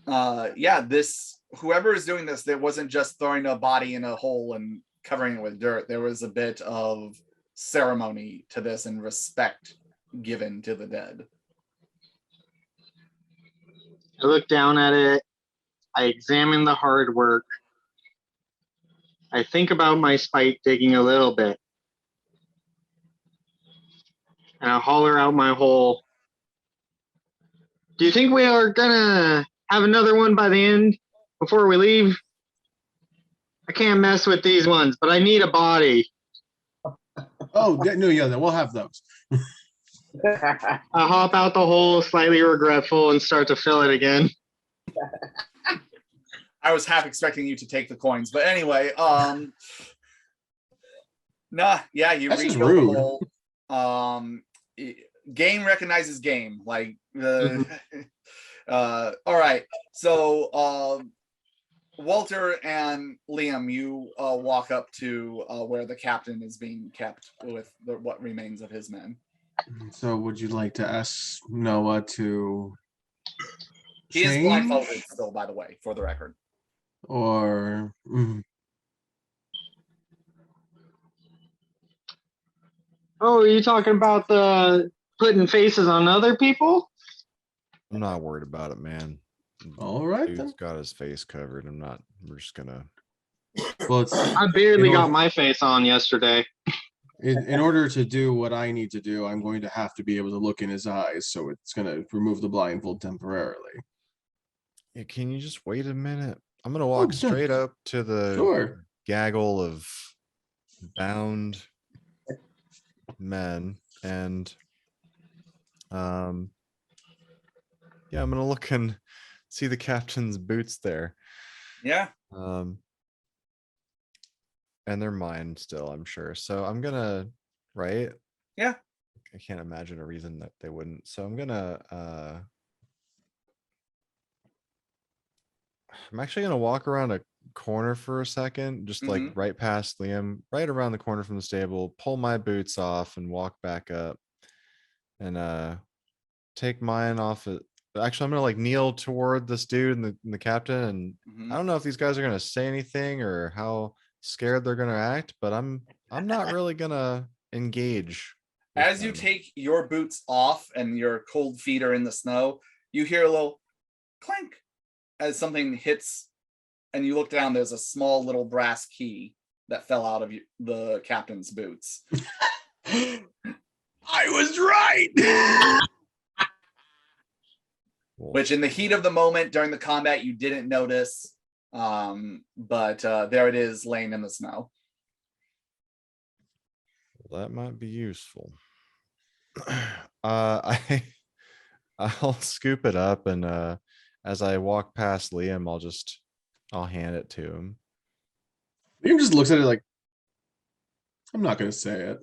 yeah, this, whoever is doing this, there wasn't just throwing a body in a hole and covering it with dirt. There was a bit of ceremony to this and respect given to the dead. I look down at it. I examine the hard work. I think about my spite digging a little bit. And I holler out my hole. Do you think we are gonna have another one by the end before we leave? I can't mess with these ones, but I need a body. Oh, no, yeah, we'll have those. I hop out the hole, slightly regretful, and start to fill it again. I was half expecting you to take the coins, but anyway, nah, yeah, you That's just refill the rude. hole. Game recognizes game, like the all right. So Walter and Liam, you walk up to where the captain is being kept with what remains of his men. So would you like to ask Noah to He is change? blindfolded still, by the way, for the record. Or Oh, are you talking about the putting faces on other people? I'm not worried about it, man. all right Dude's then. got his face covered. We're just gonna. Well, it's I barely in got order, my face on yesterday. in order to do what I need to do, I'm going to have to be able to look in his eyes, so it's going to remove the blindfold temporarily. Yeah, can you just wait a minute? I'm gonna walk yeah. straight up to the Sure. gaggle of bound men and yeah, I'm gonna look and see the captain's boots there. Yeah. And they're mine still, I'm sure. So I'm gonna, right? Yeah. I can't imagine a reason that they wouldn't. So I'm gonna I'm actually gonna walk around a corner for a second, just like right past Liam, right around the corner from the stable, pull my boots off and walk back up and take mine off. Actually, I'm gonna like kneel toward this dude and the captain, and I don't know if these guys are gonna say anything or how scared they're gonna act, but I'm not really gonna engage. As you take your boots off and your cold feet are in the snow, you hear a little clink as something hits, and you look down. There's a small little brass key that fell out of the captain's boots. I was right. Which in the heat of the moment during the combat you didn't notice, but there it is laying in the snow. That might be useful. I I'll scoop it up and as I walk past Liam, I'll hand it to him. Liam just looks at it like, I'm not gonna say it.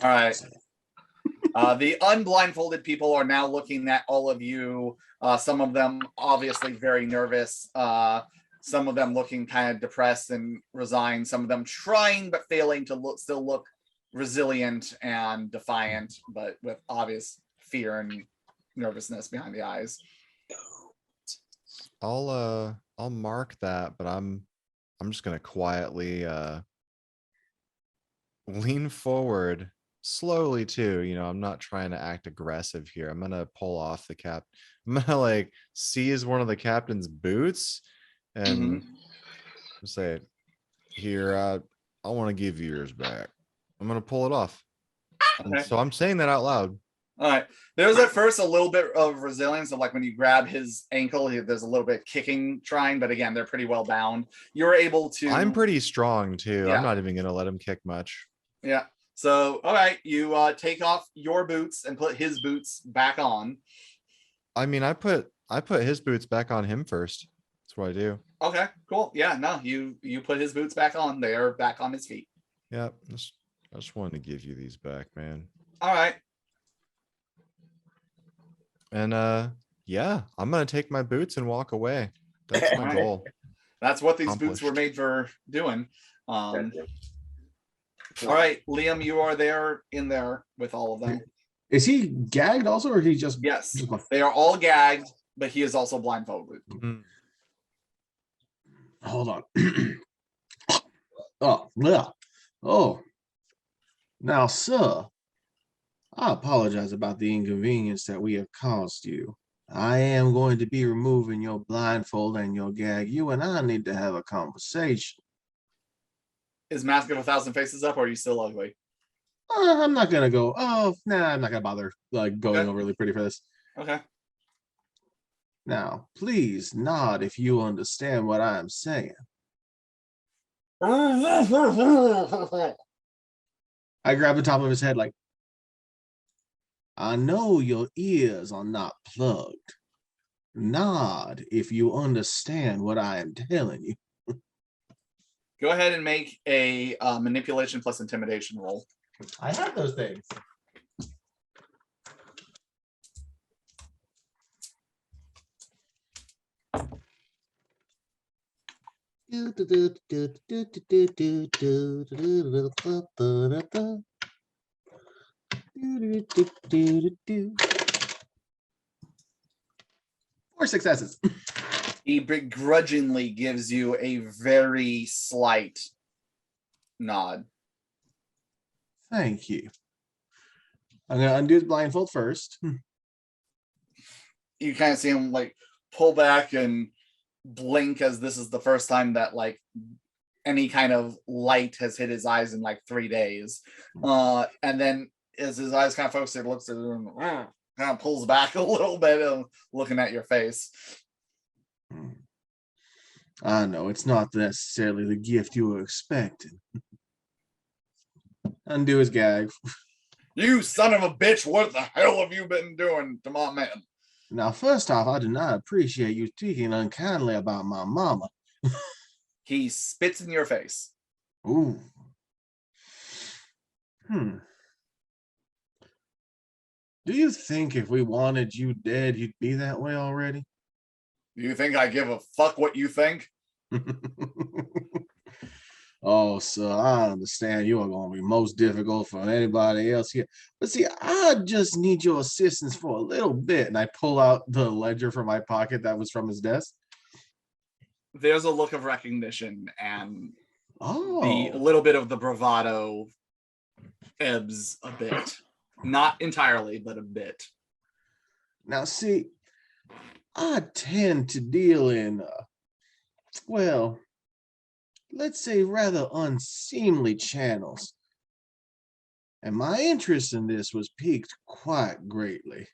All right. The unblindfolded people are now looking at all of you. Some of them obviously very nervous. Some of them looking kind of depressed and resigned. Some of them trying but failing to still look resilient and defiant, but with obvious fear and nervousness behind the eyes. I'll mark that, but I'm just gonna quietly lean forward slowly too. You know, I'm not trying to act aggressive here. I'm gonna pull off the cap. I'm gonna like seize one of the captain's boots and say, "Here, I want to give you yours back." I'm gonna pull it off. And Okay. so I'm saying that out loud. All right. There's at first a little bit of resilience of like when you grab his ankle, there's a little bit of kicking trying, but again, they're pretty well bound. You're able to. I'm pretty strong too. Yeah. I'm not even gonna let him kick much. Yeah. So, all right, you take off your boots and put his boots back on. I mean, I put his boots back on him first. That's what I do. Okay, cool. Yeah, no, you put his boots back on. They are back on his feet. Yeah, I just wanted to give you these back, man. All right. And yeah, I'm gonna take my boots and walk away. That's my goal. That's what these boots were made for doing. All right, Liam, you are in there with all of them. Is he gagged also, or he just? Yes, they are all gagged, but he is also blindfolded. Hold on. Oh, yeah. Oh. Now, sir, I apologize about the inconvenience that we have caused you. I am going to be removing your blindfold and your gag. You and I need to have a conversation. Is Mask of 1,000 Faces up, or are you still ugly? I'm not gonna go. Oh, nah, I'm not gonna bother like going Okay. overly pretty for this. Okay. Now, please nod if you understand what I am saying. I grab the top of his head like, I know your ears are not plugged. Nod if you understand what I am telling you. Go ahead and make a manipulation plus intimidation roll. I have those things. Four successes. He begrudgingly gives you a very slight nod. Thank you. I'm gonna undo his blindfold first. You kind of see him like pull back and blink as this is the first time that like any kind of light has hit his eyes in like 3 days. And then as his eyes kind of focus, it looks at him, kind of pulls back a little bit, looking at your face. I know it's not necessarily the gift you were expecting. Undo his gag. You son of a bitch, what the hell have you been doing to my man? Now, first off, I do not appreciate you speaking unkindly about my mama. He spits in your face. Ooh. Do you think if we wanted you dead, you'd be that way already? Do you think I give a fuck what you think? Oh, sir, I understand you are going to be most difficult for anybody else here. But see, I just need your assistance for a little bit. And I pull out the ledger from my pocket that was from his desk. There's a look of recognition, and Oh, a little bit of the bravado ebbs a bit. Not entirely, but a bit. now see, I tend to deal in, well, let's say rather unseemly channels. And my interest in this was piqued quite greatly.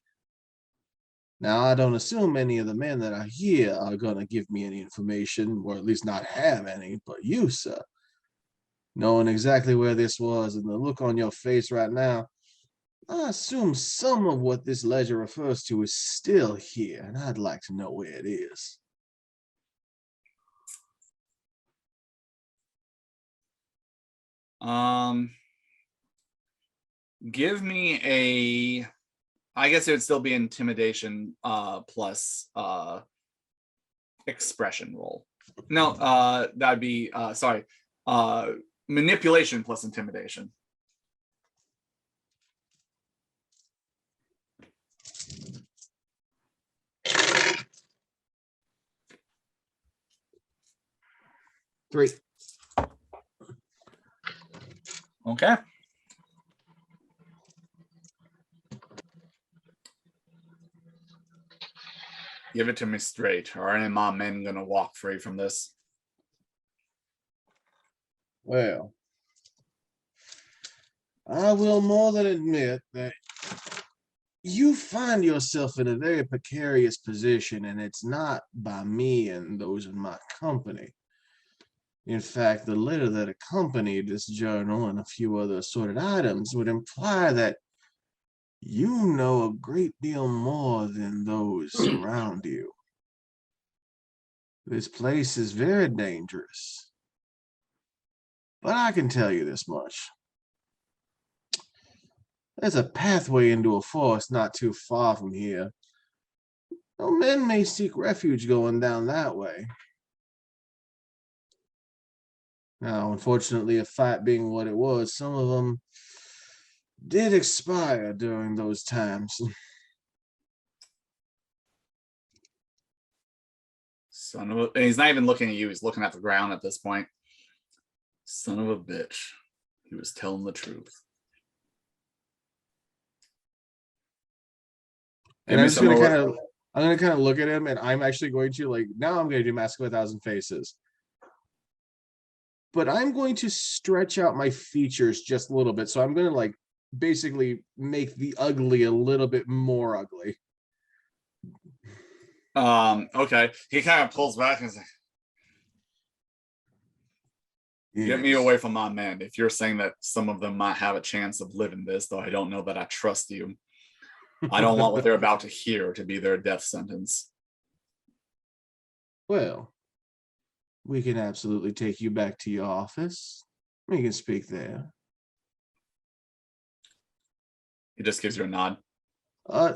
Now, I don't assume any of the men that are here are going to give me any information, or at least not have any, but you, sir. knowing exactly where this was and the look on your face right now, I assume some of what this ledger refers to is still here, and I'd like to know where it is. Give me a, I guess it would still be intimidation plus expression roll. No, that'd be sorry, manipulation plus intimidation. Three. Okay. Give it to me straight, or any of my men gonna walk free from this? Well, I will more than admit that you find yourself in a very precarious position, and it's not by me and those in my company. In fact, the letter that accompanied this journal and a few other assorted items would imply that you know a great deal more than those around you. This place is very dangerous. But I can tell you this much. There's a pathway into a forest not too far from here. No men may seek refuge going down that way. Now, unfortunately, a fight being what it was, some of them did expire during those times. Son of a, and he's not even looking at you, he's looking at the ground at this point. Son of a bitch. He was telling the truth. And I'm just gonna kind of look at him, and I'm actually going to now I'm gonna do Mask of a Thousand Faces. But I'm going to stretch out my features just a little bit. So I'm gonna basically make the ugly a little bit more ugly. Okay. He kind of pulls back and is like, get me away from my men. If you're saying that some of them might have a chance of living this, though I don't know that I trust you. I don't want what they're about to hear to be their death sentence. Well, we can absolutely take you back to your office. We can speak there. He just gives you a nod. And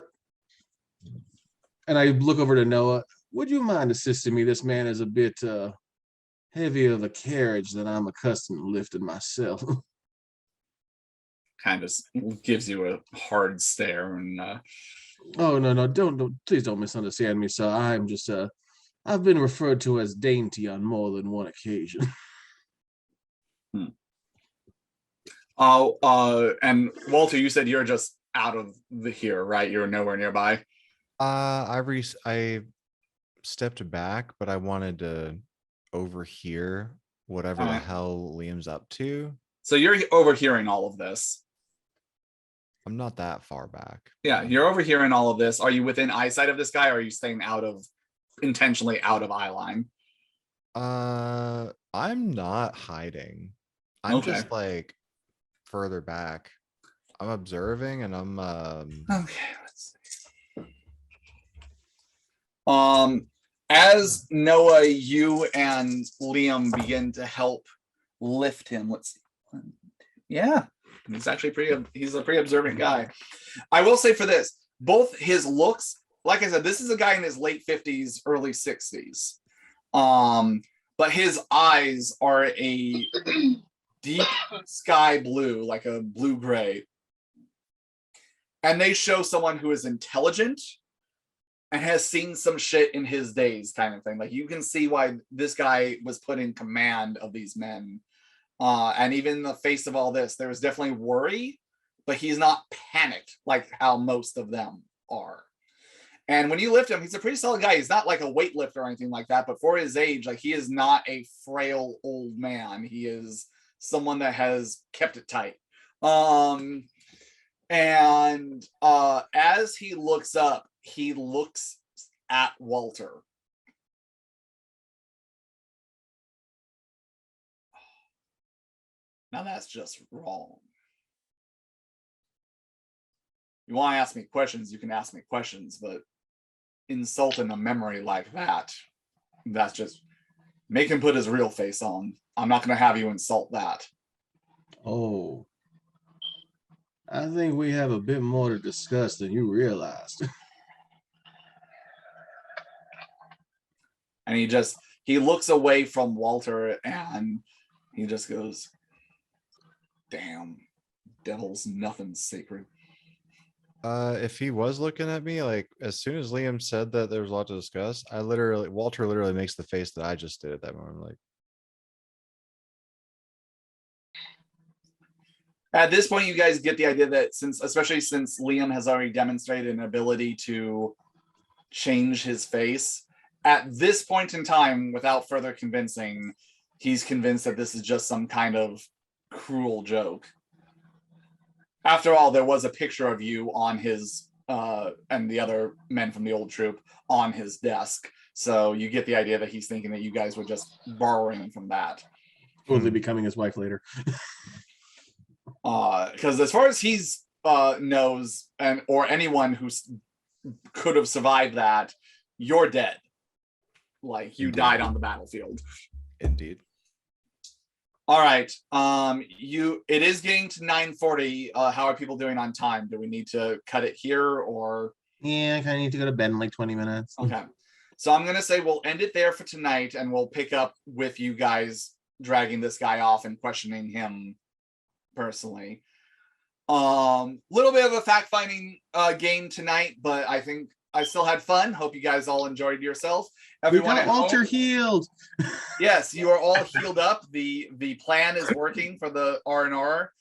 I look over to Noah. Would you mind assisting me? This man is a bit heavier of a carriage than I'm accustomed to lifting myself. Kind of gives you a hard stare and Oh no, don't please don't misunderstand me, sir. I'm just I've been referred to as dainty on more than one occasion. And Walter, you said you're just out of here, right? You're nowhere nearby. I stepped back, but I wanted to overhear whatever the hell Liam's up to. So you're overhearing all of this. I'm not that far back. Yeah, you're overhearing all of this. Are you within eyesight of this guy, or are you staying intentionally out of eye line? I'm not hiding. I'm just further back. I'm observing, and I'm okay, let's see. As Noah, you and Liam begin to help lift him. Let's see. Yeah, he's actually he's a pretty observant guy. I will say for this, both his looks, like I said, this is a guy in his late 50s, early 60s. But his eyes are a deep sky blue, like a blue-gray. And they show someone who is intelligent and has seen some shit in his days, kind of thing. Like, you can see why this guy was put in command of these men. And even in the face of all this, there was definitely worry, but he's not panicked like how most of them are. And when you lift him, he's a pretty solid guy. He's not like a weightlifter or anything like that, but for his age, like, he is not a frail old man. He is someone that has kept it tight. And as he looks up, he looks at Walter. Now that's just wrong. You want to ask me questions, you can ask me questions, but insulting a memory like that, that's just make him put his real face on. I'm not going to have you insult that. Oh, I think we have a bit more to discuss than you realized. And he looks away from Walter and he just goes, damn, devils, nothing sacred. If he was looking at me, like as soon as Liam said that there was a lot to discuss, Walter literally makes the face that I just did at that moment. Like, at this point, you guys get the idea that especially since Liam has already demonstrated an ability to change his face, at this point in time, without further convincing, he's convinced that this is just some kind of cruel joke. After all, there was a picture of you on his and the other men from the old troop on his desk. So you get the idea that he's thinking that you guys were just borrowing from that. Totally becoming his wife later. Because as far as he's knows, or anyone who could have survived that, you're dead. Like you died on the battlefield. indeed. All right. It is getting to 9:40. How are people doing on time? Do we need to cut it here or? Yeah, I kind of need to go to bed in like 20 minutes. Okay. So I'm gonna say we'll end it there for tonight, and we'll pick up with you guys dragging this guy off and questioning him personally. Little bit of a fact-finding game tonight, but I think I still had fun. Hope you guys all enjoyed yourself. Everyone at Walter home, healed. yes, you are all healed up. The plan is working for the R&R.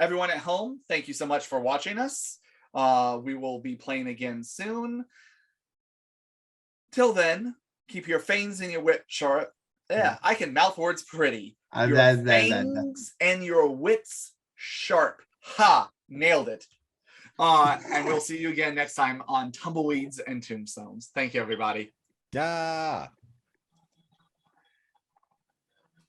Everyone at home, thank you so much for watching us. We will be playing again soon. Till then, keep your fangs and your wit sharp. Yeah, I can mouth words pretty. Your fangs and your wits sharp. Ha! Nailed it. And we'll see you again next time on Tumbleweeds and Tombstones. Thank you, everybody. Yeah.